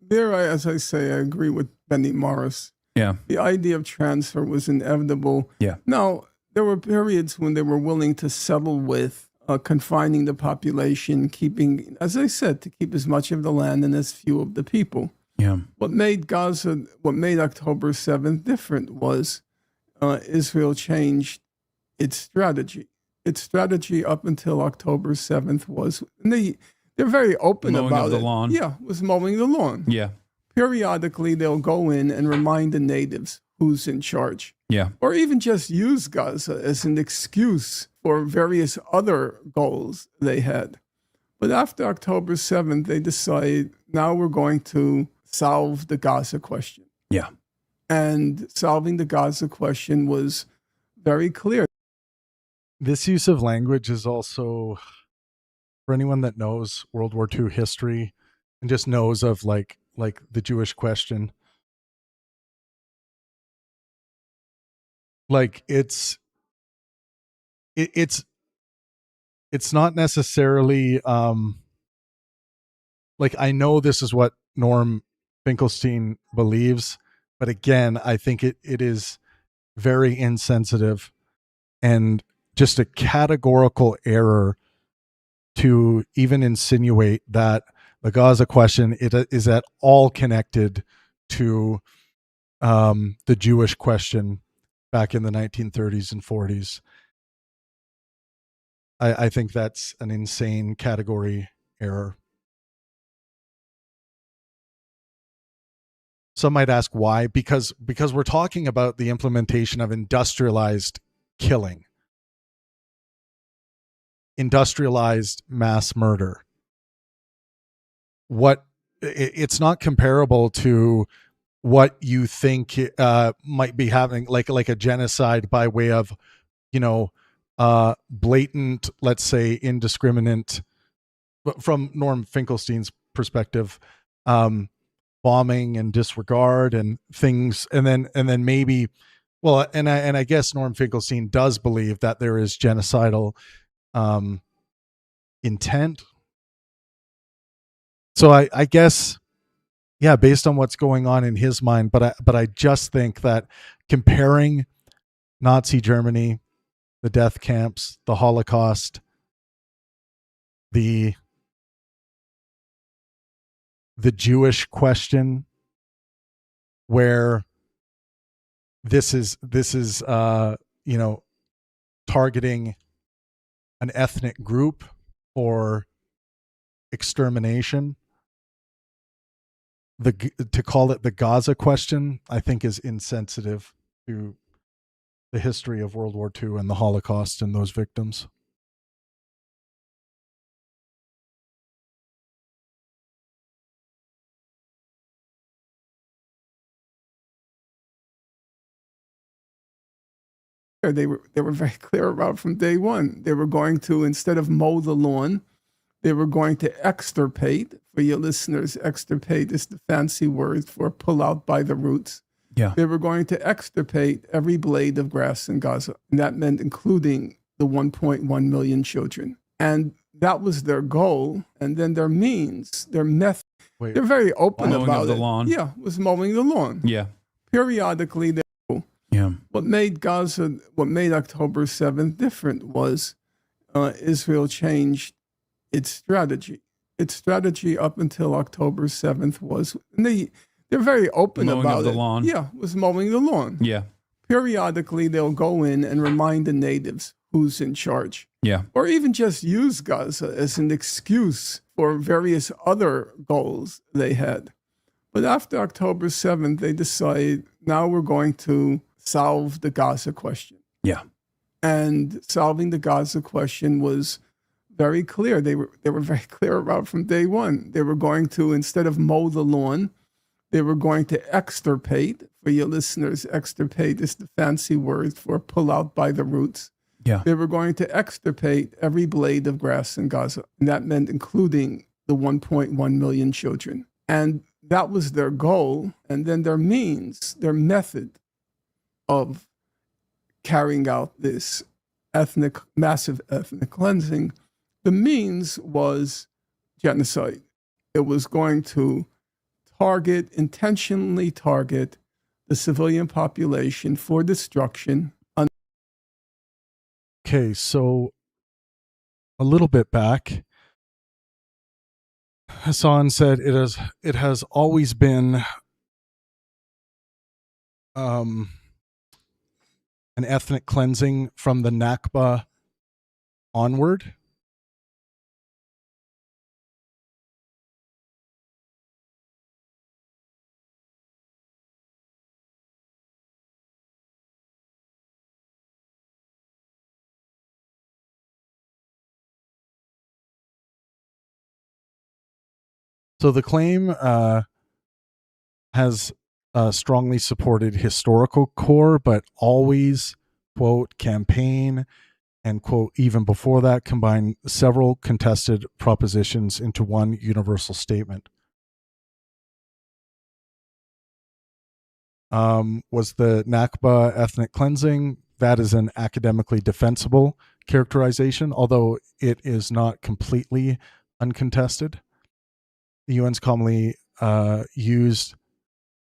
there, as I say, I agree with Benny Morris. Yeah, the idea of transfer was inevitable. Yeah. Now there were periods when they were willing to settle with confining the population, keeping, as I said, to keep as much of the land and as few of the people. Yeah. What made October 7th different was Israel changed its strategy. Its strategy up until October 7th was, and they're very open Mowing about of the it. lawn. Yeah, was mowing the lawn. Yeah. Periodically, they'll go in and remind the natives who's in charge. Yeah. Or even just use Gaza as an excuse for various other goals they had. But after October 7th, they decided now we're going to solve the Gaza question. Yeah. And solving the Gaza question was very clear. This use of language is also, for anyone that knows World War II history and just knows of like the Jewish question, like it's not necessarily like, I know this is what Norm Finkelstein believes, but again, I think it is very insensitive and just a categorical error to even insinuate that the Gaza question is at all connected to the Jewish question back in the 1930s and 40s. I think that's an insane category error. Some might ask why, because we're talking about the implementation of industrialized killing, industrialized mass murder. It's not comparable to what you think might be happening, like a genocide by way of, blatant, let's say, indiscriminate, from Norm Finkelstein's perspective, bombing and disregard and things, and then maybe, well, and I guess Norm Finkelstein does believe that there is genocidal intent. So I guess, yeah, based on what's going on in his mind, but I just think that comparing Nazi Germany, the death camps, the Holocaust, the Jewish question, where this is targeting an ethnic group for extermination, to call it the Gaza question, I think is insensitive to the history of World War II and the Holocaust and those victims. They were very clear about from day one. They were going to, instead of mow the lawn, they were going to extirpate. For your listeners, extirpate is the fancy word for pull out by the roots. Yeah. They were going to extirpate every blade of grass in Gaza. And that meant including the 1.1 million children. And that was their goal. And then their means, their method. Wait, they're very open mowing about of the it. lawn. Yeah, was mowing the lawn. Yeah. Periodically, Yeah. what made October 7th different was Israel changed its strategy. Its strategy up until October 7th was, and they're very open Mowing about of the it. lawn. Yeah, was mowing the lawn. Yeah. Periodically, they'll go in and remind the natives who's in charge. Yeah. Or even just use Gaza as an excuse for various other goals they had. But after October 7th, they decided now we're going to solve the Gaza question. Yeah. And solving the Gaza question was very clear. They were very clear about from day one. They were going to, instead of mow the lawn, they were going to extirpate. For your listeners, extirpate is the fancy word for pull out by the roots. Yeah. They were going to extirpate every blade of grass in Gaza. And that meant including the 1.1 million children. And that was their goal. And then their means, their method of carrying out this massive ethnic cleansing, the means was genocide. It was going to intentionally target the civilian population for destruction. Okay, so a little bit back, Hasan said it has always been an ethnic cleansing from the Nakba onward. So the claim has strongly supported historical core, but always, quote, campaign, and, quote, even before that, combine several contested propositions into one universal statement. Was the Nakba ethnic cleansing? That is an academically defensible characterization, although it is not completely uncontested. The UN's commonly used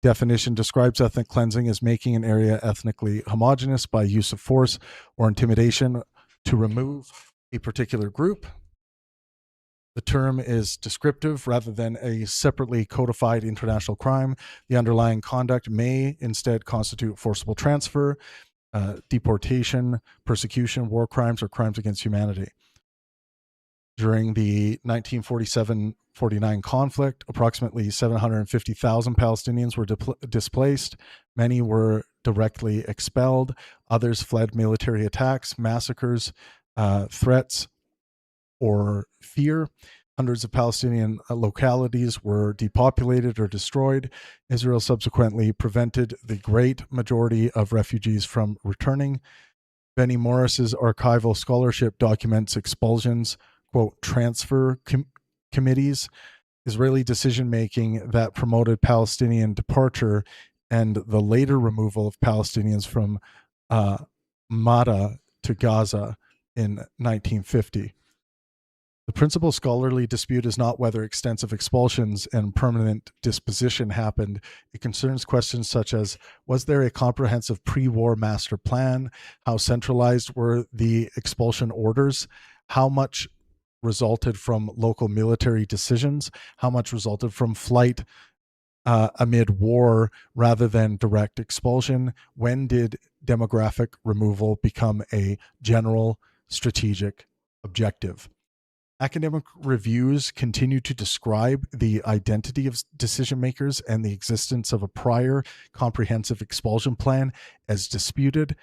definition describes ethnic cleansing as making an area ethnically homogeneous by use of force or intimidation to remove a particular group. The term is descriptive rather than a separately codified international crime. The underlying conduct may instead constitute forcible transfer, deportation, persecution, war crimes, or crimes against humanity. During the 1947-49 conflict, approximately 750,000 Palestinians were displaced. Many were directly expelled. Others fled military attacks, massacres, threats, or fear. Hundreds of Palestinian localities were depopulated or destroyed. Israel subsequently prevented the great majority of refugees from returning. Benny Morris's archival scholarship documents expulsions, quote, transfer committees, Israeli decision-making that promoted Palestinian departure, and the later removal of Palestinians from Mada to Gaza in 1950. The principal scholarly dispute is not whether extensive expulsions and permanent disposition happened. It concerns questions such as, was there a comprehensive pre-war master plan? How centralized were the expulsion orders? How much resulted from local military decisions? How much resulted from flight amid war rather than direct expulsion? When did demographic removal become a general strategic objective? Academic reviews continue to describe the identity of decision makers and the existence of a prior comprehensive expulsion plan as disputed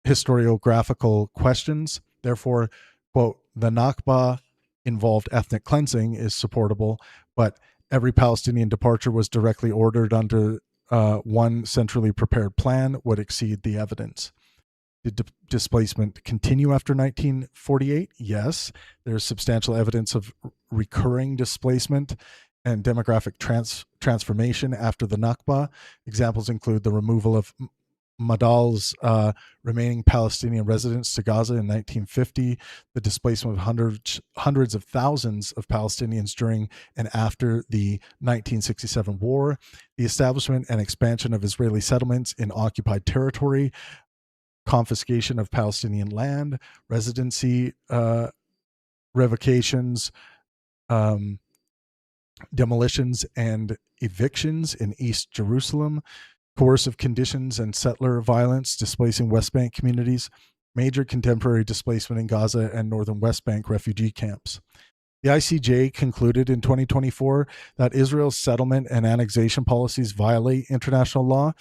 historiographical questions. Therefore, quote, the Nakba involved ethnic cleansing is supportable, but every Palestinian departure was directly ordered under one centrally prepared plan would exceed the evidence. Did displacement continue after 1948? Yes. There's substantial evidence of recurring displacement and demographic transformation after the Nakba. Examples include the removal of Madal's remaining Palestinian residents to Gaza in 1950, the displacement of hundreds of thousands of Palestinians during and after the 1967 war, the establishment and expansion of Israeli settlements in occupied territory, confiscation of Palestinian land, residency revocations, demolitions and evictions in East Jerusalem, coercive conditions and settler violence displacing West Bank communities, major contemporary displacement in Gaza and northern West Bank refugee camps. The ICJ concluded in 2024 that Israel's settlement and annexation policies violate international law,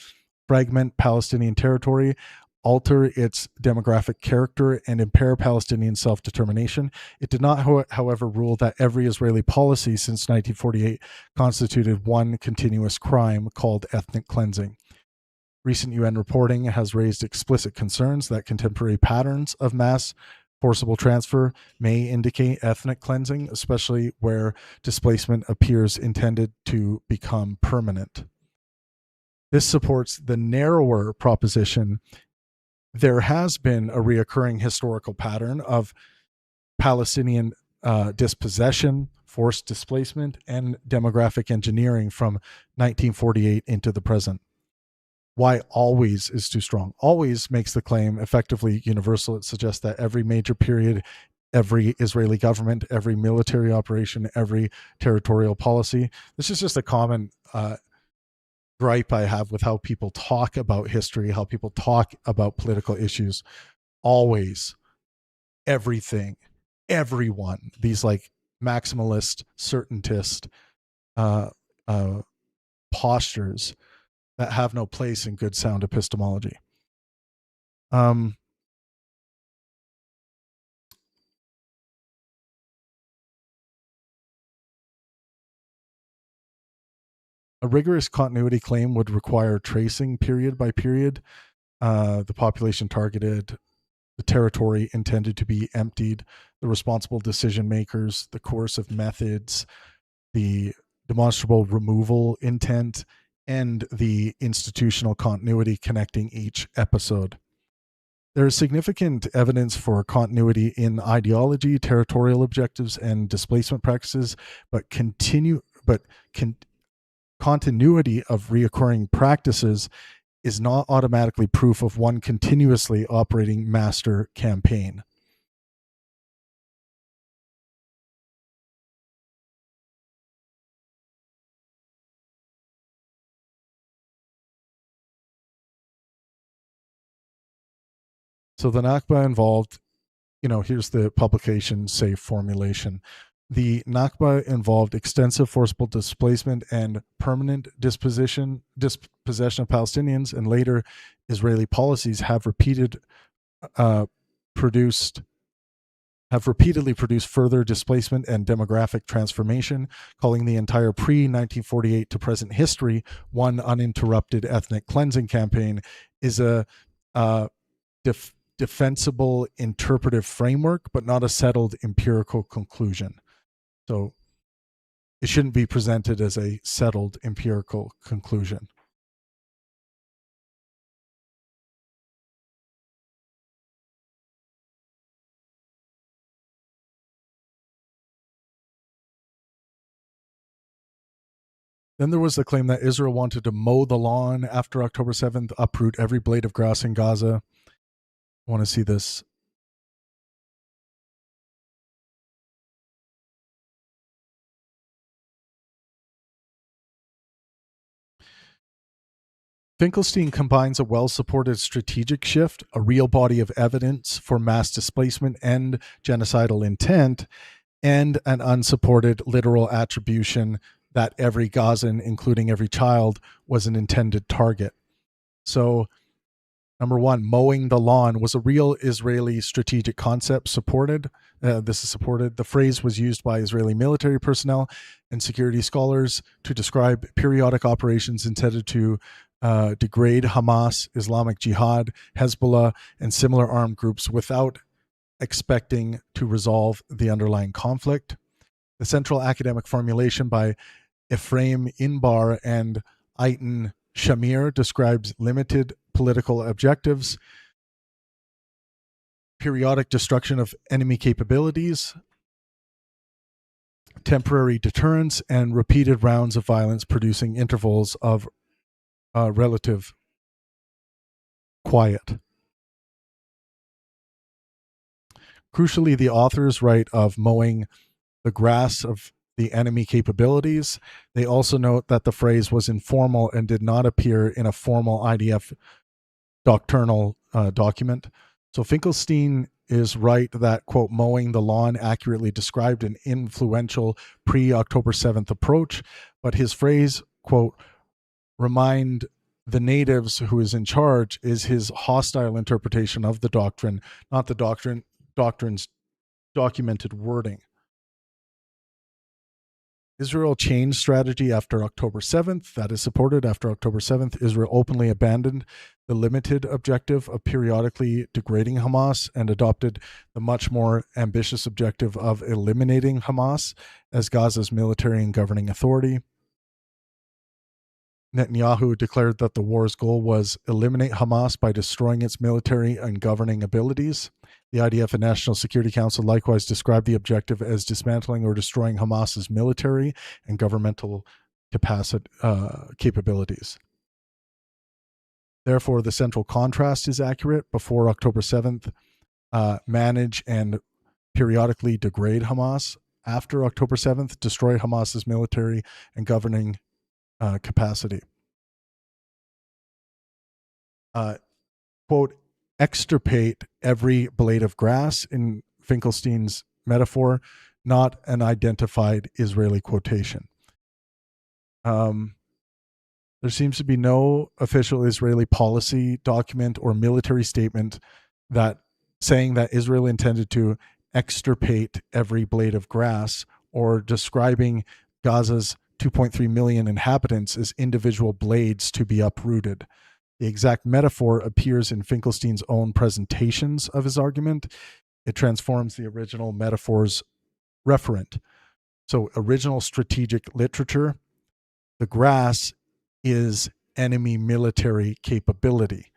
fragment Palestinian territory, alter its demographic character, and impair Palestinian self-determination. It did not, however, rule that every Israeli policy since 1948 constituted one continuous crime called ethnic cleansing. Recent UN reporting has raised explicit concerns that contemporary patterns of mass forcible transfer may indicate ethnic cleansing, especially where displacement appears intended to become permanent. This supports the narrower proposition there has been a reoccurring historical pattern of Palestinian dispossession, forced displacement, and demographic engineering from 1948 into the present. Why always is too strong. Always makes the claim effectively universal. It suggests that every major period every Israeli government, every military operation, every territorial policy. This is just a common gripe I have with how people talk about history, how people talk about political issues. Always, everything, everyone, these like maximalist, certaintist postures that have no place in good sound epistemology. A rigorous continuity claim would require tracing period by period the population targeted, the territory intended to be emptied, the responsible decision makers, the coercive methods, the demonstrable removal intent, and the institutional continuity connecting each episode. There is significant evidence for continuity in ideology, territorial objectives, and displacement practices, but continuity of reoccurring practices is not automatically proof of one continuously operating master campaign. So the Nakba involved, here's the publication safe formulation. The Nakba involved extensive forcible displacement and permanent dispossession of Palestinians, and later Israeli policies have repeatedly produced further displacement and demographic transformation, calling the entire pre-1948 to present history one uninterrupted ethnic cleansing campaign is a defensible interpretive framework, but not a settled empirical conclusion. So it shouldn't be presented as a settled empirical conclusion. Then there was the claim that Israel wanted to mow the lawn after October 7th, uproot every blade of grass in Gaza. I want to see this. Finkelstein combines a well-supported strategic shift, a real body of evidence for mass displacement and genocidal intent, and an unsupported literal attribution that every Gazan, including every child, was an intended target. So, number one, mowing the lawn was a real Israeli strategic concept supported. This is supported. The phrase was used by Israeli military personnel and security scholars to describe periodic operations intended to degrade Hamas, Islamic Jihad, Hezbollah, and similar armed groups without expecting to resolve the underlying conflict. The central academic formulation by Ephraim Inbar and Eitan Shamir describes limited political objectives, periodic destruction of enemy capabilities, temporary deterrence, and repeated rounds of violence producing intervals of relative quiet. Crucially, the authors write of mowing the grass of the enemy capabilities. They also note that the phrase was informal and did not appear in a formal IDF doctrinal document. So Finkelstein is right that, quote, mowing the lawn accurately described an influential pre-October 7th approach, but his phrase, quote, remind the natives who is in charge is his hostile interpretation of the doctrine, not the doctrine's documented wording. Israel changed strategy after October 7th. That is supported. After October 7th, Israel openly abandoned the limited objective of periodically degrading Hamas and adopted the much more ambitious objective of eliminating Hamas as Gaza's military and governing authority. Netanyahu declared that the war's goal was eliminate Hamas by destroying its military and governing abilities. The IDF and National Security Council likewise described the objective as dismantling or destroying Hamas's military and governmental capabilities. Therefore, the central contrast is accurate. Before October 7th, manage and periodically degrade Hamas after October 7th, destroy Hamas's military and governing capacity. Quote, extirpate every blade of grass, in Finkelstein's metaphor, not an identified Israeli quotation. There seems to be no official Israeli policy document or military statement that saying that Israel intended to extirpate every blade of grass, or describing Gaza's 2.3 million inhabitants as individual blades to be uprooted. The exact metaphor appears in Finkelstein's own presentations of his argument. It transforms the original metaphor's referent. So, original strategic literature, the grass is enemy military capability.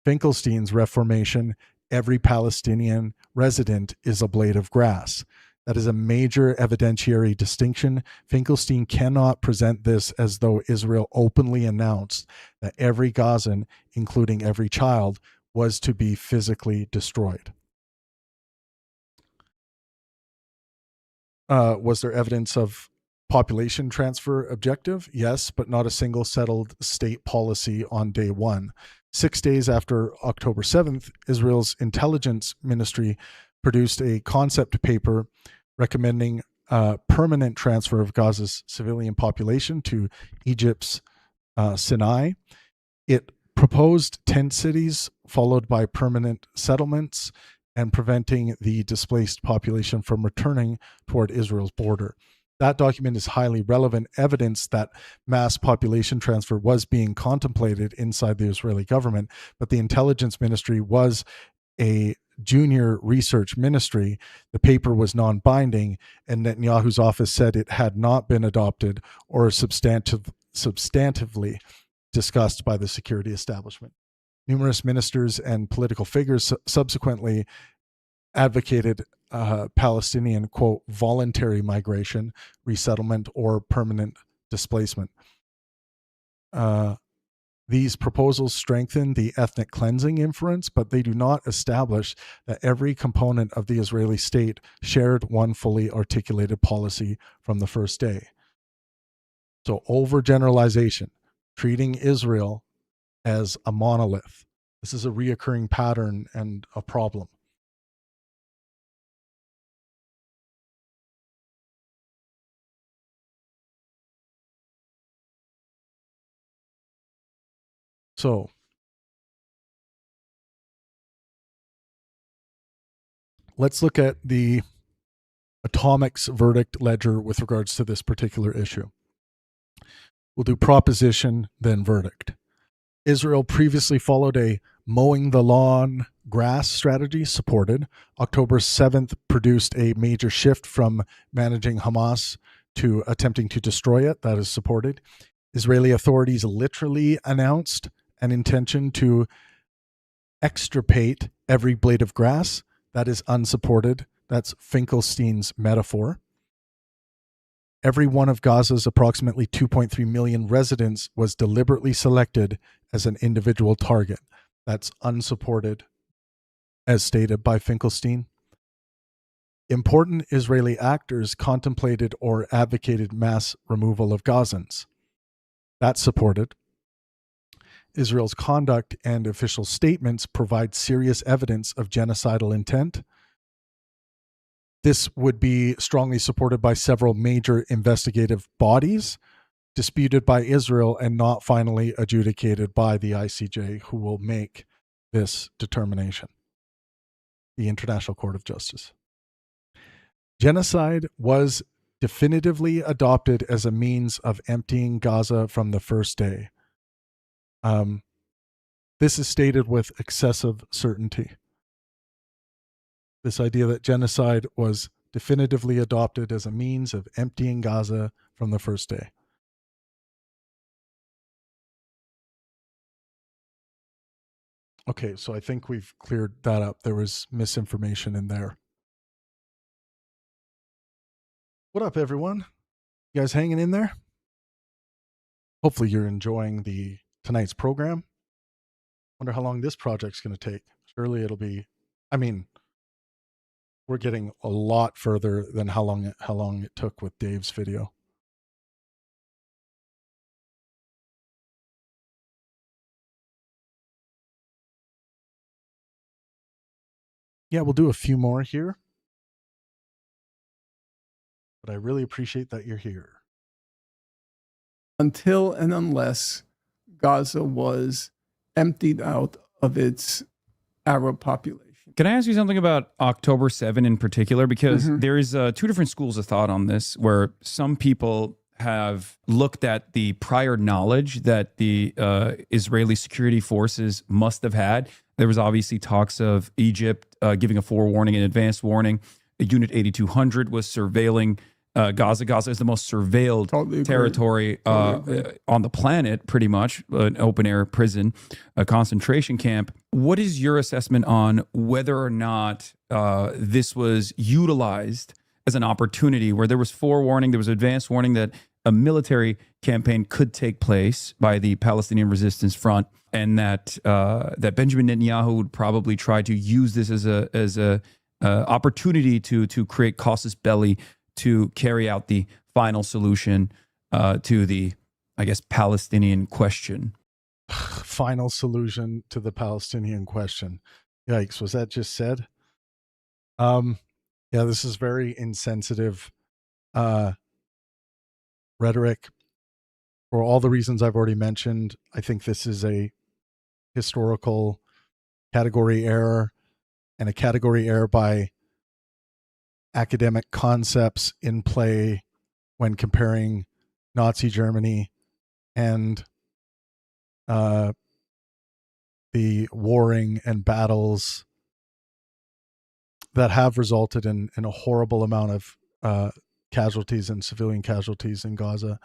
Finkelstein's reformation, every Palestinian resident is a blade of grass. That is a major evidentiary distinction. Finkelstein cannot present this as though Israel openly announced that every Gazan, including every child, was to be physically destroyed. Was there evidence of population transfer objective? Yes, but not a single settled state policy on day one. 6 days after October 7th, Israel's intelligence ministry produced a concept paper recommending permanent transfer of Gaza's civilian population to Egypt's Sinai. It proposed tent cities followed by permanent settlements and preventing the displaced population from returning toward Israel's border. That document is highly relevant evidence that mass population transfer was being contemplated inside the Israeli government, but the intelligence ministry was a junior research ministry. The paper was non-binding, and Netanyahu's office said it had not been adopted or substantively discussed by the security establishment. Numerous ministers and political figures subsequently advocated Palestinian, quote, voluntary migration, resettlement, or permanent displacement. These proposals strengthen the ethnic cleansing inference, but they do not establish that every component of the Israeli state shared one fully articulated policy from the first day. So, overgeneralization, treating Israel as a monolith. This is a reoccurring pattern and a problem. So, let's look at the atomics verdict ledger with regards to this particular issue. We'll do proposition, then verdict. Israel previously followed a mowing the lawn grass strategy, supported. October 7th produced a major shift from managing Hamas to attempting to destroy it. That is supported. Israeli authorities literally announced an intention to extirpate every blade of grass. That is unsupported. That's Finkelstein's metaphor. Every one of Gaza's approximately 2.3 million residents was deliberately selected as an individual target. That's unsupported, as stated by Finkelstein. Important Israeli actors contemplated or advocated mass removal of Gazans. That's supported. Israel's conduct and official statements provide serious evidence of genocidal intent. This would be strongly supported by several major investigative bodies, disputed by Israel and not finally adjudicated by the ICJ, who will make this determination, the International Court of Justice. Genocide was definitively adopted as a means of emptying Gaza from the first day. This is stated with excessive certainty. This idea that genocide was definitively adopted as a means of emptying Gaza from the first day. Okay, so I think we've cleared that up. There was misinformation in there. What up, everyone? You guys hanging in there? Hopefully you're enjoying tonight's program. Wonder how long this project's going to take. Surely it'll be, we're getting a lot further than how long it took with Dave's video. Yeah, we'll do a few more here. But I really appreciate that you're here. Until and unless Gaza was emptied out of its Arab population. Can I ask you something about October 7 in particular? Because there is two different schools of thought on this, where some people have looked at the prior knowledge that the Israeli security forces must have had. There was obviously talks of Egypt giving a forewarning, an advanced warning. Unit 8200 was surveilling Gaza. Gaza is the most surveilled territory on the planet, pretty much, an open-air prison, a concentration camp. What is your assessment on whether or not this was utilized as an opportunity where there was forewarning, there was advanced warning that a military campaign could take place by the Palestinian Resistance Front, and that that Benjamin Netanyahu would probably try to use this as a opportunity to create casus belli to carry out the final solution to the, I guess, Palestinian question? Final solution to the Palestinian question. Yikes, was that just said? Yeah, this is very insensitive rhetoric. For all the reasons I've already mentioned, I think this is a historical category error, and a category error by academic concepts in play when comparing Nazi Germany and the warring and battles that have resulted in a horrible amount of casualties and civilian casualties in Gaza.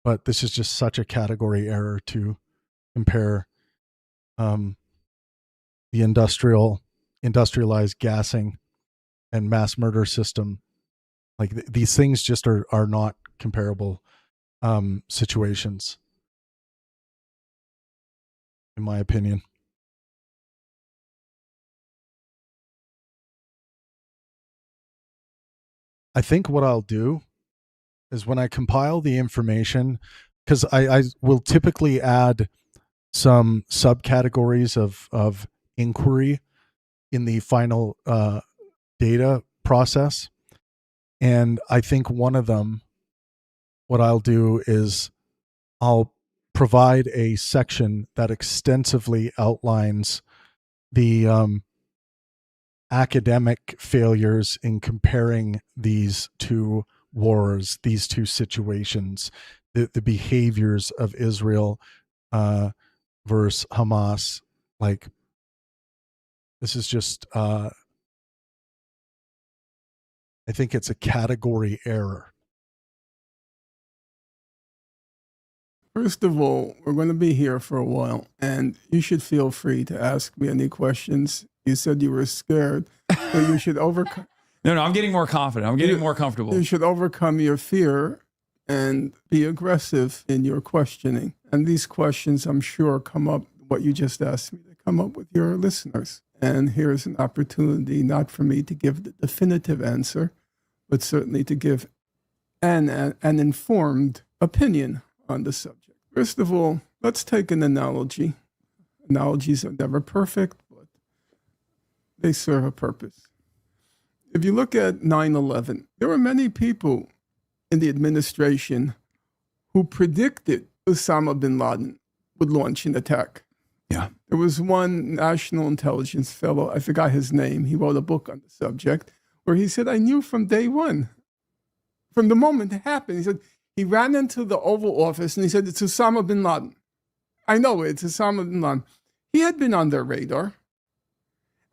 But this is just such a category error to compare the industrialized gassing and mass murder system. Like these things just are not comparable situations, in my opinion. I think what I'll do is when I compile the information, because I will typically add some subcategories of inquiry in the final data process. And I think one of them, what I'll do is I'll provide a section that extensively outlines the academic failures in comparing these two wars, these two situations, the behaviors of Israel versus Hamas. Like, this is just, I think it's a category error. First of all, we're going to be here for a while, and you should feel free to ask me any questions. You said you were scared, so you should overcome. No, I'm getting more confident. I'm getting more comfortable. You should overcome your fear and be aggressive in your questioning. And these questions, I'm sure, come up, what you just asked me, they come up with your listeners. And here's an opportunity, not for me to give the definitive answer, but certainly to give an informed opinion on the subject. First of all, let's take an analogy. Analogies are never perfect, but they serve a purpose. If you look at 9/11, there were many people in the administration who predicted Osama bin Laden would launch an attack. Yeah. There was one national intelligence fellow, I forgot his name, he wrote a book on the subject, where he said, I knew from day one, from the moment it happened. He said, he ran into the Oval Office and he said, it's Osama bin Laden. I know it's Osama bin Laden. He had been on their radar,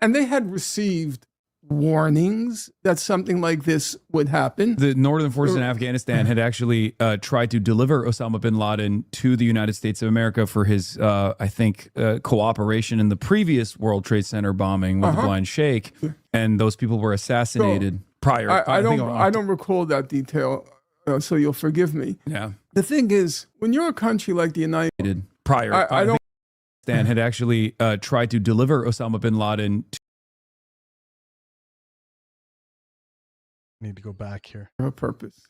and they had received warnings that something like this would happen. The Northern Forces in Afghanistan had actually tried to deliver Osama bin Laden to the United States of America for his, I think, cooperation in the previous World Trade Center bombing with the Blind Sheikh, and those people were assassinated prior. I don't recall that detail, so you'll forgive me. Yeah. The thing is, when you're a country like the United prior, I don't. Afghanistan had actually tried to deliver Osama bin Laden Need to go back here. For a purpose.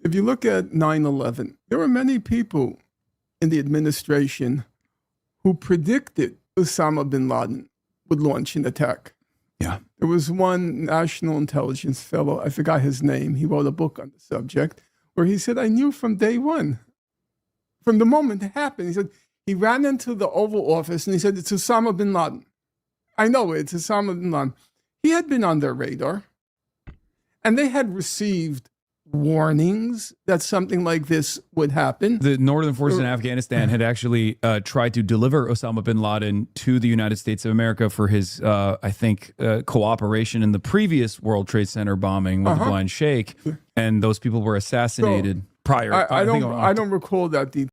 If you look at 9/11, there were many people in the administration who predicted Osama bin Laden would launch an attack. Yeah. There was one national intelligence fellow, I forgot his name, he wrote a book on the subject, where he said, I knew from day one, from the moment it happened. He said, he ran into the Oval Office and he said, it's Osama bin Laden. I know it's Osama bin Laden. He had been on their radar, and they had received warnings that something like this would happen. The Northern Forces in Afghanistan had actually tried to deliver Osama bin Laden to the United States of America for his, I think, cooperation in the previous World Trade Center bombing with the Blind Sheikh, and those people were assassinated prior. I don't recall that detail.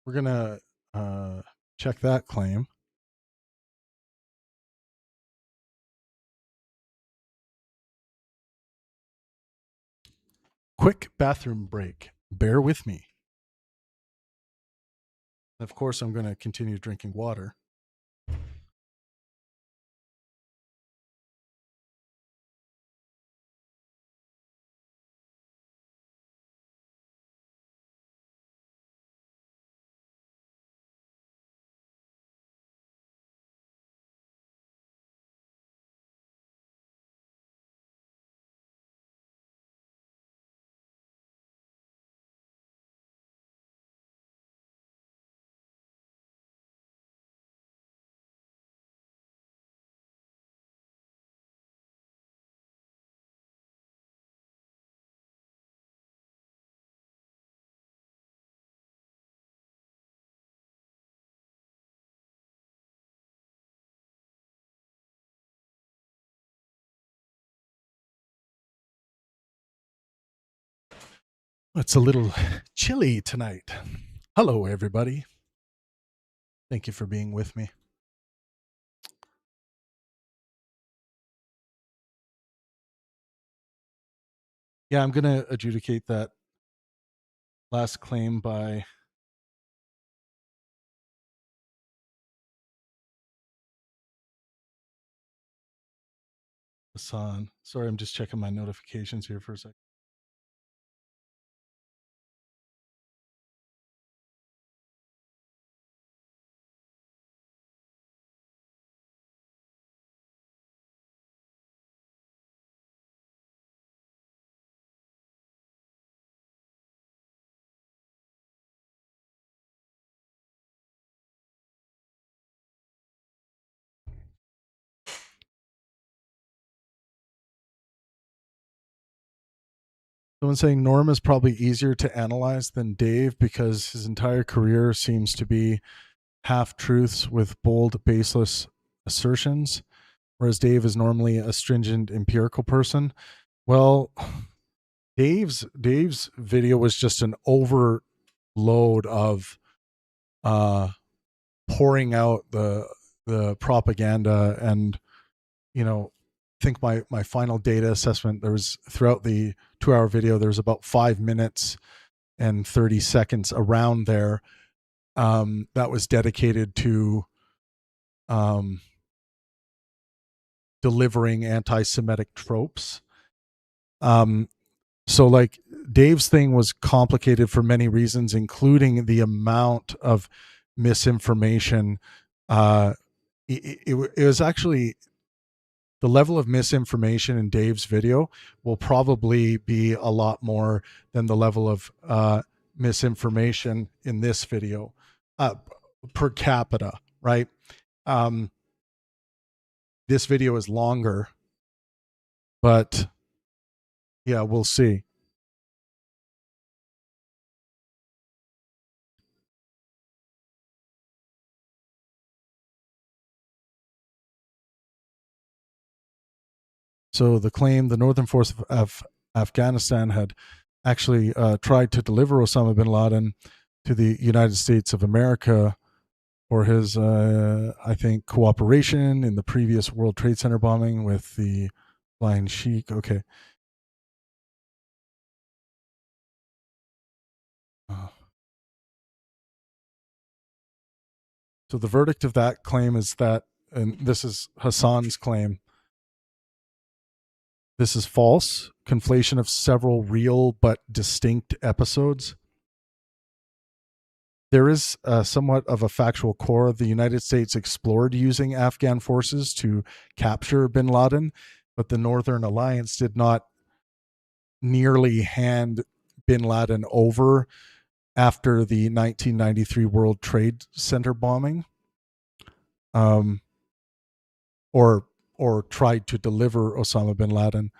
We're gonna check that claim. Quick bathroom break. Bear with me. Of course, I'm going to continue drinking water. It's a little chilly tonight. Hello, everybody. Thank you for being with me. Yeah, I'm going to adjudicate that last claim by Hasan. Sorry, I'm just checking my notifications here for a second. Someone saying Norm is probably easier to analyze than Dave because his entire career seems to be half truths with bold, baseless assertions, whereas Dave is normally a stringent, empirical person. Well, Dave's video was just an overload of pouring out the propaganda, and I think my final data assessment, there was, throughout the 2-hour video, there was about 5 minutes and 30 seconds around there that was dedicated to delivering anti-Semitic tropes. So like Dave's thing was complicated for many reasons, including the amount of misinformation. It was actually, the level of misinformation in Dave's video will probably be a lot more than the level of misinformation in this video per capita, right? This video is longer, but yeah, we'll see. So the claim, the Northern Force of Afghanistan had actually tried to deliver Osama bin Laden to the United States of America for his, I think, cooperation in the previous World Trade Center bombing with the Flying Sheik. Okay. So the verdict of that claim is that, and this is Hasan's claim, this is false, conflation of several real but distinct episodes. There is somewhat of a factual core. The United States explored using Afghan forces to capture bin Laden, but the Northern Alliance did not nearly hand bin Laden over after the 1993 World Trade Center bombing, or tried to deliver Osama bin Laden.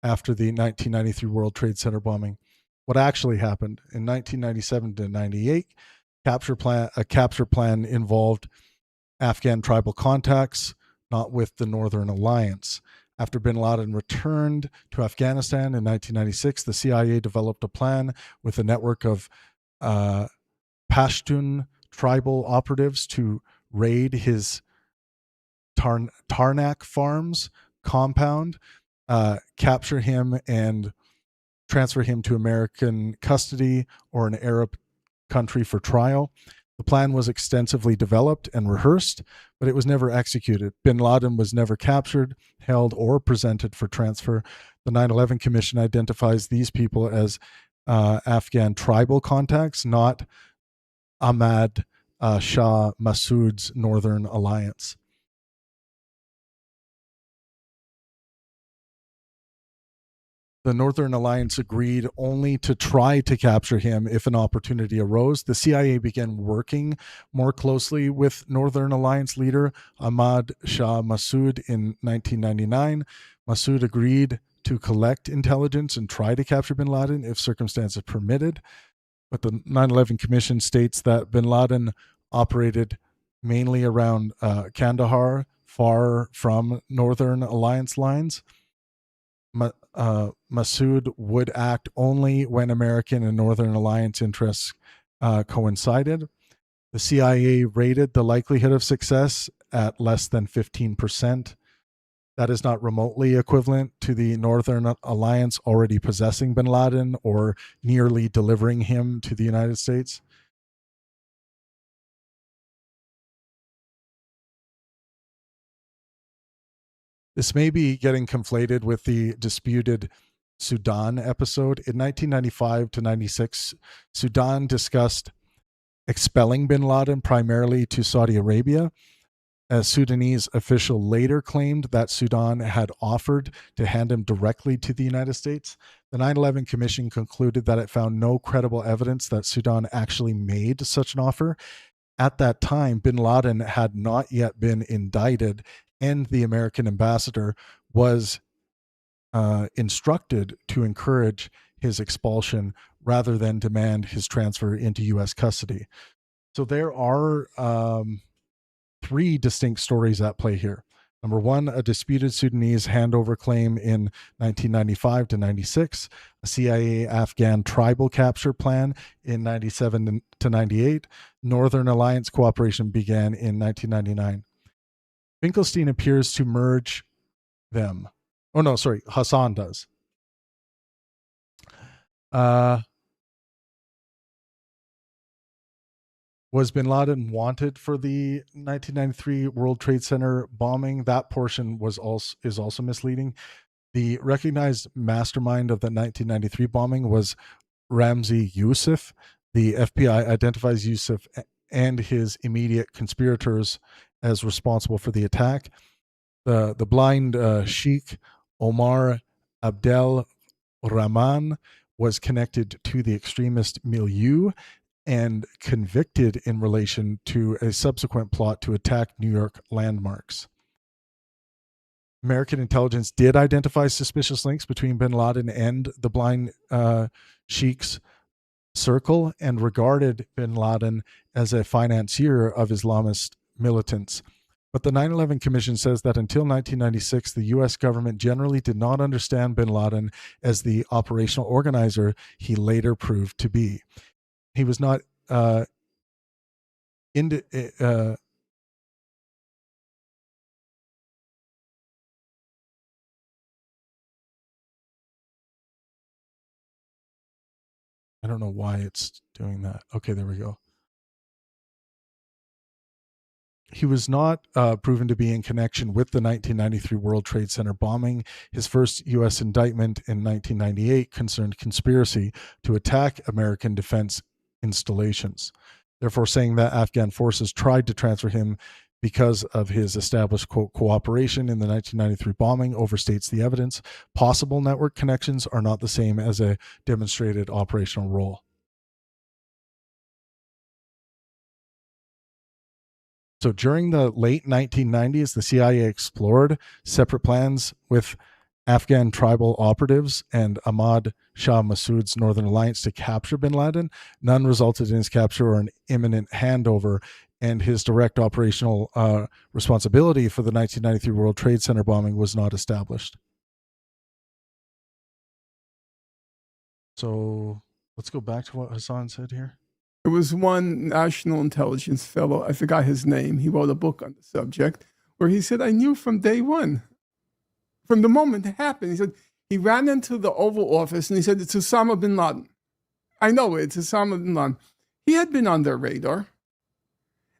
After the 1993 World Trade Center bombing. What actually happened in 1997 to 98, a capture plan involved Afghan tribal contacts, not with the Northern Alliance. After bin Laden returned to Afghanistan in 1996, the CIA developed a plan with a network of Pashtun tribal operatives to raid his Tarnak Farms compound, capture him and transfer him to American custody or an Arab country for trial. The plan was extensively developed and rehearsed, but it was never executed. Bin Laden was never captured, held, or presented for transfer. The 9/11 Commission identifies these people as Afghan tribal contacts, not Ahmad Shah Massoud's Northern Alliance. The Northern Alliance agreed only to try to capture him if an opportunity arose. The CIA began working more closely with Northern Alliance leader Ahmad Shah Massoud in 1999. Massoud agreed to collect intelligence and try to capture bin Laden if circumstances permitted. But the 9/11 Commission states that bin Laden operated mainly around Kandahar, far from Northern Alliance lines. Massoud would act only when American and Northern Alliance interests coincided. The CIA rated the likelihood of success at less than 15%. That is not remotely equivalent to the Northern Alliance already possessing bin Laden or nearly delivering him to the United States. This may be getting conflated with the disputed Sudan episode. In 1995 to 96, Sudan discussed expelling bin Laden primarily to Saudi Arabia. A Sudanese official later claimed that Sudan had offered to hand him directly to the United States. The 9/11 Commission concluded that it found no credible evidence that Sudan actually made such an offer. At that time, bin Laden had not yet been indicted, and the American ambassador was instructed to encourage his expulsion rather than demand his transfer into U.S. custody. So there are three distinct stories at play here. Number one, a disputed Sudanese handover claim in 1995 to 96, a CIA Afghan tribal capture plan in 97 to 98, Northern Alliance cooperation began in 1999. Finkelstein appears to merge them. Oh, no, sorry, Hasan does. Was bin Laden wanted for the 1993 World Trade Center bombing? That portion is also misleading. The recognized mastermind of the 1993 bombing was Ramzi Youssef. The FBI identifies Youssef and his immediate conspirators as responsible for the attack. The blind Sheikh Omar Abdel Rahman was connected to the extremist milieu and convicted in relation to a subsequent plot to attack New York landmarks. American intelligence did identify suspicious links between bin Laden and the blind Sheikh's circle and regarded bin Laden as a financier of Islamist militants. But the 9/11 Commission says that until 1996, the U.S. government generally did not understand bin Laden as the operational organizer he later proved to be. He was not I don't know why it's doing that. Okay, there we go. He was not proven to be in connection with the 1993 World Trade Center bombing. His first U.S. indictment in 1998 concerned conspiracy to attack American defense installations, therefore saying that Afghan forces tried to transfer him because of his established, quote, cooperation in the 1993 bombing overstates the evidence. Possible network connections are not the same as a demonstrated operational role. So during the late 1990s, the CIA explored separate plans with Afghan tribal operatives and Ahmad Shah Massoud's Northern Alliance to capture bin Laden. None resulted in his capture or an imminent handover, and his direct operational responsibility for the 1993 World Trade Center bombing was not established. So let's go back to what Hasan said here. There was one national intelligence fellow, I forgot his name, he wrote a book on the subject, where he said, I knew from day one, from the moment it happened. He said, he ran into the Oval Office and he said, it's Osama bin Laden. I know it's Osama bin Laden. He had been on their radar,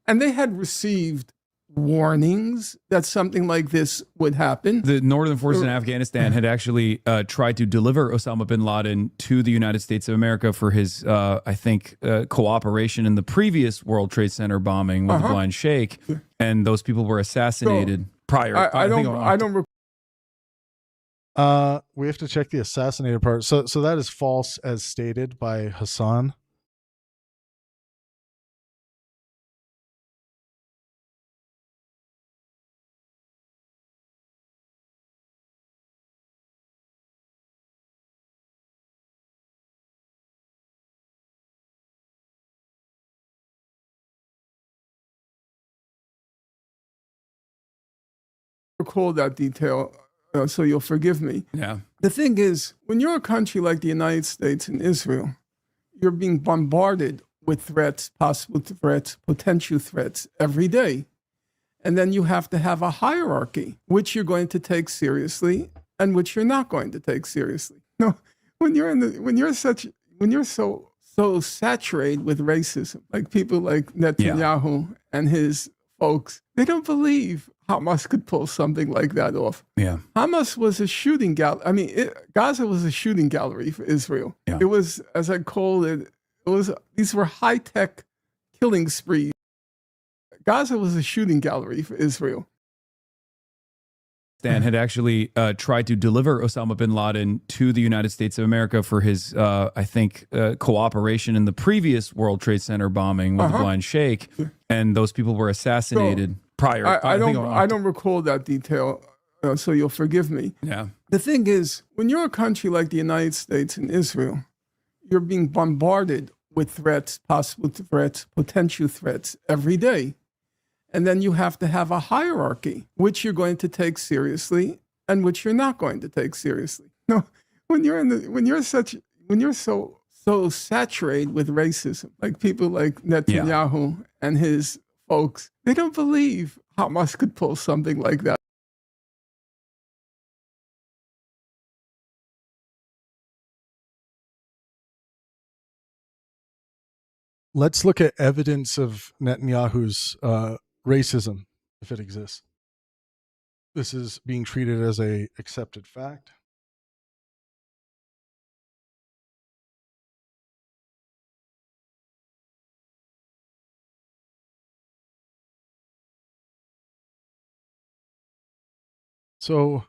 and they had received warnings that something like this would happen. The Northern Forces in Afghanistan had actually tried to deliver Osama bin Laden to the United States of America for his, I think, cooperation in the previous World Trade Center bombing with the Blind Sheikh, and those people were assassinated prior. I don't. We have to check the assassinated part. So that is false as stated by Hasan. Recall that detail, so you'll forgive me. Yeah. The thing is, when you're a country like the United States and Israel, you're being bombarded with threats, possible threats, potential threats every day. And then you have to have a hierarchy, which you're going to take seriously and which you're not going to take seriously. No, when you're so saturated with racism, like people like Netanyahu and his folks, they don't believe Hamas could pull something like that off. Yeah. Hamas was a shooting gallery. I mean, Gaza was a shooting gallery for Israel. Yeah. It was, as I called it, these were high-tech killing sprees. Gaza was a shooting gallery for Israel. Stan had actually tried to deliver Osama bin Laden to the United States of America for his, I think, cooperation in the previous World Trade Center bombing with the Blind Sheikh, and those people were assassinated prior. I don't recall that detail, so you'll forgive me. Yeah. The thing is, when you're a country like the United States and Israel, you're being bombarded with threats, possible threats, potential threats every day. And then you have to have a hierarchy, which you're going to take seriously and which you're not going to take seriously. No, when you're so saturated with racism, like people like Netanyahu and his folks, they don't believe Hamas could pull something like that. Let's look at evidence of Netanyahu's racism, if it exists. This is being treated as a accepted fact. So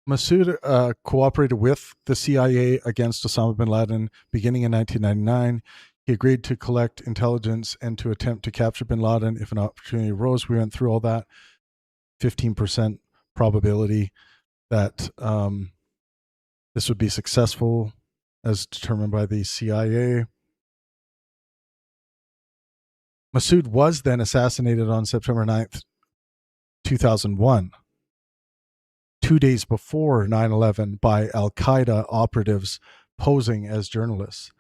Massoud cooperated with the CIA against Osama bin Laden beginning in 1999. He agreed to collect intelligence and to attempt to capture bin Laden if an opportunity arose. We went through all that. 15% probability that this would be successful as determined by the CIA. Masood was then assassinated on September 9th, 2001, 2 days before 9/11 by Al-Qaeda operatives posing as journalists.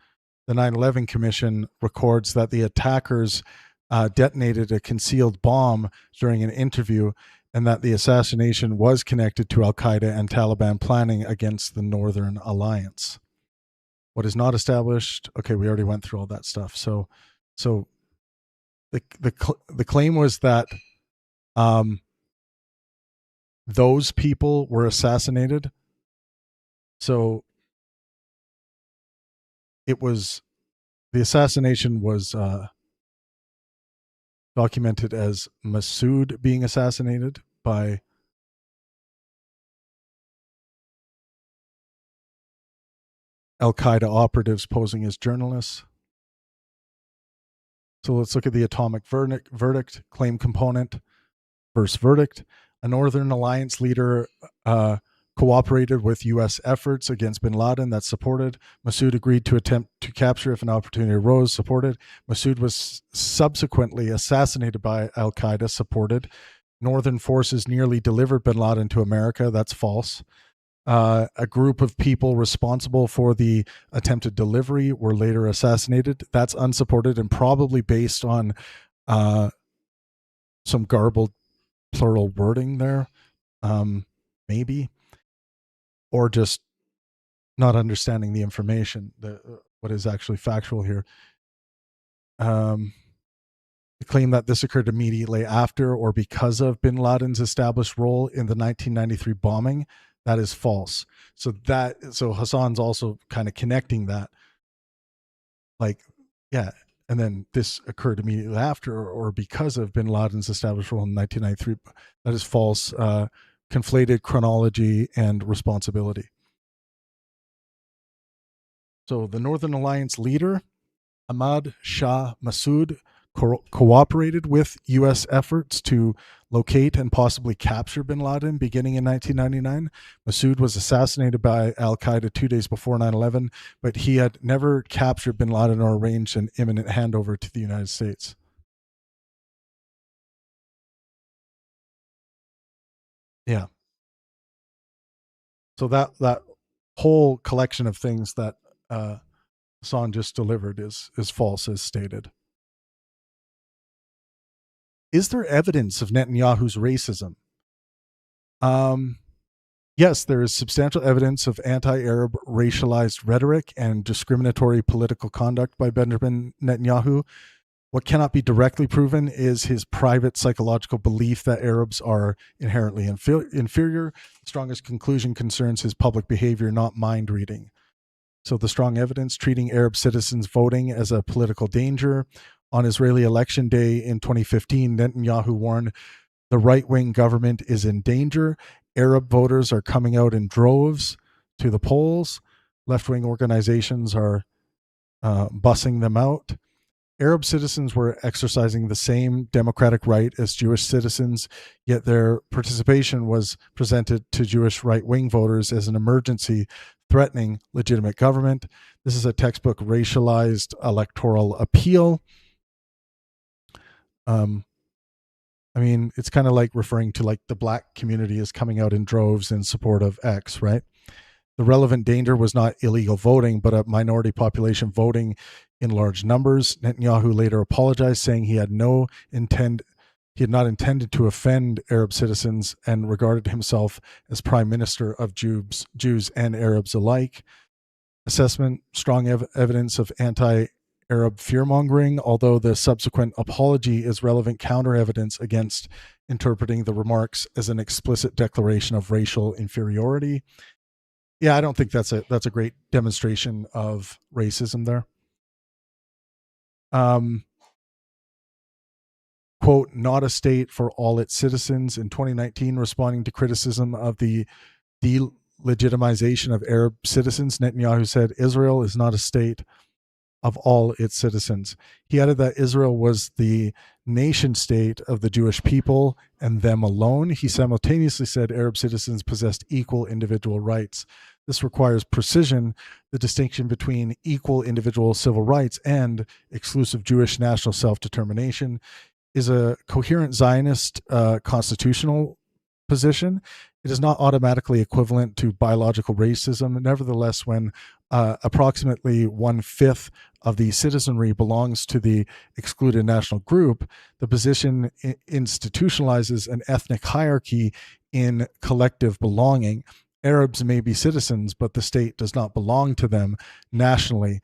The 9/11 Commission records that the attackers detonated a concealed bomb during an interview and that the assassination was connected to Al-Qaeda and Taliban planning against the Northern Alliance. What is not established, okay, we already went through all that stuff. So the claim was that those people were assassinated. So the assassination was documented as Masood being assassinated by Al-Qaeda operatives posing as journalists. So let's look at the atomic verdict, claim component versus verdict. A Northern Alliance leader cooperated with U.S. efforts against bin Laden. That's supported. Masood agreed to attempt to capture if an opportunity arose. Supported. Masood was subsequently assassinated by Al-Qaeda. Supported. Northern forces nearly delivered bin Laden to America. That's false. A group of people responsible for the attempted delivery were later assassinated. That's unsupported and probably based on some garbled plural wording there, maybe, or just not understanding the information, what is actually factual here. The claim that this occurred immediately after or because of bin Laden's established role in the 1993 bombing, that is false. So Hasan's also kind of connecting that, like, yeah, and then this occurred immediately after or because of bin Laden's established role in 1993. That is false. Conflated chronology and responsibility. So the Northern Alliance leader, Ahmad Shah Massoud, cooperated with U.S. efforts to locate and possibly capture bin Laden beginning in 1999. Massoud was assassinated by Al-Qaeda 2 days before 9/11, but he had never captured bin Laden or arranged an imminent handover to the United States. Yeah. So that whole collection of things that Hasan just delivered is false, as stated. Is there evidence of Netanyahu's racism? Yes, there is substantial evidence of anti-Arab racialized rhetoric and discriminatory political conduct by Benjamin Netanyahu. What cannot be directly proven is his private psychological belief that Arabs are inherently inferior. The strongest conclusion concerns his public behavior, not mind reading. So the strong evidence treating Arab citizens voting as a political danger. On Israeli election day in 2015, Netanyahu warned the right-wing government is in danger. Arab voters are coming out in droves to the polls. Left-wing organizations are bussing them out. Arab citizens were exercising the same democratic right as Jewish citizens, yet their participation was presented to Jewish right-wing voters as an emergency threatening legitimate government. This is a textbook racialized electoral appeal. I mean, it's kind of like referring to like the black community is coming out in droves in support of X, right? The relevant danger was not illegal voting, but a minority population voting in large numbers. Netanyahu later apologized, saying he had not intended to offend Arab citizens and regarded himself as prime minister of Jews and Arabs alike. Assessment, strong evidence of anti-Arab fear-mongering, although the subsequent apology is relevant counter-evidence against interpreting the remarks as an explicit declaration of racial inferiority. Yeah, I don't think that's a great demonstration of racism there. Quote, not a state for all its citizens. In 2019, responding to criticism of the delegitimization of Arab citizens, Netanyahu said, Israel is not a state of all its citizens. He added that Israel was the nation state of the Jewish people and them alone. He simultaneously said Arab citizens possessed equal individual rights. This requires precision. The distinction between equal individual civil rights and exclusive Jewish national self-determination is a coherent Zionist constitutional position. It is not automatically equivalent to biological racism. Nevertheless, when approximately 1/5 of the citizenry belongs to the excluded national group, the position institutionalizes an ethnic hierarchy in collective belonging. Arabs may be citizens, but the state does not belong to them nationally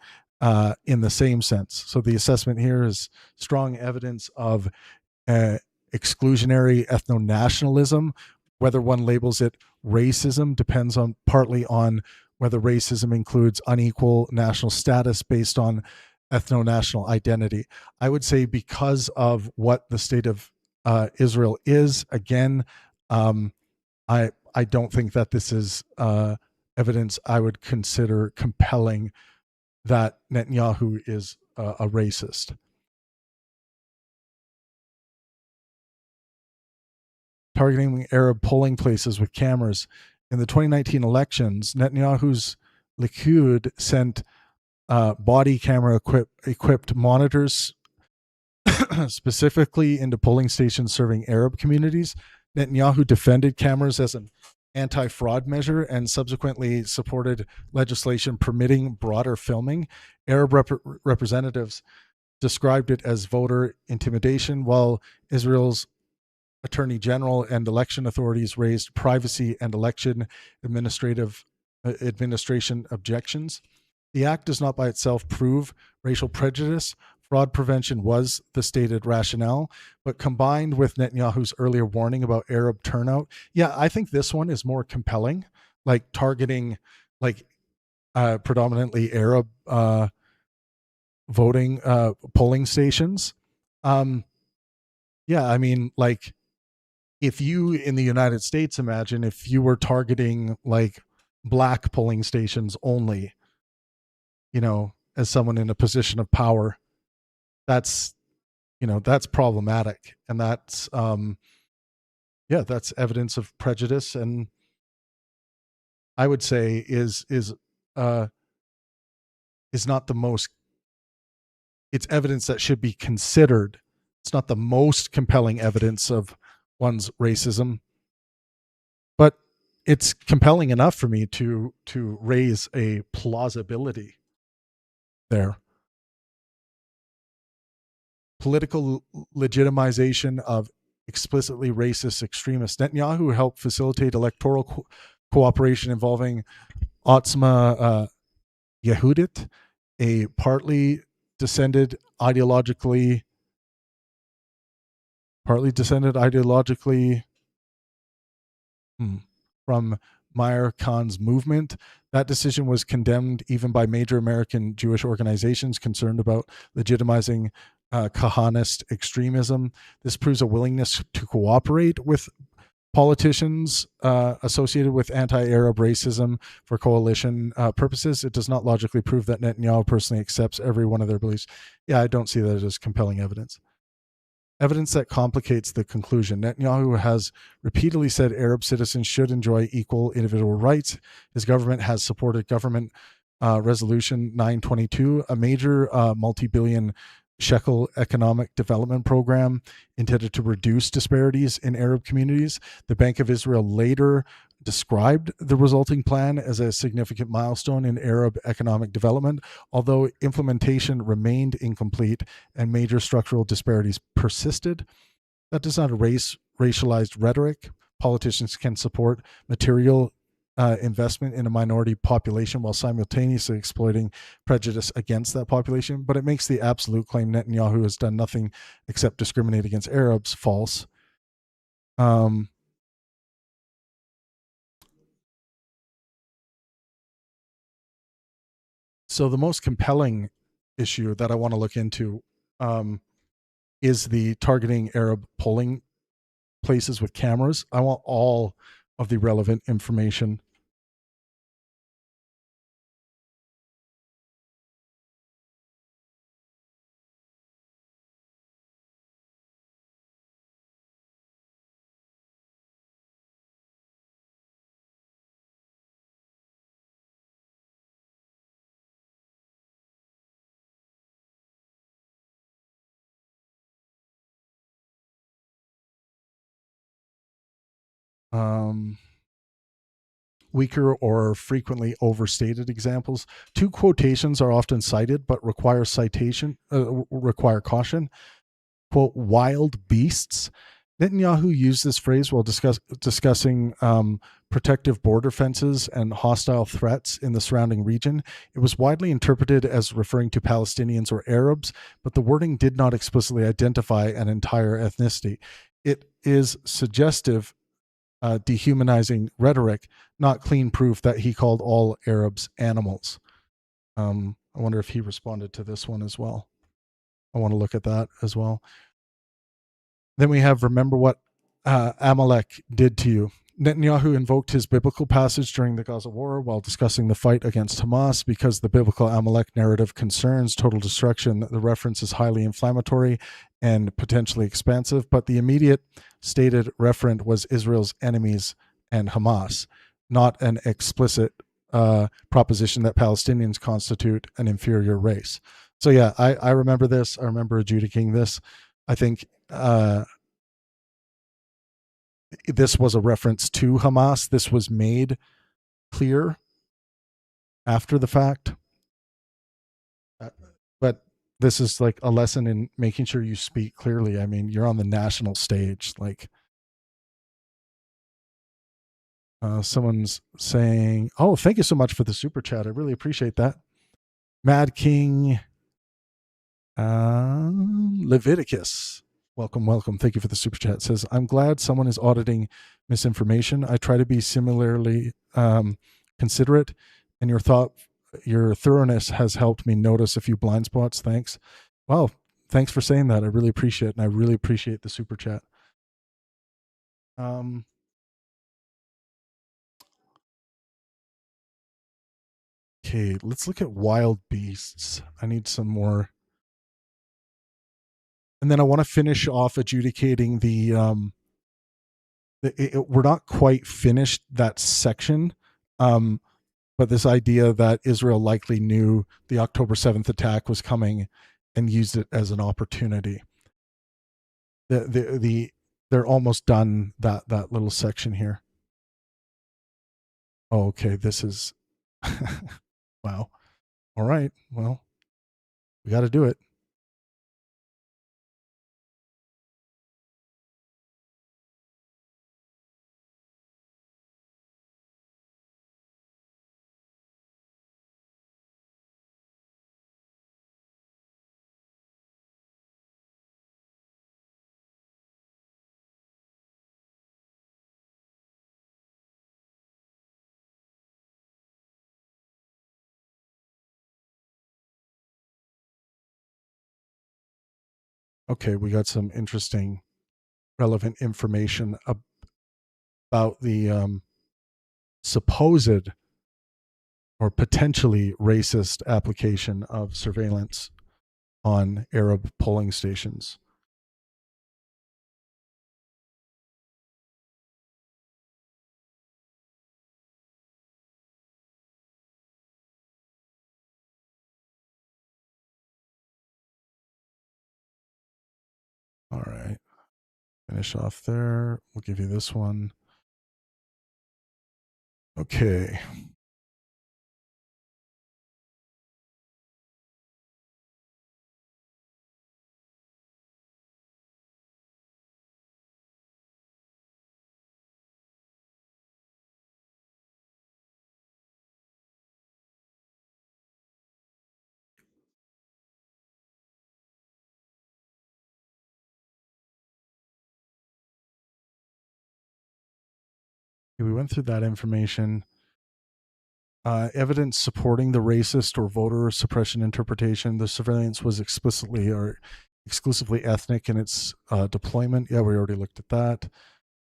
in the same sense. So the assessment here is strong evidence of exclusionary ethno-nationalism. Whether one labels it racism depends on partly on whether racism includes unequal national status based on ethno-national identity. I would say because of what the state of Israel is, again, I don't think that this is evidence I would consider compelling that Netanyahu is a racist. Targeting Arab polling places with cameras. In the 2019 elections, Netanyahu's Likud sent body camera equipped monitors specifically into polling stations serving Arab communities. Netanyahu defended cameras as an anti-fraud measure and subsequently supported legislation permitting broader filming. Arab representatives described it as voter intimidation, while Israel's Attorney General and election authorities raised privacy and election administration objections. The act does not by itself prove racial prejudice. Fraud prevention was the stated rationale, but combined with Netanyahu's earlier warning about Arab turnout, yeah, I think this one is more compelling, like targeting like predominantly Arab voting polling stations. Yeah, I mean, like if you in the United States, imagine if you were targeting like black polling stations only, you know, as someone in a position of power, that's, you know, that's problematic. And that's, yeah, that's evidence of prejudice. And I would say is not the most, it's evidence that should be considered. It's not the most compelling evidence of one's racism, but it's compelling enough for me to raise a plausibility there. Political legitimization of explicitly racist extremists. Netanyahu helped facilitate electoral cooperation involving Otzma Yehudit, a partly descended ideologically from Meir Khan's movement. That decision was condemned even by major American Jewish organizations concerned about legitimizing Kahanist extremism. This proves a willingness to cooperate with politicians associated with anti-Arab racism for coalition purposes. It does not logically prove that Netanyahu personally accepts every one of their beliefs. Yeah, I don't see that as compelling evidence. Evidence that complicates the conclusion. Netanyahu has repeatedly said Arab citizens should enjoy equal individual rights. His government has supported government Resolution 922, a major multi-billion shekel economic development program intended to reduce disparities in Arab communities. The Bank of Israel later described the resulting plan as a significant milestone in Arab economic development, although implementation remained incomplete and major structural disparities persisted. That does not erase racialized rhetoric. Politicians can support material investment in a minority population while simultaneously exploiting prejudice against that population, but it makes the absolute claim Netanyahu has done nothing except discriminate against Arabs false. So the most compelling issue that I want to look into is the targeting Arab polling places with cameras. I want all of the relevant information. Weaker or frequently overstated examples. Two quotations are often cited, but require caution. Quote, wild beasts. Netanyahu used this phrase while discussing protective border fences and hostile threats in the surrounding region. It was widely interpreted as referring to Palestinians or Arabs, but the wording did not explicitly identify an entire ethnicity. It is suggestive, dehumanizing rhetoric, not clean proof that he called all Arabs animals. I wonder if he responded to this one as well. I want to look at that as well. Then we have, remember what Amalek did to you. Netanyahu invoked his biblical passage during the Gaza war while discussing the fight against Hamas. Because the biblical Amalek narrative concerns total destruction, the reference is highly inflammatory and potentially expansive, but the immediate stated referent was Israel's enemies and Hamas, not an explicit proposition that Palestinians constitute an inferior race. So yeah, I remember this. I remember adjudicating this. I think this was a reference to Hamas. This was made clear after the fact. But this is like a lesson in making sure you speak clearly. I mean, you're on the national stage. Like, someone's saying, oh, thank you so much for the super chat. I really appreciate that. Mad King Leviticus. Welcome. Thank you for the super chat. It says, I'm glad someone is auditing misinformation. I try to be similarly considerate, and your thoroughness has helped me notice a few blind spots. Thanks. Wow. Thanks for saying that. I really appreciate it. And I really appreciate the super chat. Okay, let's look at wild beasts. I need some more. And then I want to finish off adjudicating we're not quite finished that section, but this idea that Israel likely knew the October 7th attack was coming and used it as an opportunity. They're almost done that little section here. Oh, okay, this is wow. All right, well, we got to do it. Okay, we got some interesting, relevant information about the supposed or potentially racist application of surveillance on Arab polling stations. All right, finish off there. We'll give you this one. Okay. We went through that information. Evidence supporting the racist or voter suppression interpretation. The surveillance was explicitly or exclusively ethnic in its deployment. Yeah, we already looked at that.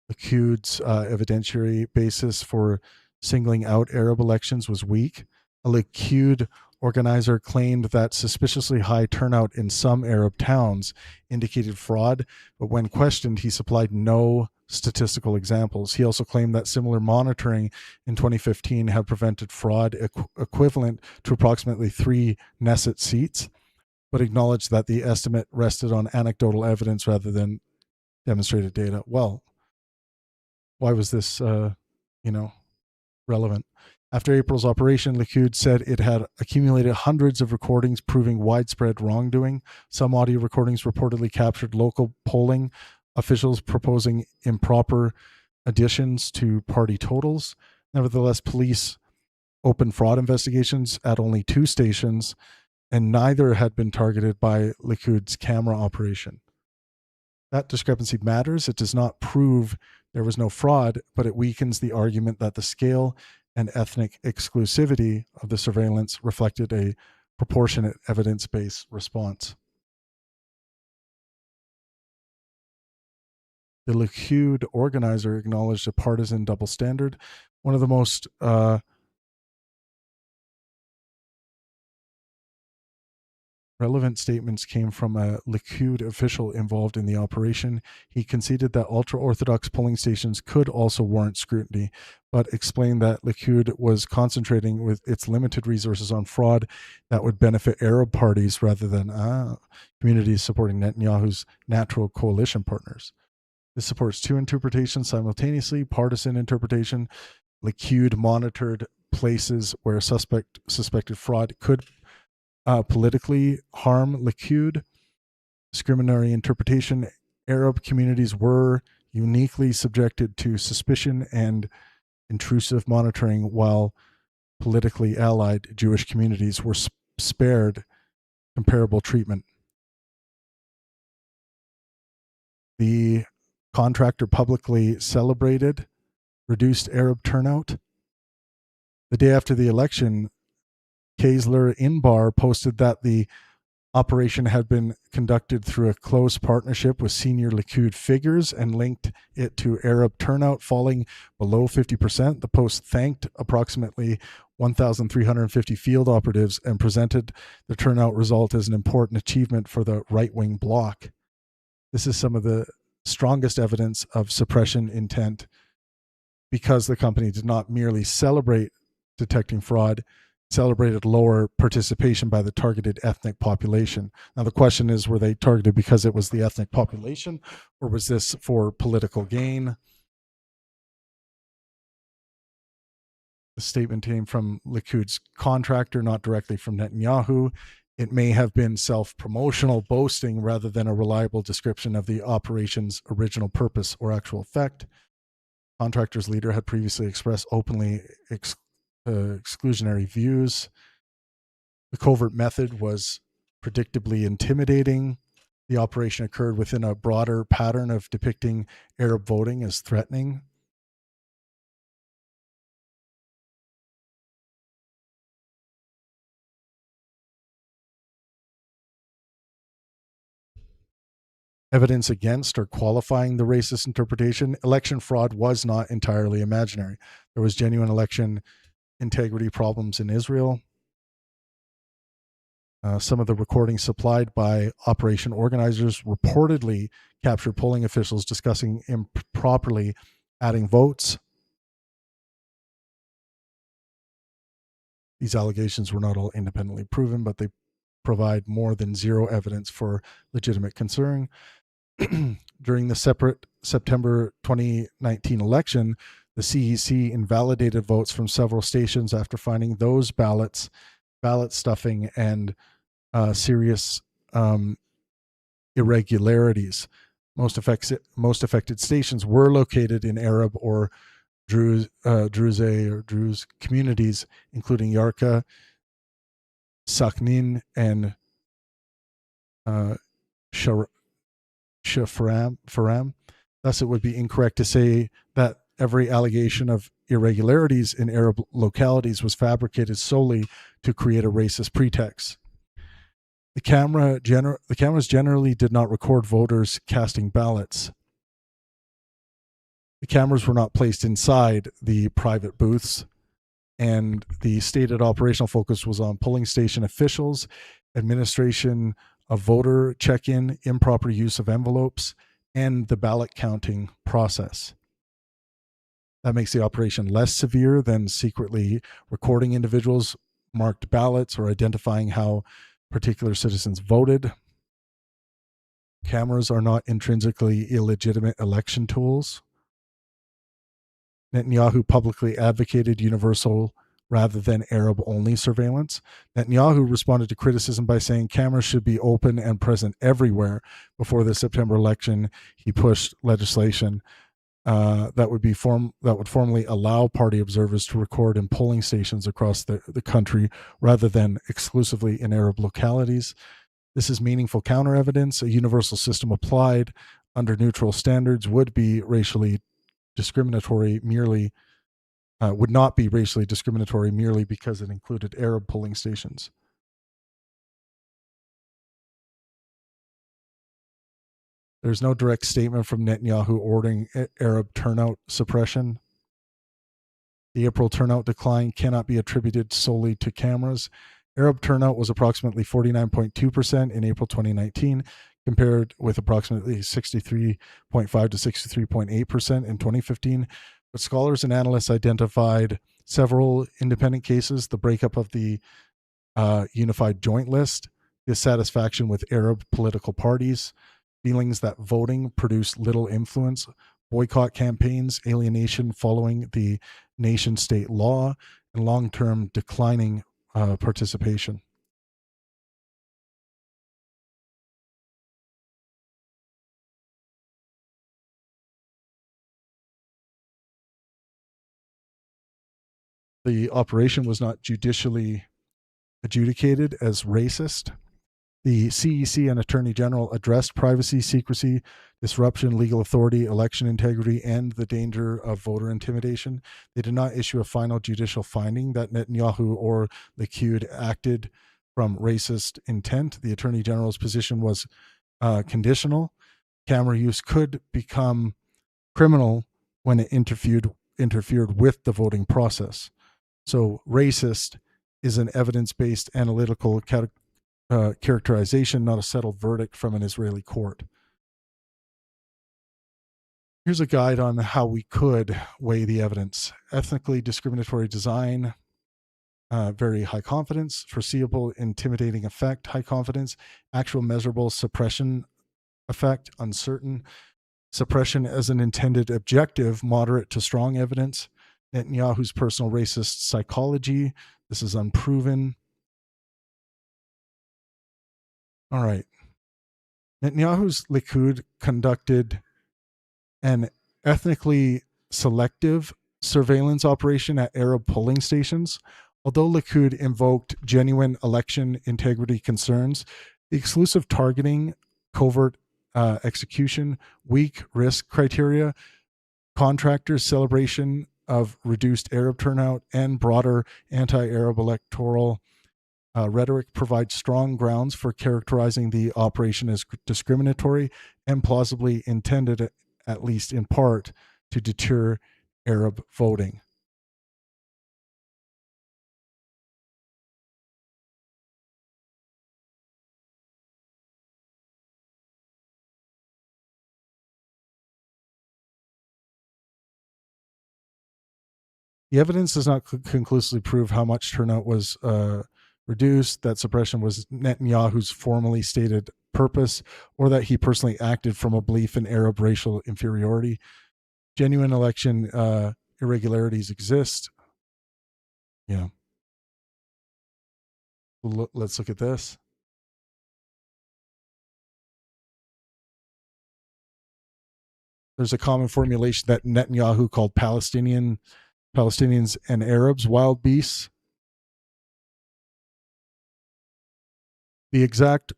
The Likud evidentiary basis for singling out Arab elections was weak. A Likud organizer claimed that suspiciously high turnout in some Arab towns indicated fraud, but when questioned, he supplied no statistical examples. He also claimed that similar monitoring in 2015 had prevented fraud equivalent to approximately 3 Knesset seats, but acknowledged that the estimate rested on anecdotal evidence rather than demonstrated data. Well, why was this, relevant? After April's operation, Likud said it had accumulated hundreds of recordings proving widespread wrongdoing. Some audio recordings reportedly captured local polling officials proposing improper additions to party totals. Nevertheless, police opened fraud investigations at only 2 stations, and neither had been targeted by Likud's camera operation. That discrepancy matters. It does not prove there was no fraud, but it weakens the argument that the scale and ethnic exclusivity of the surveillance reflected a proportionate evidence-based response. The Likud organizer acknowledged a partisan double standard. One of the most relevant statements came from a Likud official involved in the operation. He conceded that ultra-Orthodox polling stations could also warrant scrutiny, but explained that Likud was concentrating with its limited resources on fraud that would benefit Arab parties rather than communities supporting Netanyahu's natural coalition partners. This supports 2 interpretations simultaneously. Partisan interpretation: Likud monitored places where suspected fraud could politically harm Likud. Discriminatory interpretation: Arab communities were uniquely subjected to suspicion and intrusive monitoring, while politically allied Jewish communities were spared comparable treatment. The contractor publicly celebrated reduced Arab turnout. The day after the election, Kaysler Inbar posted that the operation had been conducted through a close partnership with senior Likud figures and linked it to Arab turnout falling below 50%. The post thanked approximately 1,350 field operatives and presented the turnout result as an important achievement for the right-wing bloc. This is some of the strongest evidence of suppression intent, because the company did not merely celebrate detecting fraud, celebrated lower participation by the targeted ethnic population. Now the question is, were they targeted because it was the ethnic population, or was this for political gain? The statement came from Likud's contractor, not directly from Netanyahu. It may have been self-promotional boasting rather than a reliable description of the operation's original purpose or actual effect. Contractor's leader had previously expressed openly exclusionary views. The covert method was predictably intimidating. The operation occurred within a broader pattern of depicting Arab voting as threatening. Evidence against or qualifying the racist interpretation: election fraud was not entirely imaginary. There was genuine election integrity problems in Israel. Some of the recordings supplied by operation organizers reportedly captured polling officials discussing improperly adding votes. These allegations were not all independently proven, but they provide more than zero evidence for legitimate concern. During the separate September 2019 election, the CEC invalidated votes from several stations after finding those ballot stuffing and serious irregularities. Most affected stations were located in Arab or Druze communities, including Yarka, Sakhnin, and Shafram. Thus, it would be incorrect to say that every allegation of irregularities in Arab localities was fabricated solely to create a racist pretext. The cameras generally did not record voters casting ballots. The cameras were not placed inside the private booths, and the stated operational focus was on polling station officials, administration of voter check-in, improper use of envelopes, and the ballot counting process. That makes the operation less severe than secretly recording individuals' marked ballots or identifying how particular citizens voted. Cameras are not intrinsically illegitimate election tools. Netanyahu publicly advocated universal rather than Arab-only surveillance. Netanyahu responded to criticism by saying cameras should be open and present everywhere. Before the September election, he pushed legislation that would formally allow party observers to record in polling stations across the country rather than exclusively in Arab localities. This is meaningful counter evidence. A universal system applied under neutral standards would be racially discriminatory merely would not be racially discriminatory merely because it included Arab polling stations. There's no direct statement from Netanyahu ordering Arab turnout suppression. The April turnout decline cannot be attributed solely to cameras. Arab turnout was approximately 49.2% in April 2019, compared with approximately 63.5 to 63.8% in 2015. But scholars and analysts identified several independent cases: the breakup of the Unified Joint List, dissatisfaction with Arab political parties, feelings that voting produced little influence, boycott campaigns, alienation following the nation-state law, and long-term declining participation. The operation was not judicially adjudicated as racist. The CEC and Attorney General addressed privacy, secrecy, disruption, legal authority, election integrity, and the danger of voter intimidation. They did not issue a final judicial finding that Netanyahu or Likud acted from racist intent. The Attorney General's position was conditional. Camera use could become criminal when it interfered with the voting process. So racist is an evidence-based analytical characterization, not a settled verdict from an Israeli court. Here's a guide on how we could weigh the evidence. Ethnically discriminatory design, very high confidence. Foreseeable intimidating effect, high confidence. Actual measurable suppression effect, uncertain. Suppression as an intended objective, moderate to strong evidence. Netanyahu's personal racist psychology, this is unproven. All right. Netanyahu's Likud conducted an ethnically selective surveillance operation at Arab polling stations. Although Likud invoked genuine election integrity concerns, the exclusive targeting, covert execution, weak risk criteria, contractors' celebration of reduced Arab turnout, and broader anti-Arab electoral rhetoric provide strong grounds for characterizing the operation as discriminatory and plausibly intended, at least in part, to deter Arab voting. The evidence does not conclusively prove how much turnout was reduced, that suppression was Netanyahu's formally stated purpose, or that he personally acted from a belief in Arab racial inferiority. Genuine election irregularities exist. Yeah. Let's look at this. There's a common formulation that Netanyahu called Palestinians and Arabs wild beasts. The exact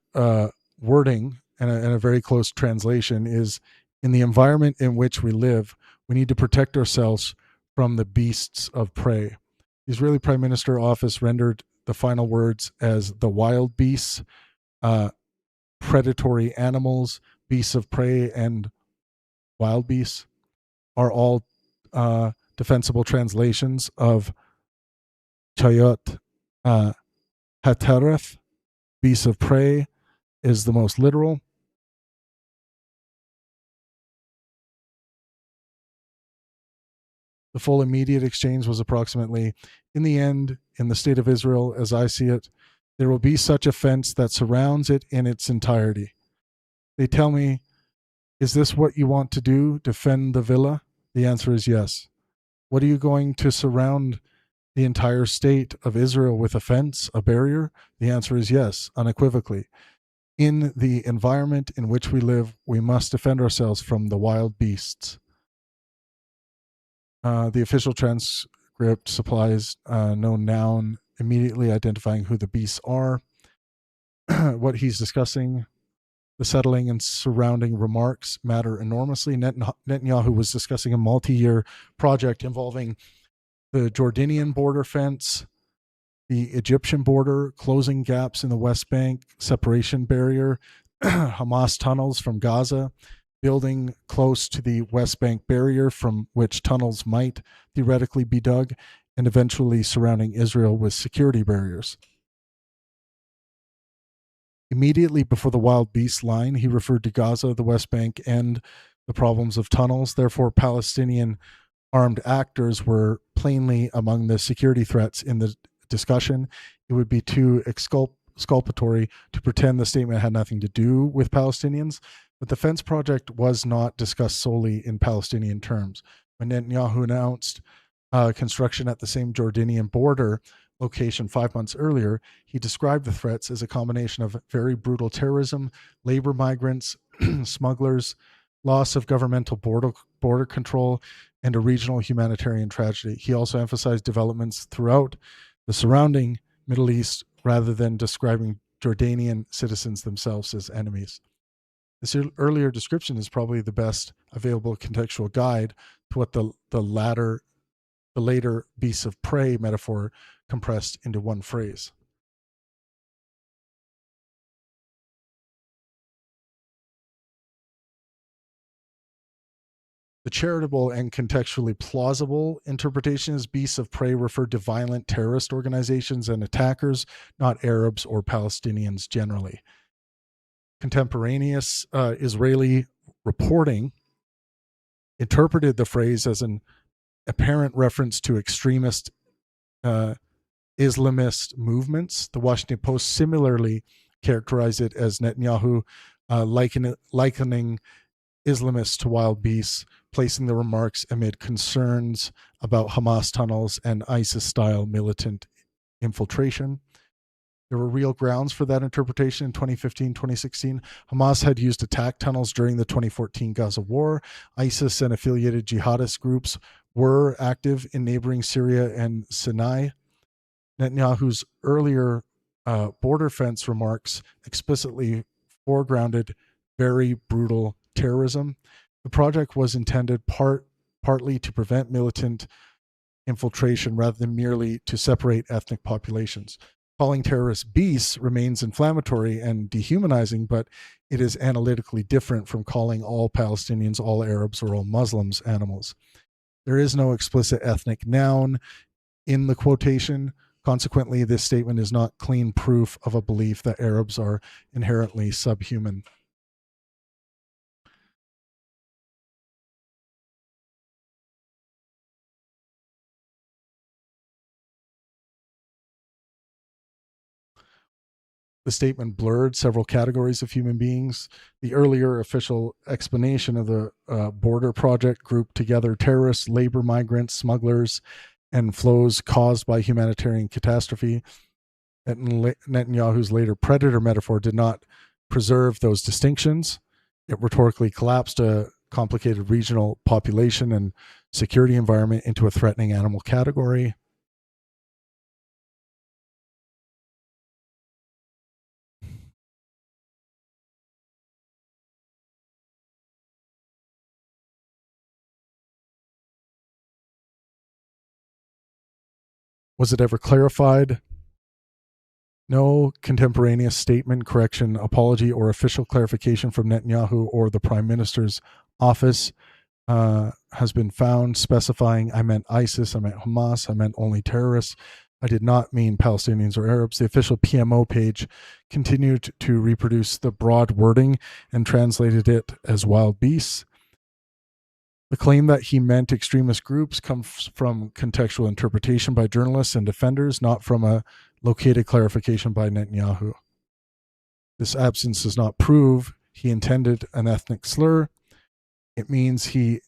wording and a very close translation is, in the environment in which we live, we need to protect ourselves from the beasts of prey. The Israeli Prime Minister office rendered the final words as the wild beasts, predatory animals, beasts of prey, and wild beasts are all defensible translations of Chayot Hatareth. Beasts of prey is the most literal. The full immediate exchange was approximately, in the end, in the state of Israel, as I see it, there will be such a fence that surrounds it in its entirety. They tell me, is this what you want to do, defend the villa? The answer is yes. What are you going to surround the entire state of Israel with a fence, a barrier? The answer is yes, unequivocally. In the environment in which we live, we must defend ourselves from the wild beasts. The official transcript supplies no noun immediately identifying who the beasts are. What he's discussing, the settling and surrounding remarks matter enormously. Netanyahu was discussing a multi-year project involving the Jordanian border fence, the Egyptian border, closing gaps in the West Bank, separation barrier, Hamas tunnels from Gaza, building close to the West Bank barrier from which tunnels might theoretically be dug, and eventually surrounding Israel with security barriers. Immediately before the wild beast line, he referred to Gaza, the West Bank, and the problems of tunnels. Therefore, Palestinian armed actors were plainly among the security threats in the discussion. It would be too exculpatory to pretend the statement had nothing to do with Palestinians, but the fence project was not discussed solely in Palestinian terms. When Netanyahu announced construction at the same Jordanian border location 5 months earlier, he described the threats as a combination of very brutal terrorism, labor migrants, smugglers, loss of governmental border control, and a regional humanitarian tragedy. He also emphasized developments throughout the surrounding Middle East rather than describing Jordanian citizens themselves as enemies. This earlier description is probably the best available contextual guide to what the later beasts of prey metaphor compressed into one phrase. The charitable and contextually plausible interpretation is beasts of prey referred to violent terrorist organizations and attackers, not Arabs or Palestinians generally. Contemporaneous Israeli reporting interpreted the phrase as an apparent reference to extremist Islamist movements. The Washington Post similarly characterized it as Netanyahu likening Islamists to wild beasts, placing the remarks amid concerns about Hamas tunnels and ISIS-style militant infiltration. There were real grounds for that interpretation in 2015-2016. Hamas had used attack tunnels during the 2014 Gaza war. ISIS and affiliated jihadist groups were active in neighboring Syria and Sinai. Netanyahu's earlier border fence remarks explicitly foregrounded very brutal terrorism. The project was intended partly to prevent militant infiltration rather than merely to separate ethnic populations. Calling terrorists beasts remains inflammatory and dehumanizing, but it is analytically different from calling all Palestinians, all Arabs, or all Muslims animals. There is no explicit ethnic noun in the quotation. Consequently, this statement is not clean proof of a belief that Arabs are inherently subhuman. The statement blurred several categories of human beings. The earlier official explanation of the border project grouped together terrorists, labor migrants, smugglers, and flows caused by humanitarian catastrophe. Netanyahu's later predator metaphor did not preserve those distinctions. It rhetorically collapsed a complicated regional population and security environment into a threatening animal category. Was it ever clarified? No contemporaneous statement, correction, apology, or official clarification from Netanyahu or the Prime Minister's office has been found specifying I meant ISIS, I meant Hamas, I meant only terrorists. I did not mean Palestinians or Arabs. The official PMO page continued to reproduce the broad wording and translated it as wild beasts. The claim that he meant extremist groups comes from contextual interpretation by journalists and defenders, not from a located clarification by Netanyahu. This absence does not prove he intended an ethnic slur. It means the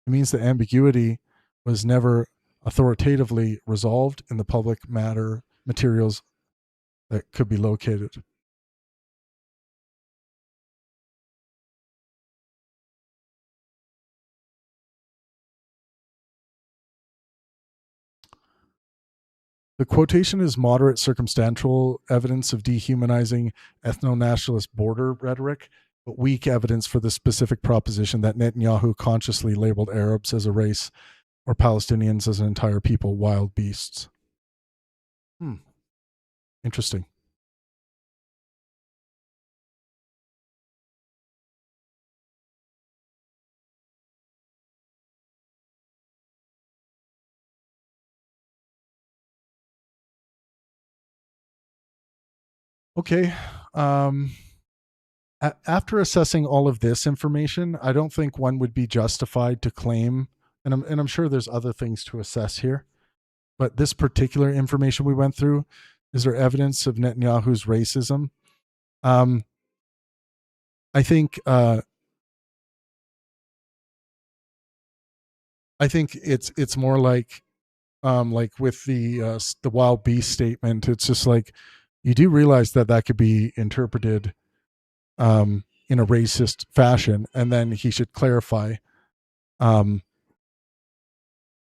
ambiguity was never authoritatively resolved in the public matter materials that could be located. The quotation is moderate circumstantial evidence of dehumanizing ethno-nationalist border rhetoric, but weak evidence for the specific proposition that Netanyahu consciously labeled Arabs as a race or Palestinians as an entire people wild beasts. Interesting. Okay. After assessing all of this information, I don't think one would be justified to claim, and I'm sure there's other things to assess here, but this particular information we went through, is there evidence of Netanyahu's racism? I think it's more like with the wild beast statement. It's just like, you do realize that could be interpreted in a racist fashion, and then he should clarify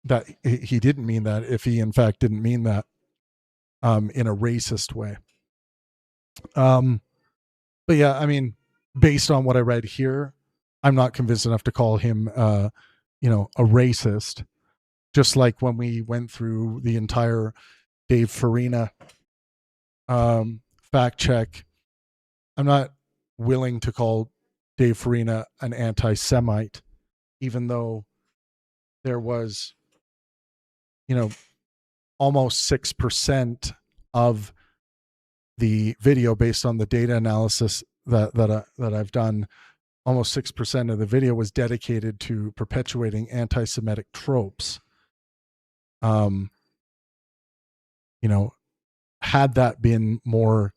that he didn't mean that, if he in fact didn't mean that in a racist way. But yeah, I mean, based on what I read here, I'm not convinced enough to call him a racist. Just like when we went through the entire Dave Farina fact check, I'm not willing to call Dave Farina an anti-Semite, even though there was, almost 6% of the video, based on the data analysis that I've done, almost 6% of the video was dedicated to perpetuating anti-Semitic tropes. Had that been more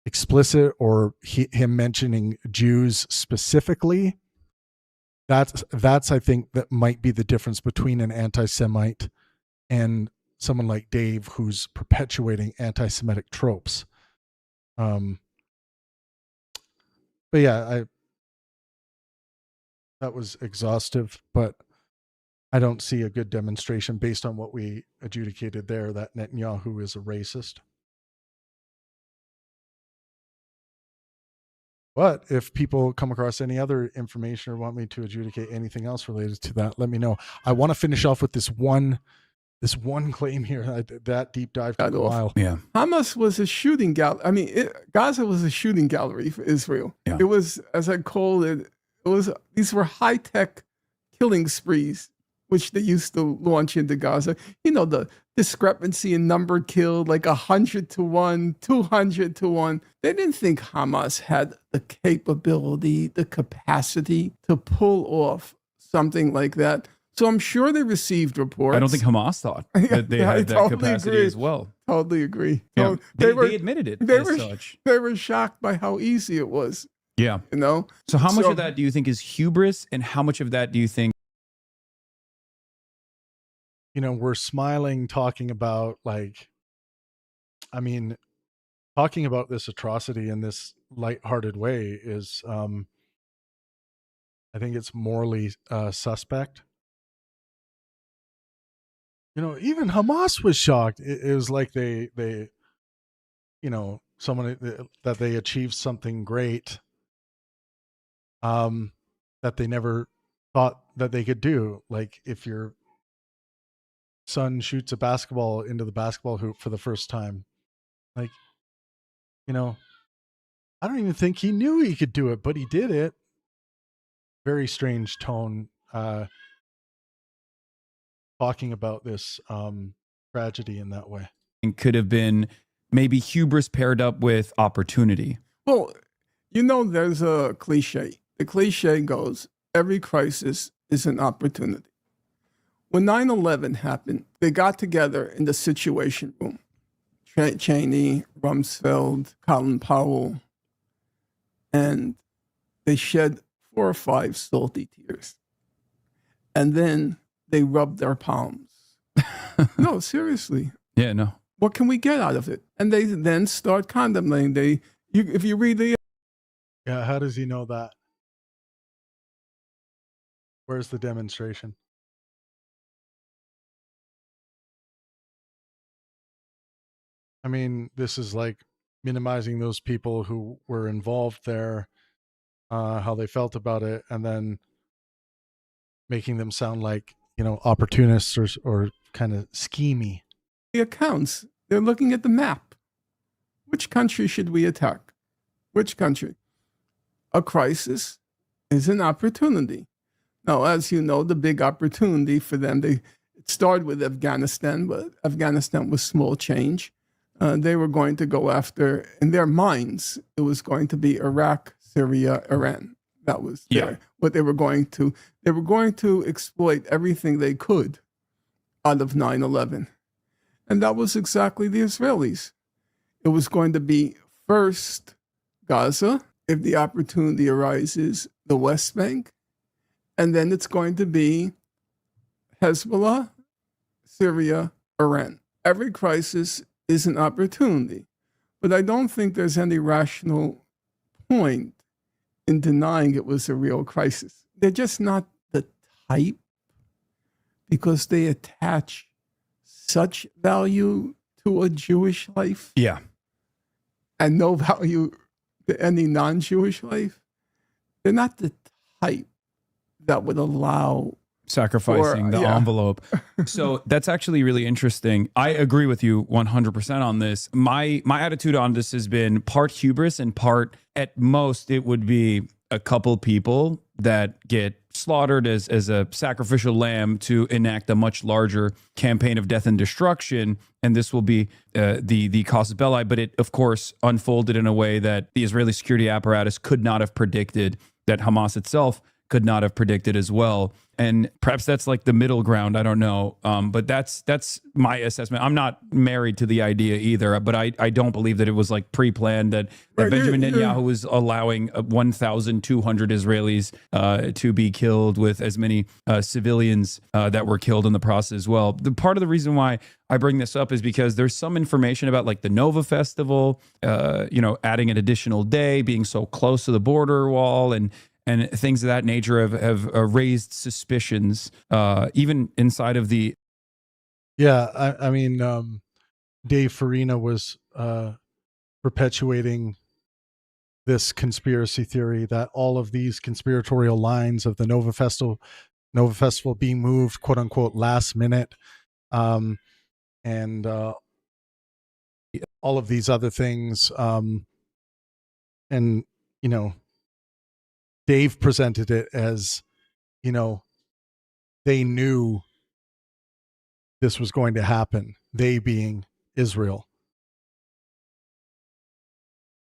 explicit, or him mentioning Jews specifically, that's I think that might be the difference between an anti-Semite and someone like Dave, who's perpetuating anti-Semitic tropes. But yeah, that was exhaustive, but I don't see a good demonstration based on what we adjudicated there that Netanyahu is a racist. But if people come across any other information or want me to adjudicate anything else related to that, let me know. I want to finish off with this one claim here. That deep dive took a while. Yeah. Hamas was a shooting gallery. I mean, Gaza was a shooting gallery for Israel. Yeah. It was, as I called it, these were high-tech killing sprees, which they used to launch into Gaza. The discrepancy in number killed, like 100 to 1, 200 to 1. They didn't think Hamas had the capability, the capacity to pull off something like that. So I'm sure they received reports. I don't think Hamas thought that they had that capacity as well. Totally agree. Yeah. So They admitted it such. They were shocked by how easy it was. Yeah. So how much of that do you think is hubris, and how much of that do you think? We're smiling, talking about talking about this atrocity in this lighthearted way is, I think it's morally suspect. Even Hamas was shocked. It was like they someone that they achieved something great that they never thought that they could do. Like, if your son shoots a basketball into the basketball hoop for the first time, I don't even think he knew he could do it, but he did it. Very strange tone talking about this tragedy in that way. And could have been maybe hubris paired up with opportunity. Well, there's a cliche. The cliche goes, every crisis is an opportunity. When 9/11 happened, they got together in the Situation Room. Cheney, Rumsfeld, Colin Powell, and they shed 4 or 5 salty tears. And then they rub their palms. No, seriously. Yeah, no. What can we get out of it? And they then start contemplating. If you read the Yeah, how does he know that? Where's the demonstration? I mean, this is like minimizing those people who were involved there, how they felt about it, and then making them sound like, opportunists or kind of schemy. accounts, they're looking at the map. Which country should we attack? Which country? A crisis is an opportunity. Now, as you know, the big opportunity for them, it started with Afghanistan, but Afghanistan was small change. They were going to go after, in their minds, it was going to be Iraq, Syria, Iran. That was what they were going to. They were going to exploit everything they could out of 9/11. And that was exactly the Israelis. It was going to be first Gaza, if the opportunity arises, the West Bank, and then it's going to be Hezbollah, Syria, Iran. Every crisis is an opportunity, but I don't think there's any rational point in denying it was a real crisis. They're just not the type, because they attach such value to a Jewish life. Yeah. And no value to any non-Jewish life. They're not the type that would allow sacrificing the envelope. So that's actually really interesting. I agree with you 100% on this. My attitude on this has been part hubris and part, at most, it would be a couple people that get slaughtered as a sacrificial lamb to enact a much larger campaign of death and destruction. And this will be the casus belli. But it, of course, unfolded in a way that the Israeli security apparatus could not have predicted, that Hamas itself could not have predicted as well. And perhaps that's like the middle ground. I don't know. But that's my assessment. I'm not married to the idea either, but I don't believe that it was like pre-planned, that Benjamin Netanyahu was allowing 1,200 Israelis to be killed, with as many civilians that were killed in the process as well. The part of the reason why I bring this up is because there's some information about like the Nova Festival, adding an additional day, being so close to the border wall, and things of that nature have raised suspicions, even inside of the. Yeah, I mean, Dave Farina was perpetuating this conspiracy theory that all of these conspiratorial lines of the Nova Festival being moved, quote unquote, last minute, and all of these other things, and Dave presented it as, they knew this was going to happen, they being Israel.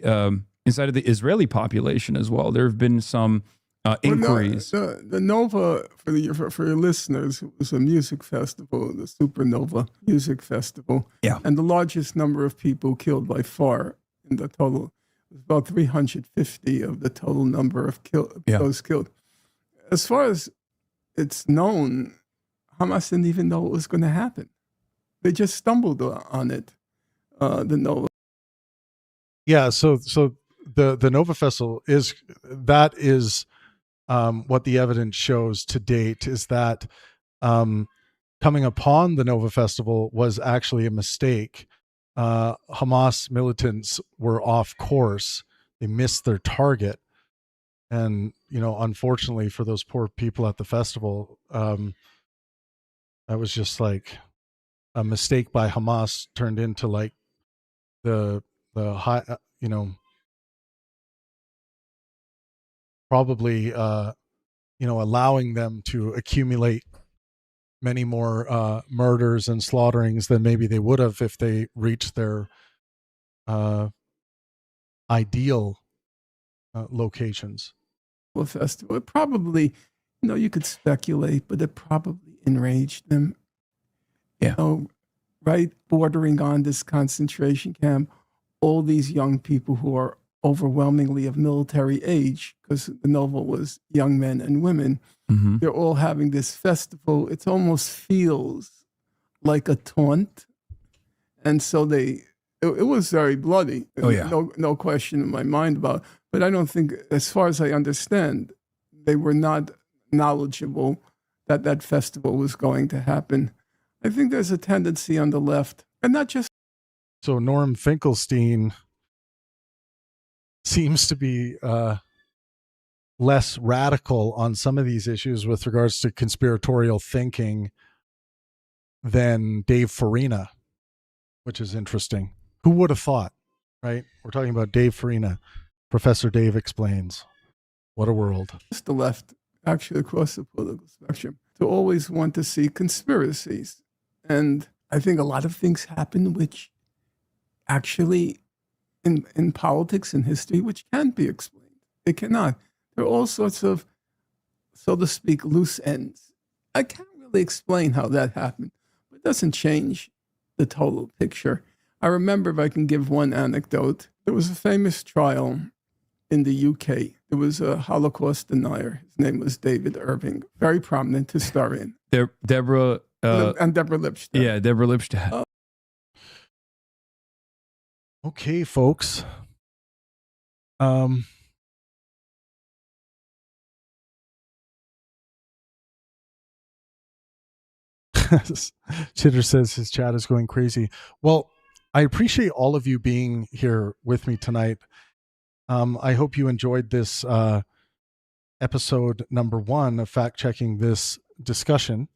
Inside of the Israeli population as well, there have been some inquiries. The Nova, for your listeners, it was a music festival, the Supernova Music Festival. Yeah. And the largest number of people killed by far in the total, about 350 of the total number of those killed. As far as it's known, Hamas didn't even know it was going to happen. They just stumbled on it, the Nova. Yeah, so the Nova Festival is what the evidence shows to date, is that coming upon the Nova Festival was actually a mistake. Hamas militants were off course. They missed their target. And, unfortunately for those poor people at the festival, that was just like a mistake by Hamas turned into like the high, probably, allowing them to accumulate many more murders and slaughterings than maybe they would have if they reached their ideal locations. Festival. It probably, you could speculate, but it probably enraged them. Yeah. Right, bordering on this concentration camp, all these young people who are overwhelmingly of military age, because the novel was young men and women. Mm-hmm. They're all having this festival. It almost feels like a taunt. And so it was very bloody. Oh, yeah. No question in my mind about it. But I don't think, as far as I understand, they were not knowledgeable that that festival was going to happen. I think there's a tendency on the left, and not just. So Norm Finkelstein seems to be less radical on some of these issues with regards to conspiratorial thinking than Dave Farina, which is interesting. Who would have thought, right? We're talking about Dave Farina. Professor Dave Explains. What a world. Just the left, actually across the political spectrum, to always want to see conspiracies. And I think a lot of things happen which actually in politics and history, which can't be explained. They cannot. There are all sorts of, so to speak, loose ends. I can't really explain how that happened, but it doesn't change the total picture. I remember, if I can give one anecdote, there was a famous trial in the UK. There was a Holocaust denier. His name was David Irving, very prominent historian. Deborah and Deborah Lipstadt. Yeah, Deborah Lipstadt. Okay, folks. Chitter says his chat is going crazy. Well, I appreciate all of you being here with me tonight. I hope you enjoyed this episode number 1 of fact-checking this discussion.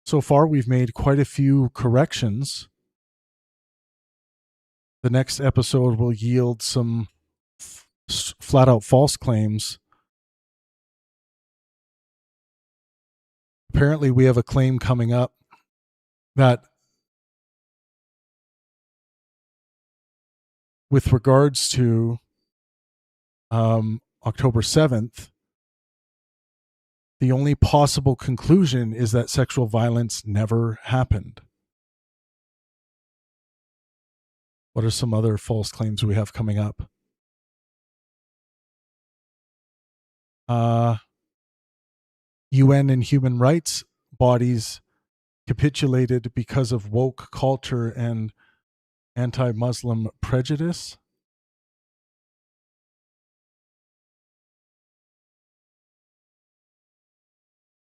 So far, we've made quite a few corrections. The next episode will yield some flat-out false claims. Apparently, we have a claim coming up that with regards to October 7th, the only possible conclusion is that sexual violence never happened. What are some other false claims we have coming up? UN and human rights bodies capitulated because of woke culture and anti-Muslim prejudice.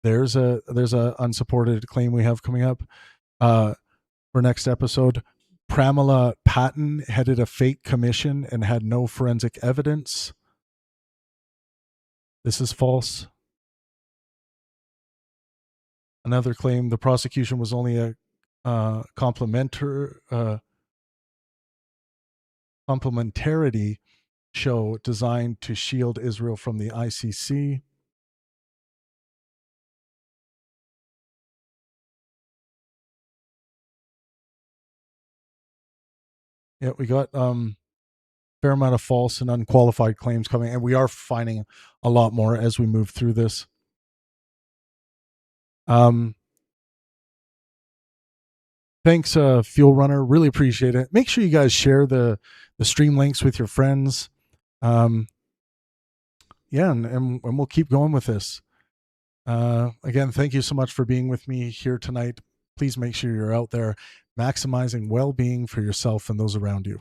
There's a unsupported claim we have coming up for next episode. Pramila Patten headed a fake commission and had no forensic evidence. This is false. Another claim, the prosecution was only a complementarity show designed to shield Israel from the ICC. Yeah, we got fair amount of false and unqualified claims coming, and we are finding a lot more as we move through this. Thanks, Fuel Runner. Really appreciate it. Make sure you guys share the stream links with your friends. Yeah, and we'll keep going with this. Again, thank you so much for being with me here tonight. Please make sure you're out there maximizing well-being for yourself and those around you.